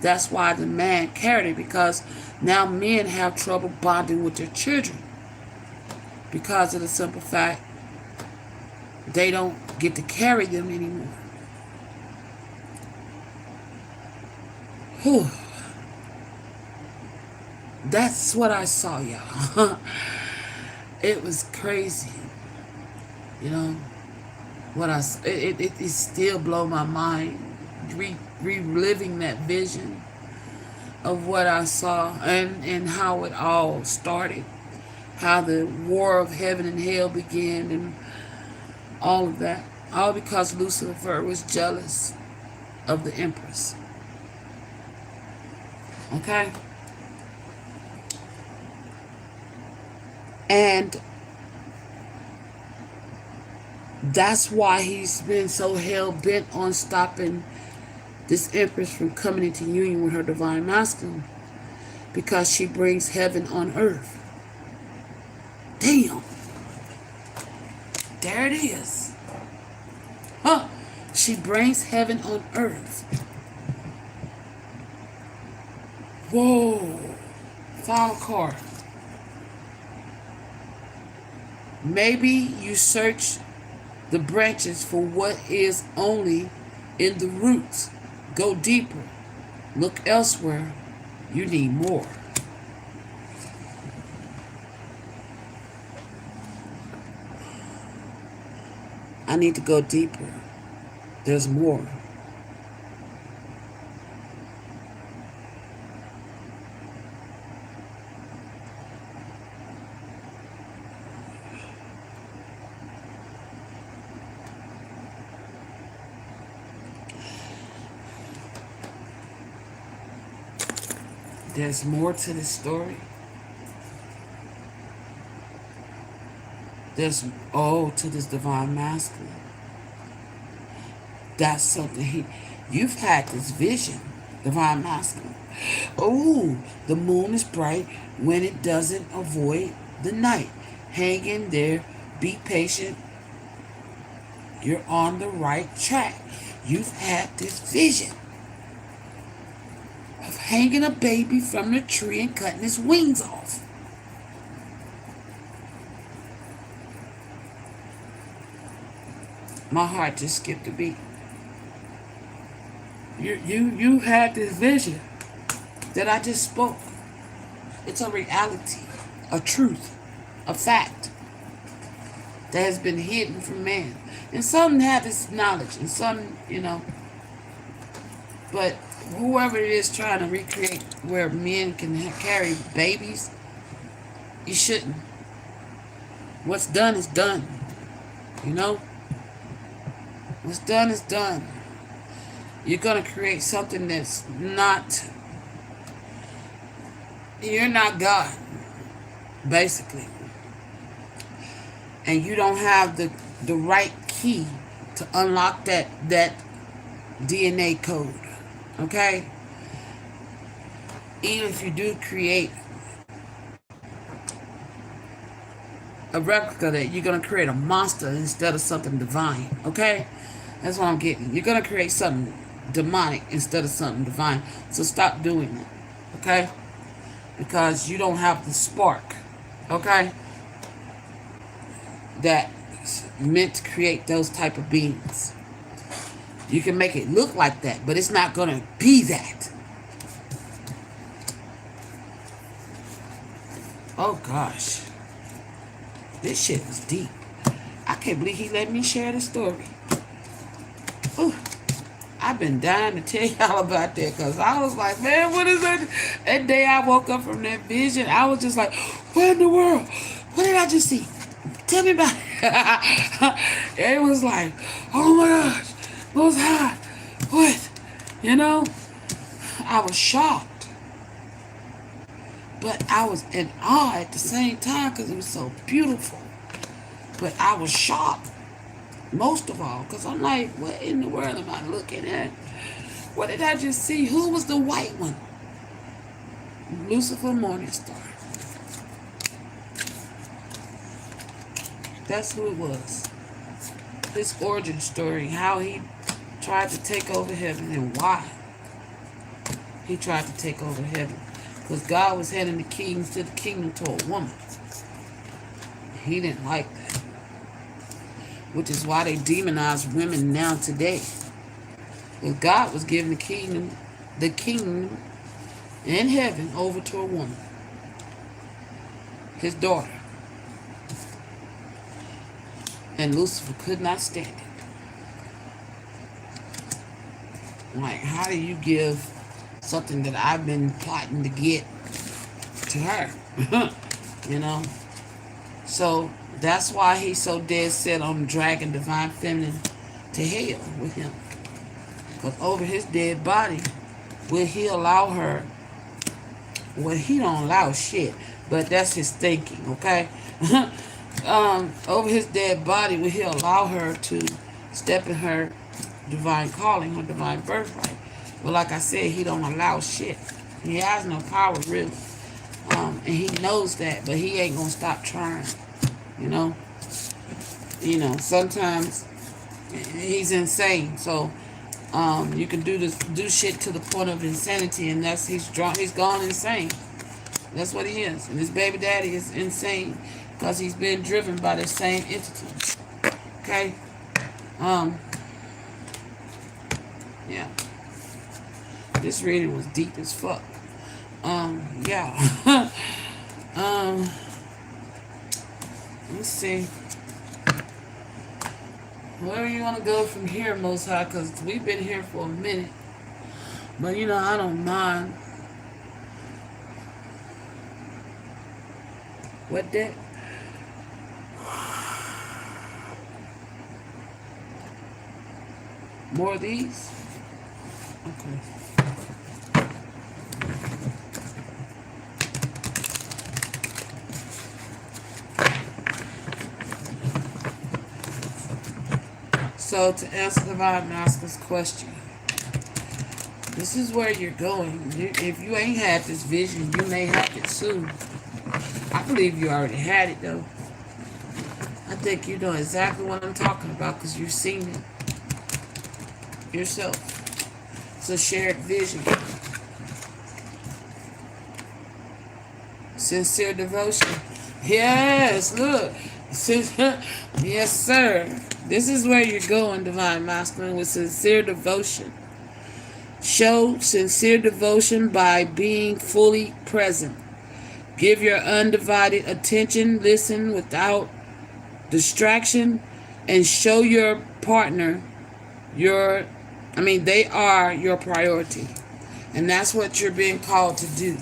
That's why the man carried it, because now men have trouble bonding with their children because of the simple fact they don't get to carry them anymore. Whew. That's what I saw, y'all. It was crazy. You know, it still blow my mind, reliving that vision of what I saw and how it all started, how the war of heaven and hell began, and all of that, all because Lucifer was jealous of the Empress. Okay? And that's why he's been so hell-bent on stopping this Empress from coming into union with her divine masculine, because she brings heaven on earth. Damn. There it is. Huh. She brings heaven on earth. Whoa. Final card. Maybe you search the branches for what is only in the roots. Go deeper. Look elsewhere. You need more. I need to go deeper. There's more. There's more to this story. There's to this divine masculine. That's something you've had this vision, divine masculine. Oh, the moon is bright when it doesn't avoid the night. Hang in there, be patient. You're on the right track. You've had this vision of hanging a baby from the tree and cutting his wings off. My heart just skipped a beat. You had this vision that I just spoke. It's a reality, a truth, a fact that has been hidden from man. And some have this knowledge, and some, but whoever it is trying to recreate where men can carry babies, you shouldn't. What's done is done. What's done is done. You're going to create something that's not, you're not God, basically. And you don't have the right key to unlock that DNA code. Okay? Even if you do create a replica, that you're going to create a monster instead of something divine. Okay? That's what I'm getting. You're going to create something demonic instead of something divine. So stop doing it. Okay? Because you don't have the spark. Okay? That's meant to create those type of beings. You can make it look like that, but it's not going to be that. Oh gosh. This shit was deep. I can't believe he let me share the story. Ooh. I've been dying to tell y'all about that, because I was like, man, what is that? That day I woke up from that vision, I was just like, what in the world? What did I just see? Tell me about it. It was like, oh my gosh, Most High, what? I was shocked. But I was in awe at the same time because it was so beautiful. But I was shocked, most of all, because I'm like, what in the world am I looking at? What did I just see? Who was the white one? Lucifer Morningstar. That's who it was. His origin story, how he tried to take over heaven and why he tried to take over heaven. Because God was handing the keys to the kingdom to a woman. He didn't like that. Which is why they demonize women now today. Because God was giving the kingdom in heaven over to a woman. His daughter. And Lucifer could not stand it. Like, how do you give something that I've been plotting to get to her? So that's why he's so dead set on dragging divine feminine to hell with him. Because over his dead body, will he allow her? Well, he don't allow shit, but that's his thinking, okay? Over his dead body, will he allow her to step in her divine calling, her divine birthright? But like I said, he don't allow shit. He has no power, really. And he knows that, but he ain't gonna stop trying. Sometimes he's insane. So you can do shit to the point of insanity, and he's gone insane. That's what he is. And his baby daddy is insane because he's been driven by the same entity. Okay? Yeah. This reading was deep as fuck. Yeah. Let's see. Where you want to go from here, Most High? Because we've been here for a minute. But, I don't mind. What that? More of these? Okay. So to answer Divine Masculine's question, this is where you're going. If you ain't had this vision, you may have it soon. I believe you already had it though. I think you know exactly what I'm talking about because you've seen it yourself. It's a shared vision. Sincere devotion. Yes, look. Yes, sir. This is where you're going, Divine Masculine, with sincere devotion. Show sincere devotion by being fully present. Give your undivided attention, listen without distraction, and show your partner they are your priority. And that's what you're being called to do,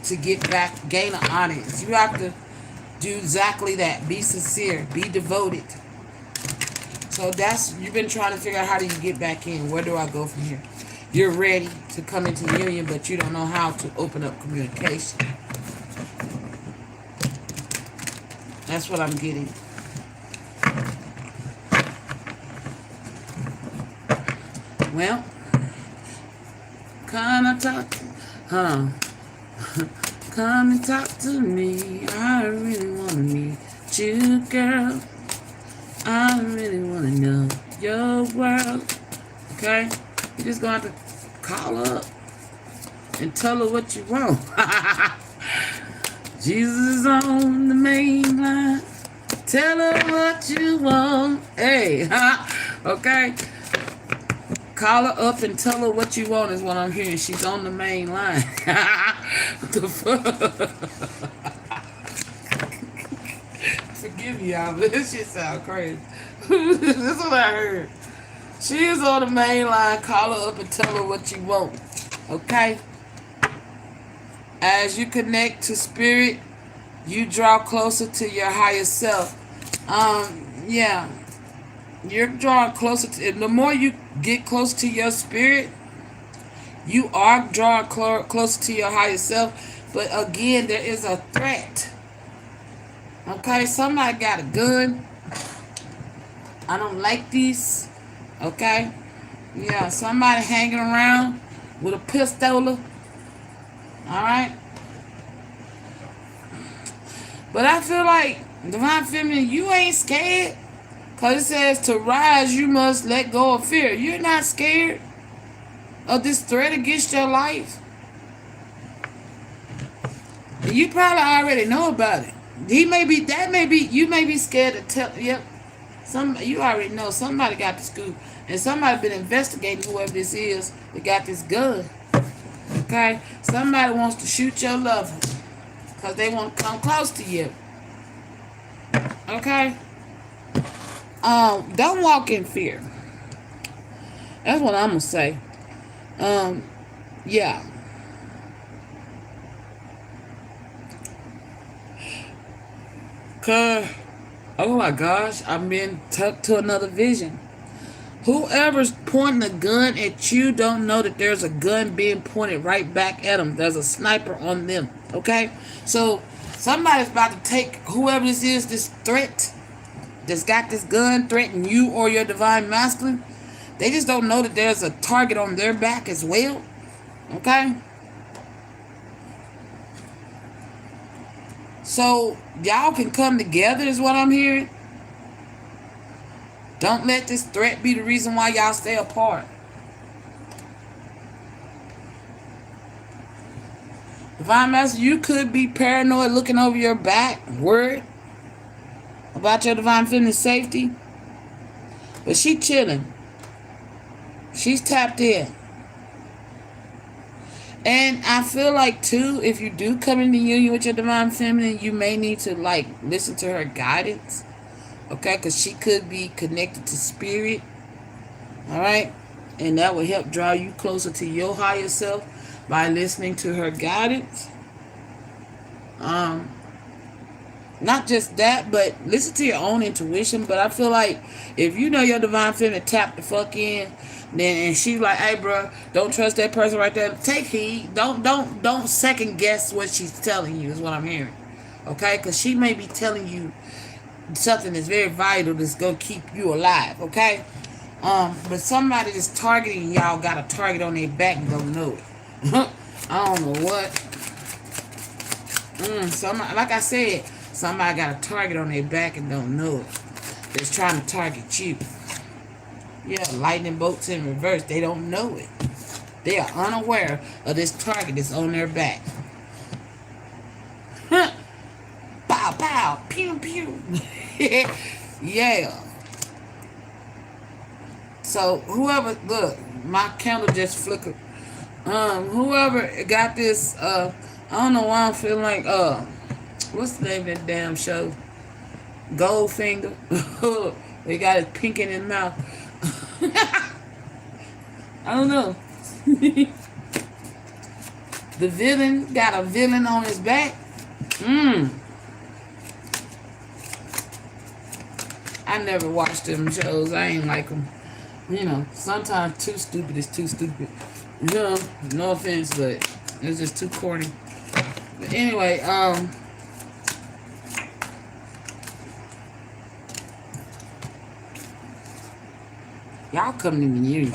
to get back, gain an audience. You have to do exactly that. Be sincere, be devoted. So you've been trying to figure out how do you get back in. Where do I go from here? You're ready to come into union, but you don't know how to open up communication. That's what I'm getting. Well, come and talk to me. I really want to meet you, girl. I really want to know your world. Okay? You're just going to have to call up and tell her what you want. Jesus is on the main line. Tell her what you want. Hey, okay? Call her up and tell her what you want is what I'm hearing. She's on the main line. The fuck? Forgive me, y'all, but this shit sound crazy. That's what I heard. She is on the main line. Call her up and tell her what you want. Okay? As you connect to spirit, you draw closer to your higher self. Yeah. You're drawing closer to it. The more you get close to your spirit, you are drawing closer to your higher self. But again, there is a threat. Okay, somebody got a gun. I don't like these. Okay? Yeah, somebody hanging around with a pistol. Alright? But I feel like, Divine Feminine, you ain't scared. Because it says to rise, you must let go of fear. You're not scared of this threat against your life. You probably already know about it. You may be scared to tell. Yep. You already know somebody got the scoop. And somebody been investigating whoever this is that got this gun. Okay? Somebody wants to shoot your lover. Because they want to come close to you. Okay? Don't walk in fear. That's what I'm going to say. Yeah. Oh my gosh, I'm being tucked to another vision. Whoever's pointing a gun at you don't know that there's a gun being pointed right back at them. There's a sniper on them. Okay? So somebody's about to take whoever this is, this threat that's got this gun, threaten you or your Divine Masculine. They just don't know that there's a target on their back as well. Okay? So y'all can come together is what I'm hearing. Don't let this threat be the reason why y'all stay apart. Divine Master, you could be paranoid, looking over your back, worried about your Divine Feminine's safety. But she chilling. She's tapped in. And I feel like, too, if you do come into union with your Divine Feminine, you may need to, listen to her guidance. Okay? Because she could be connected to spirit. Alright? And that will help draw you closer to your higher self by listening to her guidance. Not just that, but listen to your own intuition. But I feel like if you know your Divine Feminine tap the fuck in, and she's like, hey, bro, don't trust that person right there. Take heed. Don't second guess what she's telling you is what I'm hearing. Okay? Because she may be telling you something that's very vital that's going to keep you alive. Okay? But somebody that's targeting y'all got a target on their back and don't know it. I don't know what. Somebody, like I said, somebody got a target on their back and don't know it. That's trying to target you. Yeah, lightning bolts in reverse. They don't know it. They are unaware of this target that's on their back. Pow, pow, pew, pew. Yeah. So whoever, look, my candle just flickered. Whoever got this, I don't know why I'm feeling like, what's the name of that damn show? Goldfinger. They got his pink in his mouth. I don't know. The villain got a villain on his back. I never watched them shows. I ain't like them. You know, sometimes too stupid is too stupid. You know, no offense, but it's just too corny. But anyway, y'all coming in the union.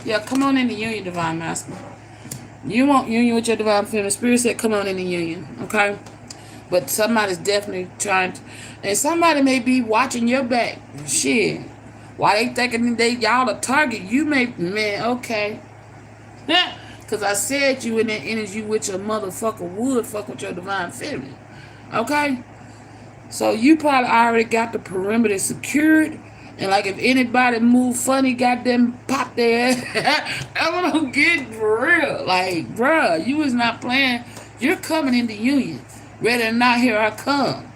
Yeah, come on in the union, Divine Masculine. You want union with your Divine Feminine. Spirit said come on in the union, okay? But somebody's definitely trying to, and somebody may be watching your back. Shit. Why they thinking y'all a target? You may, man, okay. Because I said you in that energy with your motherfucker would fuck with your Divine Feminine. Okay? So you probably already got the perimeter secured. And like if anybody move funny, goddamn pop their ass. I'm gonna get for real. Like, bruh, you was not playing. You're coming into union. Ready or not, here I come.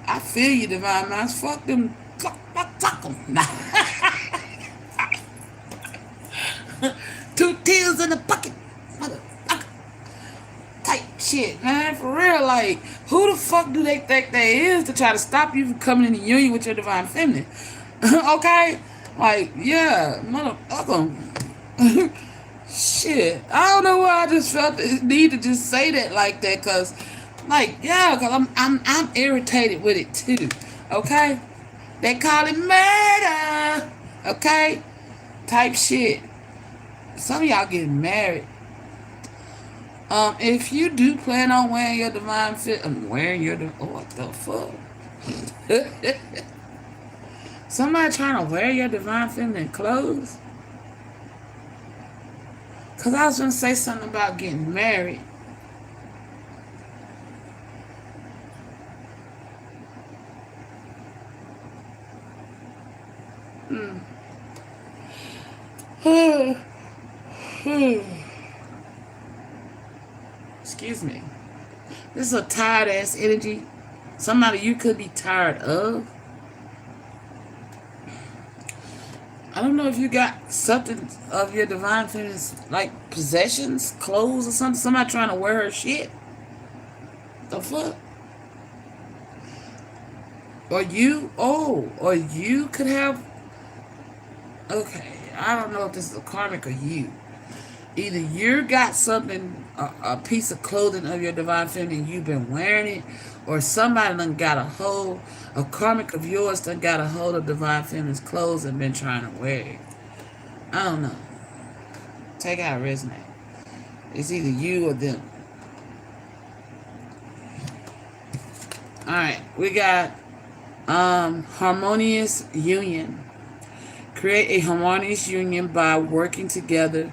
I feel you, Divine Minds. Fuck them. Fuck them. 2 tears in the bucket. Motherfucker. Type shit, man. For real, like, who the fuck do they think they is to try to stop you from coming into union with your Divine Feminine? Okay? Like, yeah, motherfucker. Shit. I don't know why I just felt the need to just say that like that, cause, like, yeah, cause I'm irritated with it too. Okay? They call it murder. Okay? Type shit. Some of y'all getting married. If you do plan on wearing your Divine Feminine, what the fuck? Somebody trying to wear your Divine Feminine clothes? Because I was going to say something about getting married. Excuse me. This is a tired ass energy. Somebody you could be tired of. I don't know if you got something of your Divine Feminine's, like possessions, clothes or something. Somebody trying to wear her shit. The fuck? Or you could have. Okay, I don't know if this is a karmic or you. Either you got something, a piece of clothing of your Divine Feminine, you've been wearing it, or somebody done got a hold, a karmic of yours done got a hold of Divine Feminine's clothes and been trying to wear it. I don't know. Take out a resonate. It's either you or them. Alright, we got harmonious union. Create a harmonious union by working together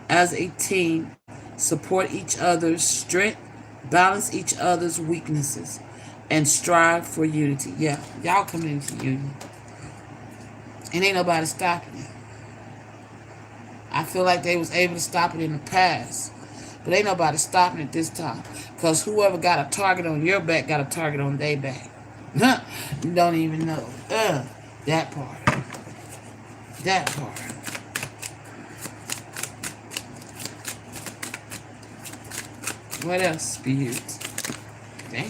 as a team, support each other's strength, balance each other's weaknesses, and strive for unity. Yeah, y'all coming into union. And ain't nobody stopping it. I feel like they was able to stop it in the past. But ain't nobody stopping it this time. Because whoever got a target on your back got a target on their back. You don't even know. That part. That part. What else, spirits? Damn.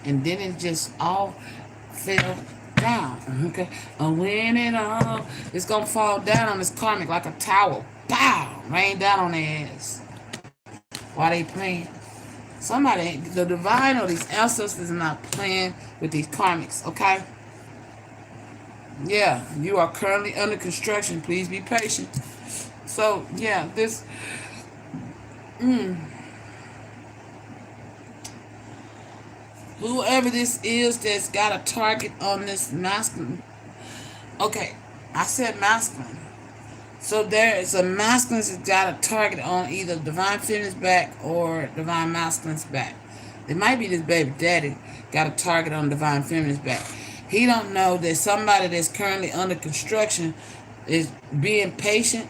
And then it just all fell down. Okay? And when it all, it's going to fall down on this karmic like a tower. Pow! Rain down on their ass. While they playing. Somebody, the divine or these ancestors are not playing with these karmics. Okay? Yeah, you are currently under construction. Please be patient. So, yeah, this, whoever this is that's got a target on this masculine. Okay, I said masculine. So there is a masculine that's got a target on either divine feminine's back or divine masculine's back. It might be this baby daddy got a target on divine feminine's back. He don't know that somebody that's currently under construction is being patient.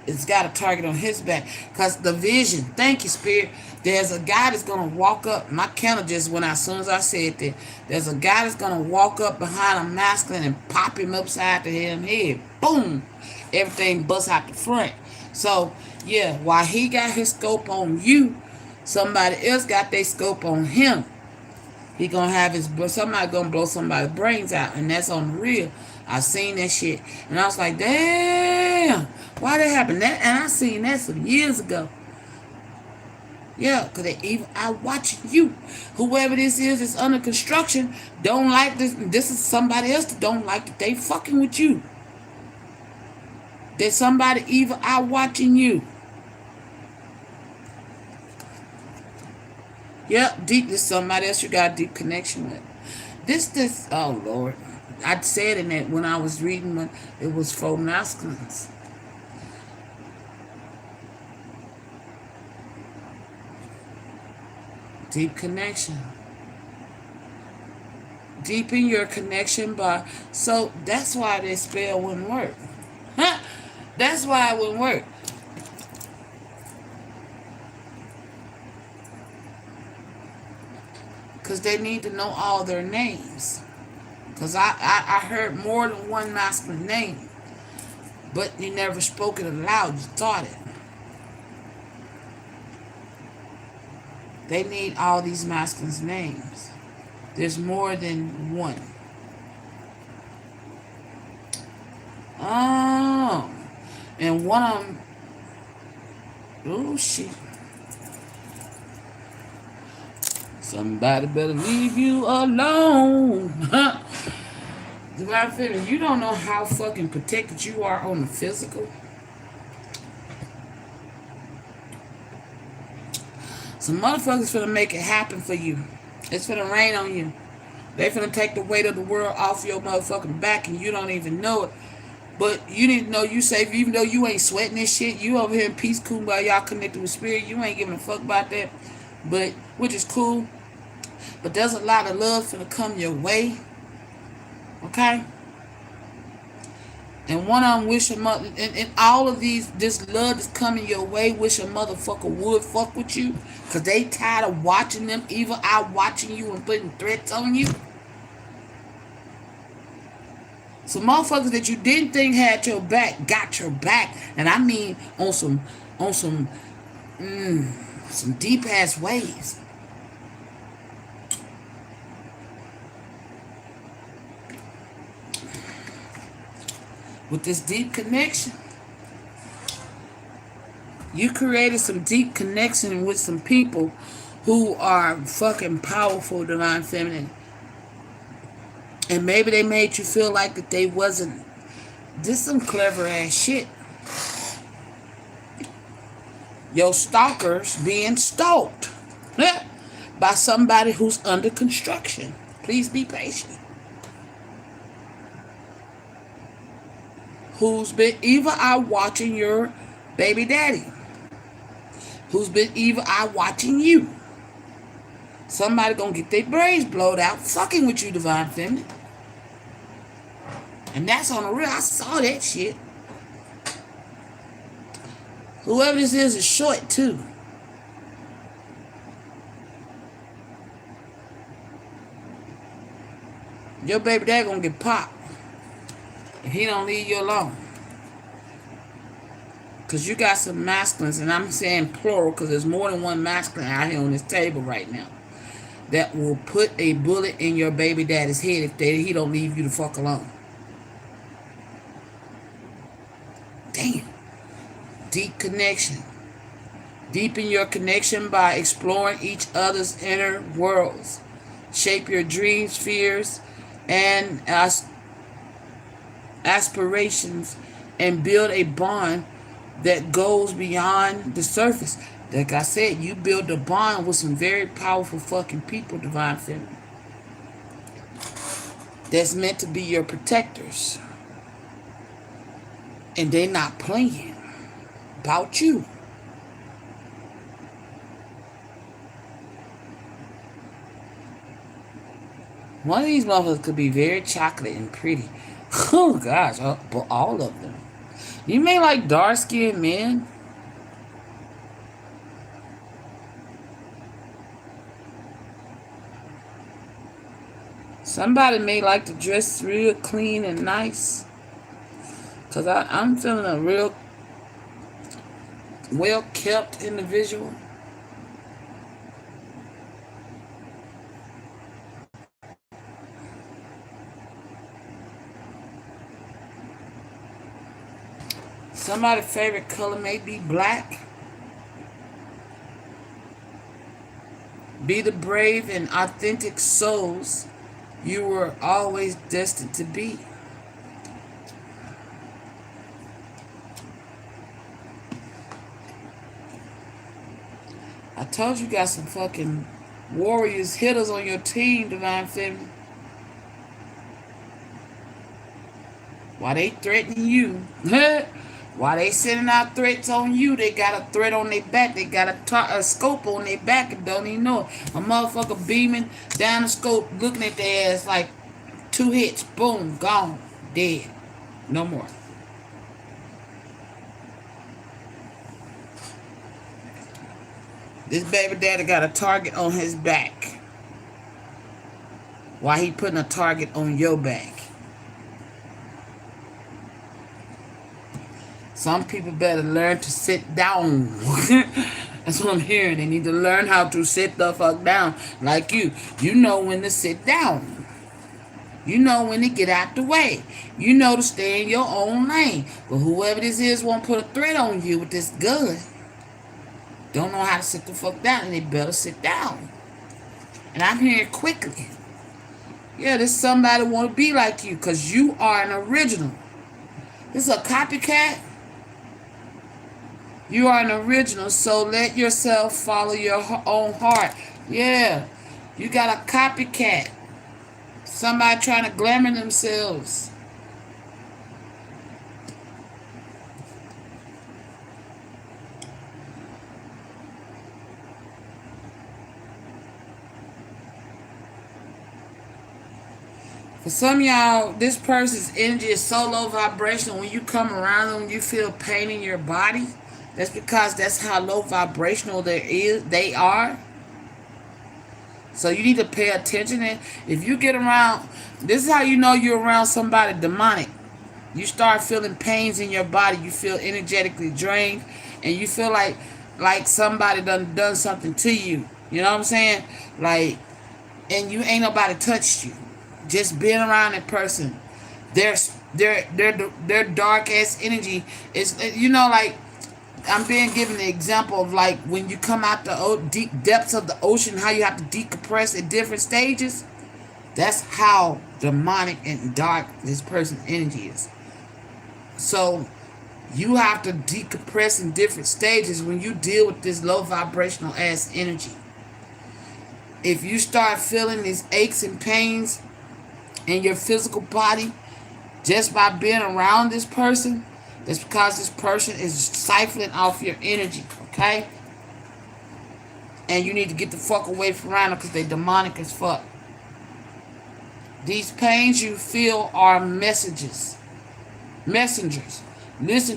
It's got a target on his back. Because the vision, thank you, Spirit. There's a guy that's going to walk up. My counter just went out as soon as I said that. There's a guy that's going to walk up behind a masculine and pop him upside the head. Boom. Everything busts out the front. So, yeah, while he got his scope on you, somebody else got their scope on him. He gonna have somebody gonna blow somebody's brains out, and that's on the real. I seen that shit, and I was like, damn, why that happened? That, and I seen that some years ago. Yeah, because they even I watching you. Whoever this is that's under construction don't like this. This is somebody else that don't like that they fucking with you. There's somebody evil out watching you. Yep, deep. This somebody else you got a deep connection with. This. Oh Lord, I said in that when I was reading when it was for masculines. Deep connection. Deepen your connection by. So that's why this spell wouldn't work. Huh? That's why it wouldn't work. Because they need to know all their names. Because I heard more than one masculine name. But you never spoke it aloud. You thought it. They need all these masculines' names. There's more than one. Oh. And one of them. Oh, shit. Somebody better leave you alone. Divine Feminine, you don't know how fucking protected you are on the physical. Some motherfuckers finna make it happen for you. It's finna rain on you. They finna take the weight of the world off your motherfucking back and you don't even know it. But you need to know you safe, even though you ain't sweating this shit. You over here in peace, cool, while y'all connected with spirit. You ain't giving a fuck about that. But, which is cool. But there's a lot of love finna come your way. Okay? And one of them wish a mother, and all of this love that's coming your way, wish a motherfucker would fuck with you. Because they tired of watching them evil out watching you and putting threats on you. So motherfuckers that you didn't think had your back, got your back. And I mean on some deep ass ways. With this deep connection, you created some deep connection with some people who are fucking powerful, divine feminine. And maybe they made you feel like that they wasn't. This some clever ass shit. Your stalkers being stalked by somebody who's under construction. Please be patient. Who's been evil eye watching your baby daddy. Who's been evil eye watching you. Somebody gonna get their brains blowed out fucking with you, divine feminine. And that's on the real. I saw that shit. Whoever this is short too. Your baby dad gonna get popped if he don't leave you alone. Because you got some masculines, and I'm saying plural because there's more than one masculine out here on this table right now that will put a bullet in your baby daddy's head if he don't leave you the fuck alone. Damn. Deep connection. Deepen your connection by exploring each other's inner worlds. Shape your dreams, fears, and aspirations and build a bond that goes beyond the surface. Like I said, you build a bond with some very powerful fucking people, Divine Feminine, that's meant to be your protectors. And they not playing about you. One of these motherfuckers could be very chocolate and pretty. Oh gosh, but all of them. You may like dark-skinned men. Somebody may like to dress real clean and nice. Because I'm feeling a real well-kept individual. Somebody's favorite color may be black. Be the brave and authentic souls you were always destined to be. I told you got some fucking warriors, hitters on your team, Divine Feminine. Why they threatening you? While they sending out threats on you, they got a threat on their back. They got a scope on their back and don't even know it. A motherfucker beaming down the scope, looking at their ass like 2 hits. Boom, gone, dead. No more. This baby daddy got a target on his back. Why he putting a target on your back? Some people better learn to sit down. That's what I'm hearing. They need to learn how to sit the fuck down. Like you. You know when to sit down. You know when to get out the way. You know to stay in your own lane. But whoever this is won't put a threat on you with this gun. Don't know how to sit the fuck down. And they better sit down. And I'm hearing quickly. Yeah, this somebody want to be like you. Because you are an original. This is a copycat. You are an original, so let yourself follow your own heart. Yeah, you got a copycat. Somebody trying to glamour themselves. For some of y'all, this person's energy is so low vibrational. When you come around them, you feel pain in your body. That's because that's how low vibrational they are. So you need to pay attention. And if you get around, this is how you know you're around somebody demonic. You start feeling pains in your body. You feel energetically drained. And you feel like somebody done something to you. You know what I'm saying? Like, and you ain't nobody touched you. Just being around that person. Their dark ass energy is, you know, like, I'm being given the example of like when you come out the deep depths of the ocean, how you have to decompress at different stages. That's how demonic and dark this person's energy is. So you have to decompress in different stages when you deal with this low vibrational ass energy. If you start feeling these aches and pains in your physical body just by being around this person, that's because this person is siphoning off your energy, okay? And you need to get the fuck away from around them because they demonic as fuck. These pains you feel are messengers. Listen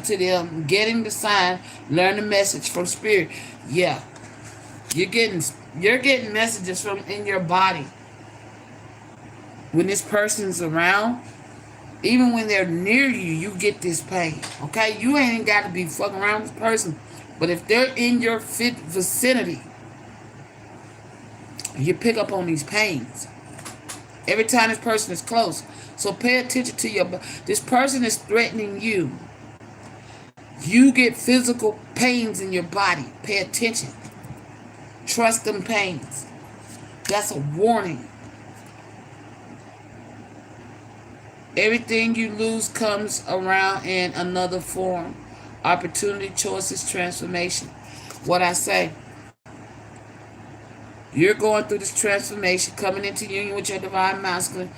to them, getting the sign, learn the message from spirit. Yeah. You're getting messages from in your body. When this person's around, even when they're near you, you get this pain. Okay? You ain't got to be fucking around with this person. But if they're in your vicinity, you pick up on these pains. Every time this person is close. So pay attention to this person is threatening you. You get physical pains in your body. Pay attention. Trust them pains. That's a warning. Everything you lose comes around in another form. Opportunity, choices, transformation. What I say, you're going through this transformation, coming into union with your divine masculine,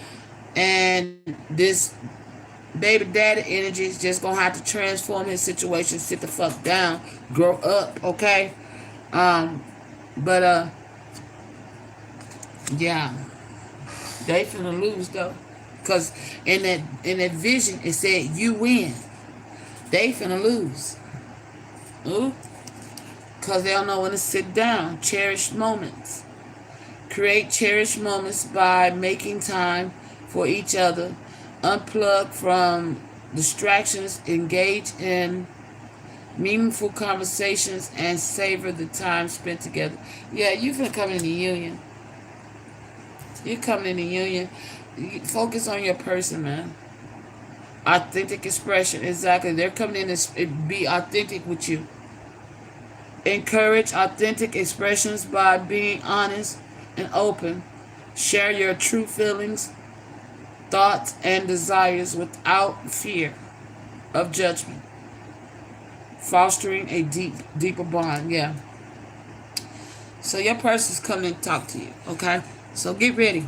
and this baby daddy energy is just gonna have to transform his situation, sit the fuck down, grow up, okay? Um, but yeah, they finna lose though, cause in that vision it said you win. They finna lose. Ooh, cause they don't know when to sit down. Cherish moments. Create cherished moments by making time for each other. Unplug from distractions. Engage in meaningful conversations and savor the time spent together. Yeah, you finna come in the union. You're coming in the union. Focus on your person, man. Authentic expression. Exactly. They're coming in to be authentic with you. Encourage authentic expressions by being honest and open. Share your true feelings, thoughts, and desires without fear of judgment. Fostering a deeper bond. Yeah. So your person's coming to talk to you, okay? So get ready.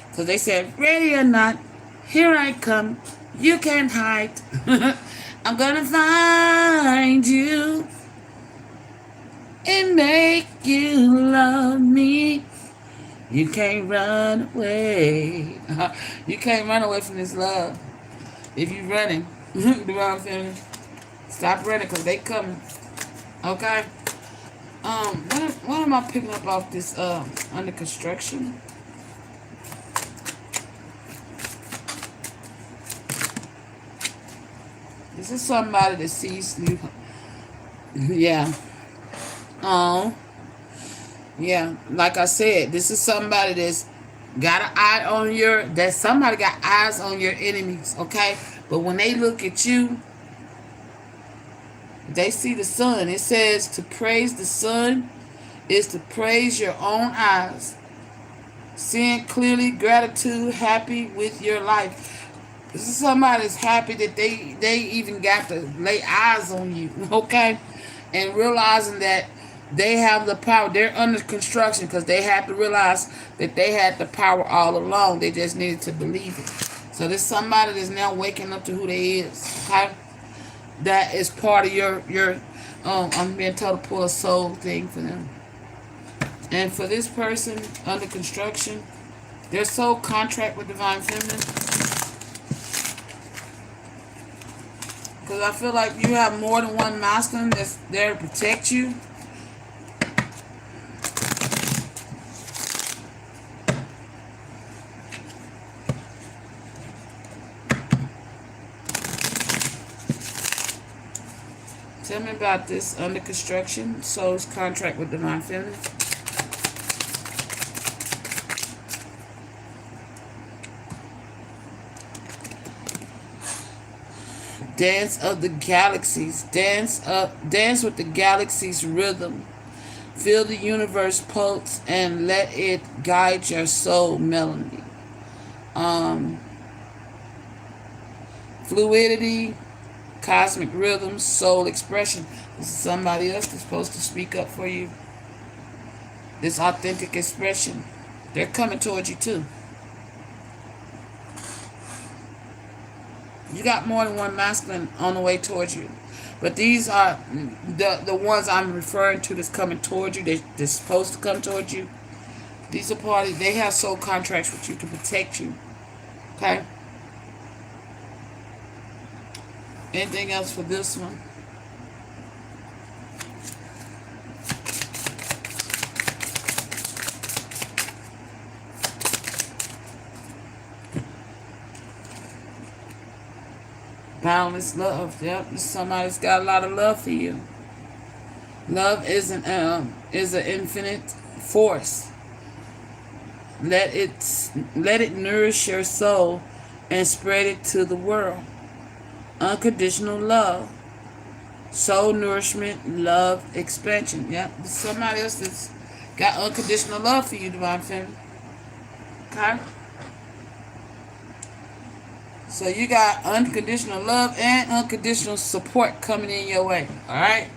Because they said, ready or not, here I come. You can't hide. I'm gonna find you and make you love me. You can't run away. You can't run away from this love. If you're running, you know what I'm saying? Stop running because they coming. Okay? What am I picking up off this under construction? This is somebody that sees you. Yeah. Oh. Yeah. Like I said, this is somebody that's got an eye on that somebody got eyes on your enemies, okay? But when they look at you, they see the sun. It says to praise the sun is to praise your own eyes. Seeing clearly, gratitude, happy with your life. This is somebody that's happy that they even got to lay eyes on you, okay? And realizing that they have the power. They're under construction because they have to realize that they had the power all along. They just needed to believe it. So there's somebody that's now waking up to who they is, okay? That is part of your I'm being told to pull a soul thing for them. And for this person under construction, their soul contract with Divine Feminine. Because I feel like you have more than one masculine that's there to protect you. Tell me about this under construction, soul's contract with Divine Feminine. Dance of the galaxies. Dance with the galaxy's rhythm. Feel the universe pulse and let it guide your soul melody. Fluidity, cosmic rhythm, soul expression. This is somebody else that's supposed to speak up for you. This authentic expression. They're coming towards you too. You got more than one masculine on the way towards you. But these are the ones I'm referring to that's coming towards you. They're supposed to come towards you. These are parties. They have soul contracts with you to protect you. Okay? Anything else for this one? Boundless love. Yep, somebody's got a lot of love for you. Love is an infinite force. Let it nourish your soul and spread it to the world. Unconditional love. Soul nourishment, love, expansion. Yep, somebody else that's got unconditional love for you, Divine Feminine. Okay? So you got unconditional love and unconditional support coming in your way. Alright?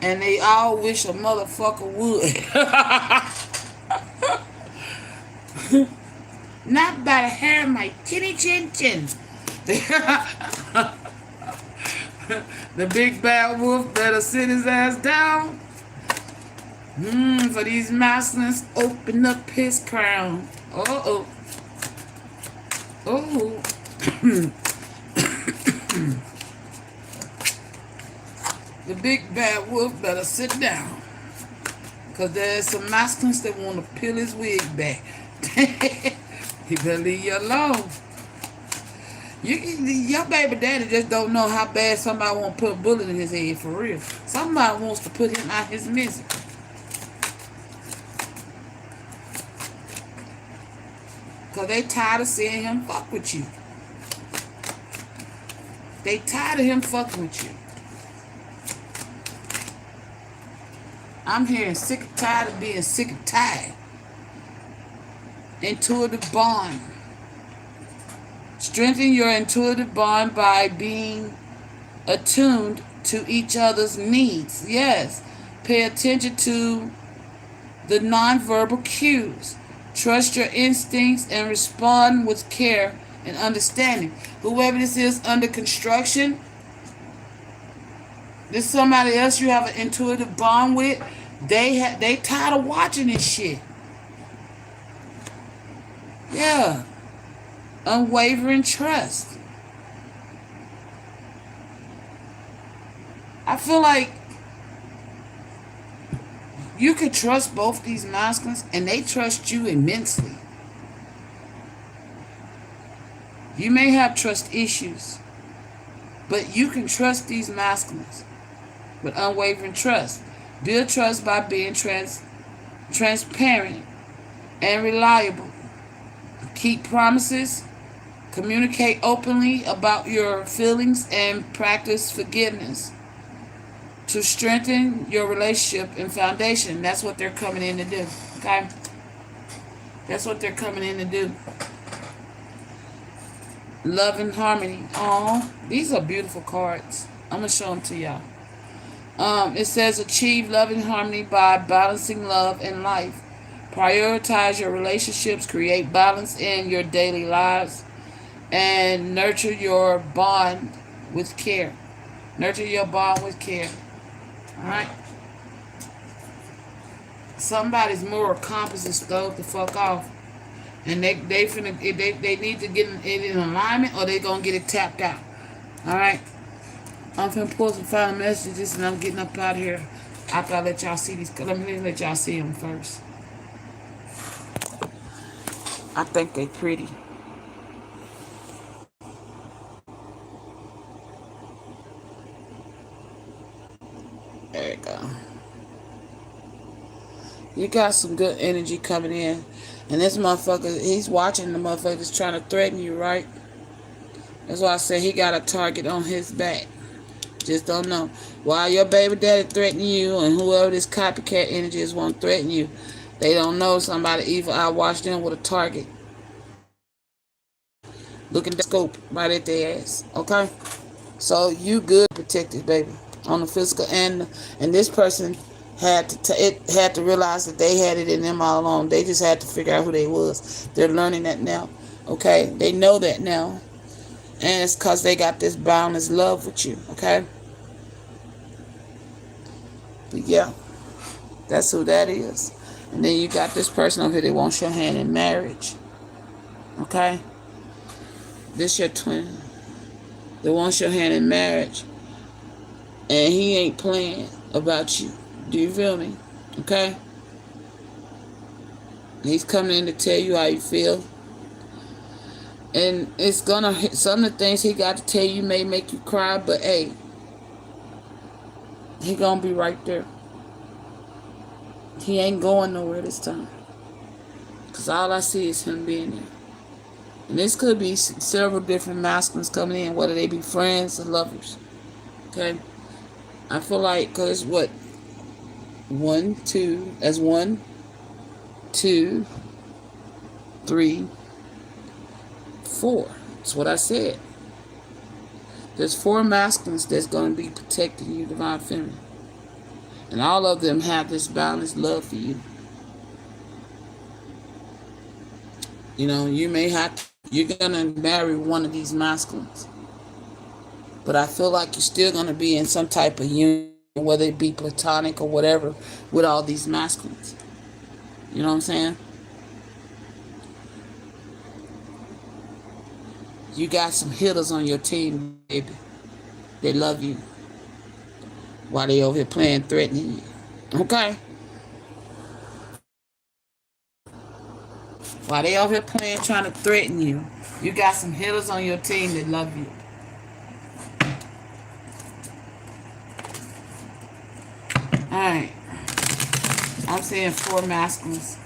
And they all wish a motherfucker would. Not by the hair of my chinny chin chin. The big bad wolf better sit his ass down. For these masculines, open up his crown. Uh-oh. Oh. The big bad wolf better sit down. Because there's some masculines that want to peel his wig back. He better leave you alone. Your baby daddy just don't know how bad somebody want to put a bullet in his head for real. Somebody wants to put him out his misery. Because they tired of seeing him fuck with you. They tired of him fucking with you. I'm hearing sick and tired of being sick and tired. Intuitive bond. Strengthen your intuitive bond by being attuned to each other's needs. Yes. Pay attention to the nonverbal cues. Trust your instincts and respond with care and understanding. Whoever this is under construction, this is somebody else you have an intuitive bond with. They tired of watching this shit. Yeah. Unwavering trust. I feel like you could trust both these masculines and they trust you immensely. You may have trust issues, but you can trust these masculines with unwavering trust. Build trust by being transparent and reliable. Keep promises. Communicate openly about your feelings and practice forgiveness to strengthen your relationship and foundation. That's what they're coming in to do. Okay? That's what they're coming in to do. Love and harmony. Oh, these are beautiful cards. I'm going to show them to y'all. It says achieve love and harmony by balancing love and life. Prioritize your relationships. Create balance in your daily lives. And nurture your bond with care. Nurture your bond with care. Alright? Somebody's moral compass is stove the fuck off. And they need to get it in alignment or they gonna get it tapped out. Alright? I'm finna pull some final messages and I'm getting up out of here after I let y'all see these. Let me let y'all see them first. I think they pretty. There you go. You got some good energy coming in. And this motherfucker, he's watching the motherfuckers trying to threaten you, right? That's why I say he got a target on his back. Just don't know. While your baby daddy threatening you and whoever this copycat energy is want to threaten you, they don't know somebody evil. I watch them with a target. Looking at the scope right at their ass. Okay? So you good protected, baby. On the physical and this person had to realize that they had it in them all along. They just had to figure out who they was. They're learning that now. Okay? They know that now. And it's because they got this boundless love with you. Okay? But yeah. That's who that is. And then you got this person over here that wants your hand in marriage. Okay? This your twin that wants your hand in marriage. And he ain't playing about you. Do you feel me? Okay? He's coming in to tell you how you feel. And it's gonna hit some of the things he got to tell you may make you cry, but hey, he gonna be right there. He ain't going nowhere this time. Because all I see is him being there. And this could be several different masculines coming in, whether they be friends or lovers. Okay? I feel like, because what? 1, 2, that's 1, 2, 3, 4. That's what I said. There's 4 masculines that's going to be protecting you, divine feminine. And all of them have this balanced love for you. You know, you're going to marry one of these masculines. But I feel like you're still going to be in some type of union, whether it be platonic or whatever, with all these masculines. You know what I'm saying? You got some hitters on your team, baby. They love you. While they over here playing, threatening you. Okay? While they over here playing, trying to threaten you, you got some hitters on your team that love you. Alright. I'm seeing 4 masculines.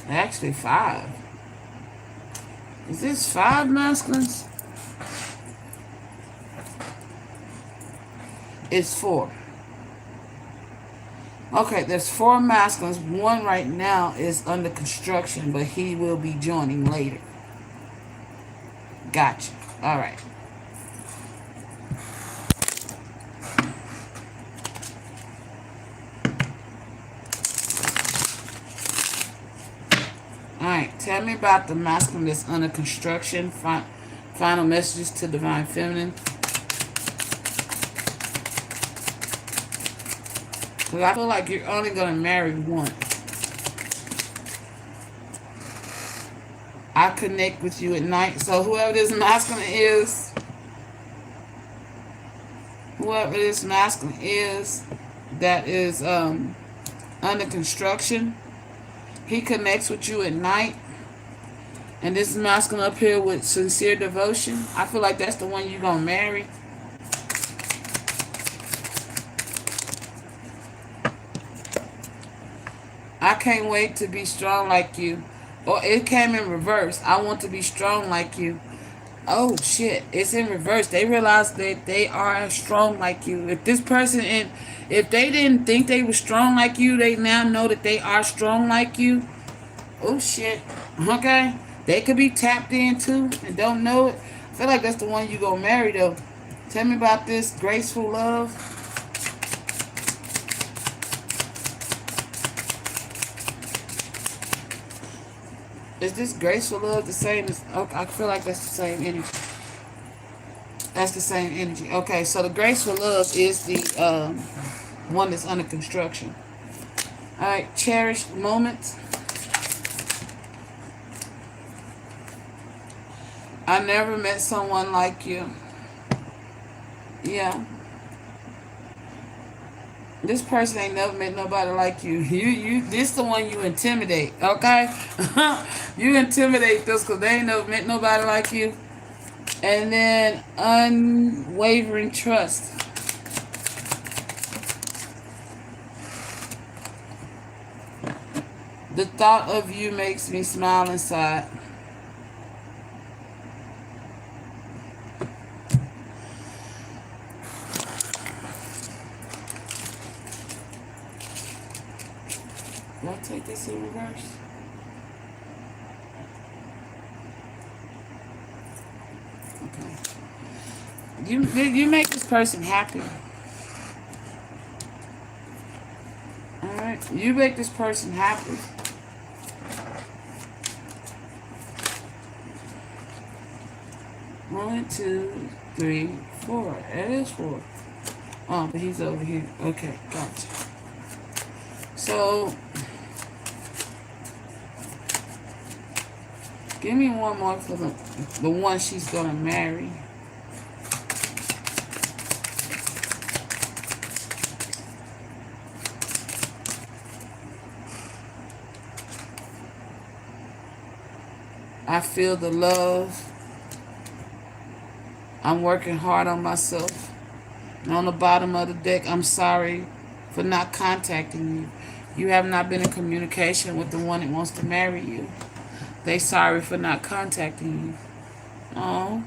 Actually, 5. Is this 5 masculines? It's 4. Okay, there's 4 masculines. One right now is under construction, but he will be joining later. Gotcha. Alright. Alright, tell me about the masculine that's under construction. Final messages to divine feminine. Because I feel like you're only going to marry one. I connect with you at night. So whoever this masculine is, that is under construction, he connects with you at night. And this masculine up here with sincere devotion, I feel like that's the one you're going to marry. I can't wait to be strong like you. Or it came in reverse. I want to be strong like you. Oh shit, it's in reverse. They realize that they are strong like you. If this person, if they didn't think they were strong like you, they now know that they are strong like you. Oh shit. Okay. They could be tapped in too and don't know it. I feel like that's the one you gonna marry though. Tell me about this graceful love. Is this graceful love the same as... Okay, I feel like that's the same energy. That's the same energy. Okay, so the graceful love is the one that's under construction. Alright, cherished moments. I never met someone like you. Yeah. This person ain't never met nobody like you. This the one you intimidate, okay? You intimidate this because they ain't never met nobody like you. And then unwavering trust. The thought of you makes me smile inside. Do I take this in reverse? Okay. You make this person happy. Alright. You make this person happy. One, 2, 3, 4. It is 4. Oh, but he's over here. Okay, gotcha. So, give me one more for the one she's gonna marry. I feel the love. I'm working hard on myself. And on the bottom of the deck, I'm sorry for not contacting you. You have not been in communication with the one that wants to marry you. They sorry for not contacting you. Oh.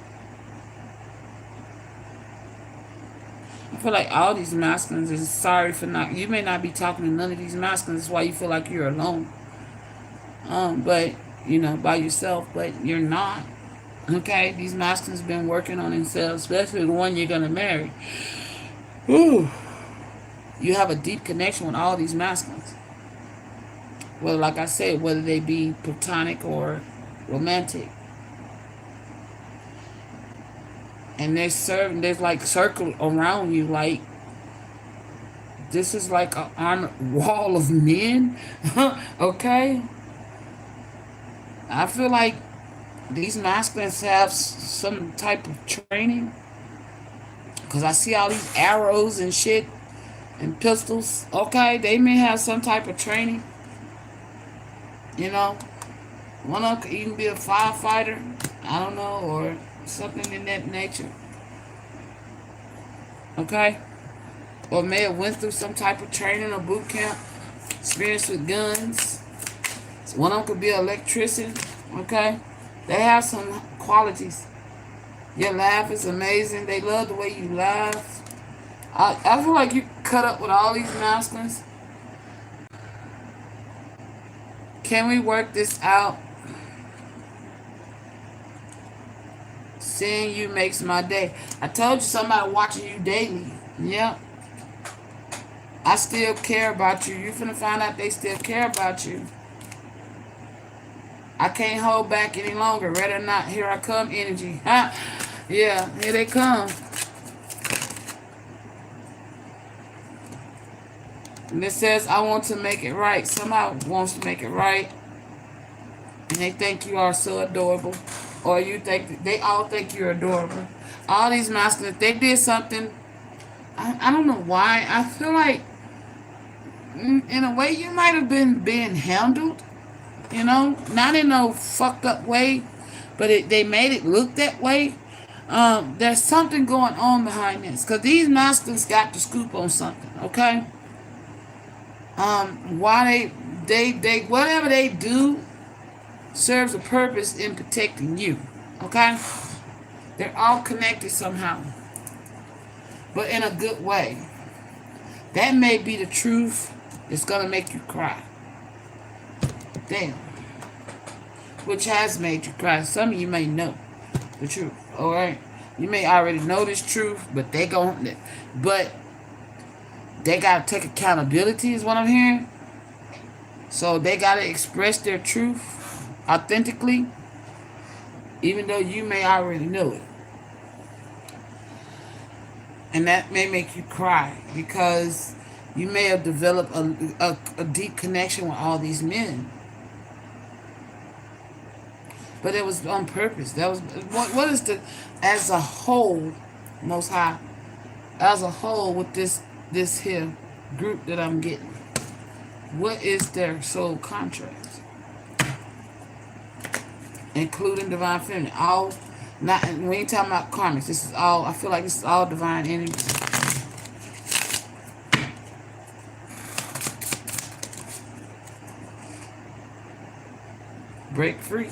I feel like all these masculines is sorry for not... You may not be talking to none of these masculines. That's why you feel like you're alone. But by yourself, but you're not. Okay, these masculines been working on themselves, especially the one you're gonna marry. Ooh, you have a deep connection with all these masculines. Well, like I said, whether they be platonic or romantic, and they're serving. There's like circle around you, like this is like an armored wall of men. Okay, I feel like these masculines have some type of training because I see all these arrows and shit and pistols. Okay, they may have some type of training. You know, one of them could even be a firefighter. I don't know, or something in that nature. Okay, or may have went through some type of training or boot camp, experience with guns. So one of them could be an electrician. Okay, they have some qualities. Your laugh is amazing. They love the way you laugh. I feel like you cut up with all these masculines. Can we work this out? Seeing you makes my day. I told you somebody watching you daily. Yep. I still care about you. You finna find out they still care about you. I can't hold back any longer. Ready or not, here I come energy. Ha! Yeah, here they come. And it says, I want to make it right. Somebody wants to make it right. And they think you are so adorable. Or you think, they all think you're adorable. All these masculines, they did something. I don't know why. I feel like, in a way, you might have been being handled. Not in no fucked up way. But they made it look that way. There's something going on behind this. Because these masculines got the scoop on something. Okay? Why they whatever they do serves a purpose in protecting you. Okay? They're all connected somehow. But in a good way. That may be the truth that's gonna make you cry. Damn. Which has made you cry. Some of you may know the truth. Alright? You may already know this truth, but they gotta take accountability is what I'm hearing. So they gotta express their truth authentically, even though you may already know it. And that may make you cry because you may have developed a deep connection with all these men. But it was on purpose. That was what is the as a whole, Most High, as a whole with this here group that I'm getting. What is their soul contract? Including divine feminine. All not we ain't talking about karmics. This is all I feel like this is all divine energy. Break free.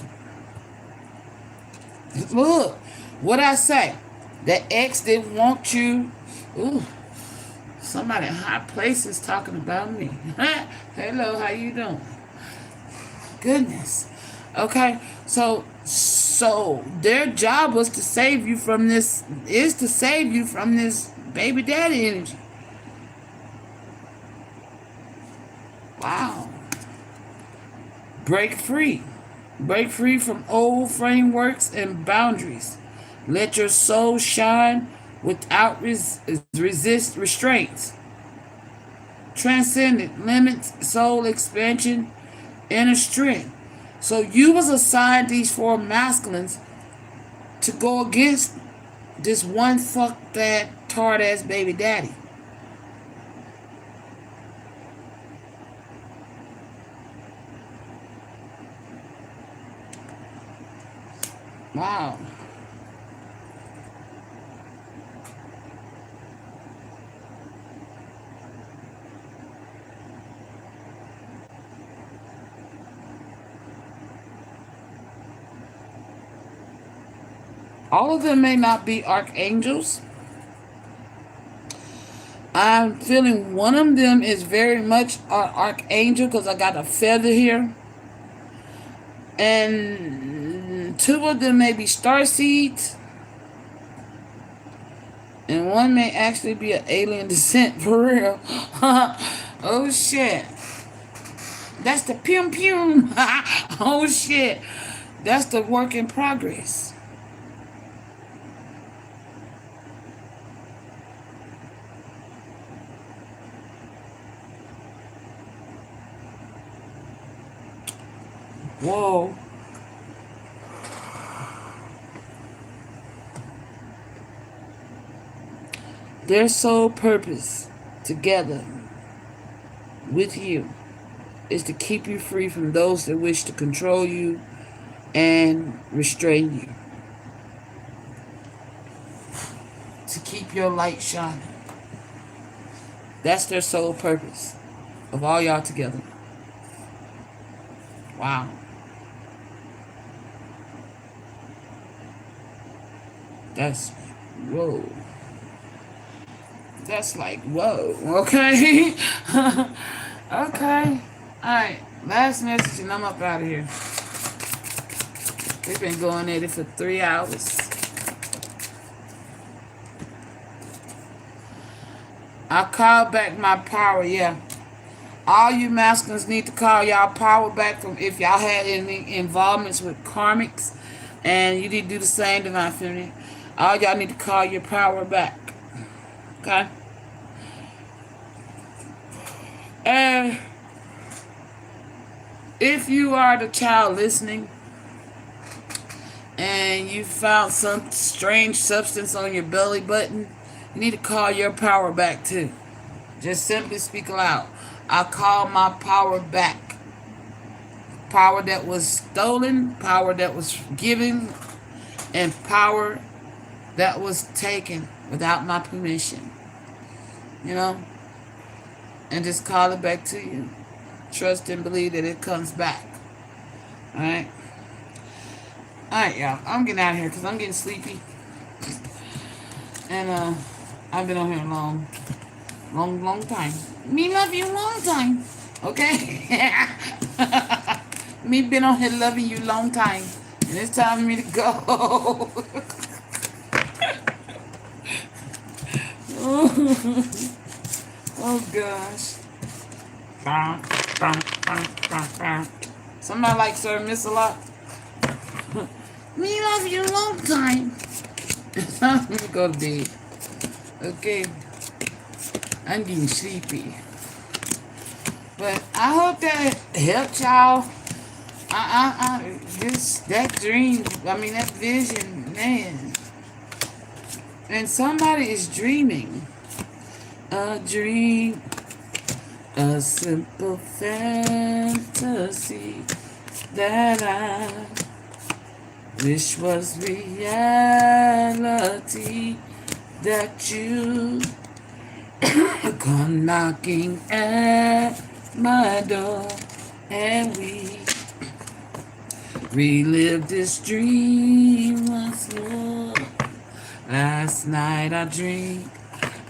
Look, what I say. That ex didn't want you. Ooh. Somebody in high places talking about me. Hello, how you doing? Goodness. Okay, so their job was to save you from this, baby daddy energy. Wow. Break free. Break free from old frameworks and boundaries. Let your soul shine without restraints. Transcendent limits, soul expansion, inner strength. So you was assigned these four masculines to go against this one fuck that tart ass baby daddy. Wow. All of them may not be archangels. I'm feeling one of them is very much an archangel because I got a feather here. And 2 of them may be star seeds, and 1 may actually be an alien descent for real. Oh shit. That's the pum pum. Oh shit. That's the work in progress. Whoa. Their sole purpose together with you is to keep you free from those that wish to control you and restrain you. To keep your light shining. That's their sole purpose of all y'all together. Wow. That's, whoa. That's like, whoa. Okay. Okay. Alright. Last message and I'm up out of here. We've been going at it for 3 hours. I call back my power, yeah. All you masculines need to call y'all power back from if y'all had any involvements with karmics, and you need to do the same, Divine Feminine. All y'all need to call your power back. Okay? And if you are the child listening and you found some strange substance on your belly button, you need to call your power back too. Just simply speak aloud. I call my power back. Power that was stolen, power that was given, and power that was taken without my permission. You know? And just call it back to you. Trust and believe that it comes back. Alright? Alright, y'all. I'm getting out of here because I'm getting sleepy. And I've been on here a long time. Me love you long time. Okay? Me been on here loving you long time. And it's time for me to go. Oh gosh. Somebody like Sir Miss a lot. Me love you long time. It's time for me to go to bed. Okay. I'm getting sleepy. But I hope that helped y'all. That dream, that vision, man. And somebody is dreaming. A dream, a simple fantasy that I wish was reality, that you come knocking at my door, and we relive this dream once more. Last night I dreamed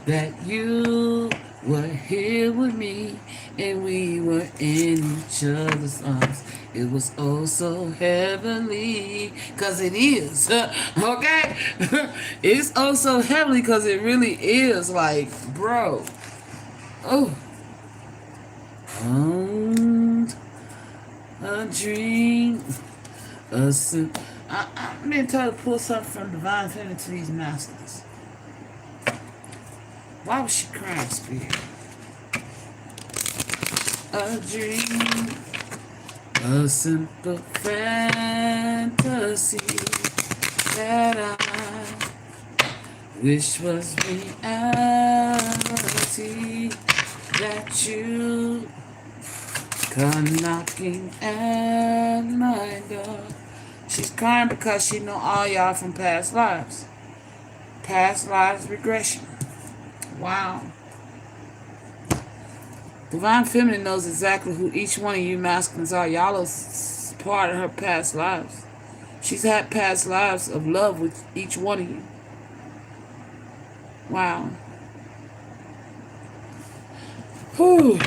that you were here with me, and we were in each other's arms. It was oh so heavenly, cause it is, okay? It's oh so heavenly, cause it really is, like, bro. Oh. A dream, I'm being told to pull something from Divine Feminine to these masters. Why was she crying, Spirit? A dream, a simple fantasy that I wish was reality, that you come knocking at my door. She's crying because she know all y'all from past lives. Past lives regression. Wow. Divine Feminine knows exactly who each one of you masculines are. Y'all are part of her past lives. She's had past lives of love with each one of you. Wow. Whew.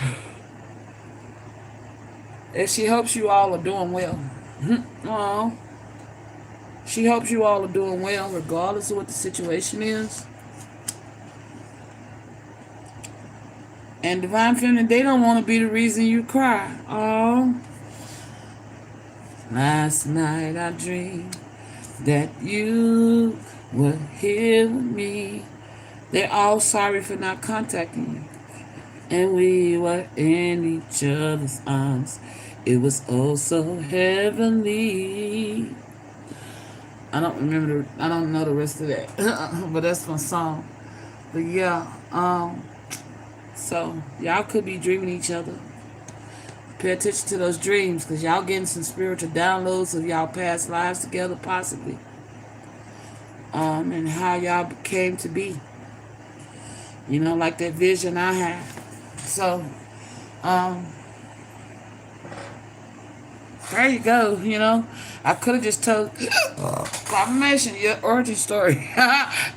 And she hopes you all are doing well. Oh, she hopes you all are doing well, regardless of what the situation is. And Divine Feminine, they don't want to be the reason you cry. Oh, last night I dreamed that you were here with me. They're all sorry for not contacting you. And we were in each other's arms. It was oh so heavenly. I don't know the rest of that. But that's my song. But yeah, so y'all could be dreaming each other. Pay attention to those dreams, because y'all getting some spiritual downloads of y'all past lives together, possibly. And how y'all came to be. You know, like that vision I had. So, there you go, you know. I could have just told confirmation, your origin story,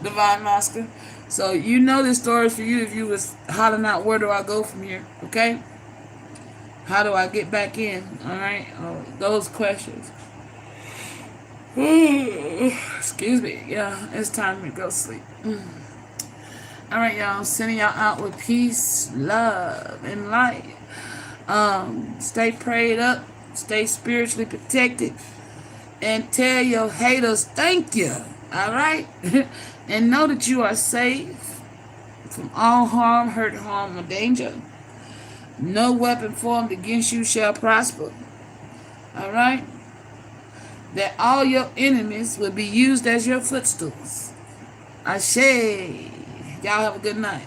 Divine Master. So you know this story is for you if you was hollering out, where do I go from here? Okay? How do I get back in? Alright? Those questions. Excuse me. Yeah, it's time to go sleep. Alright, y'all. Sending y'all out with peace, love, and light. Stay prayed up. Stay spiritually protected. And tell your haters thank you. Alright? And know that you are safe from all harm, hurt, harm, or danger. No weapon formed against you shall prosper. Alright? That all your enemies will be used as your footstools. Ashe. Y'all have a good night.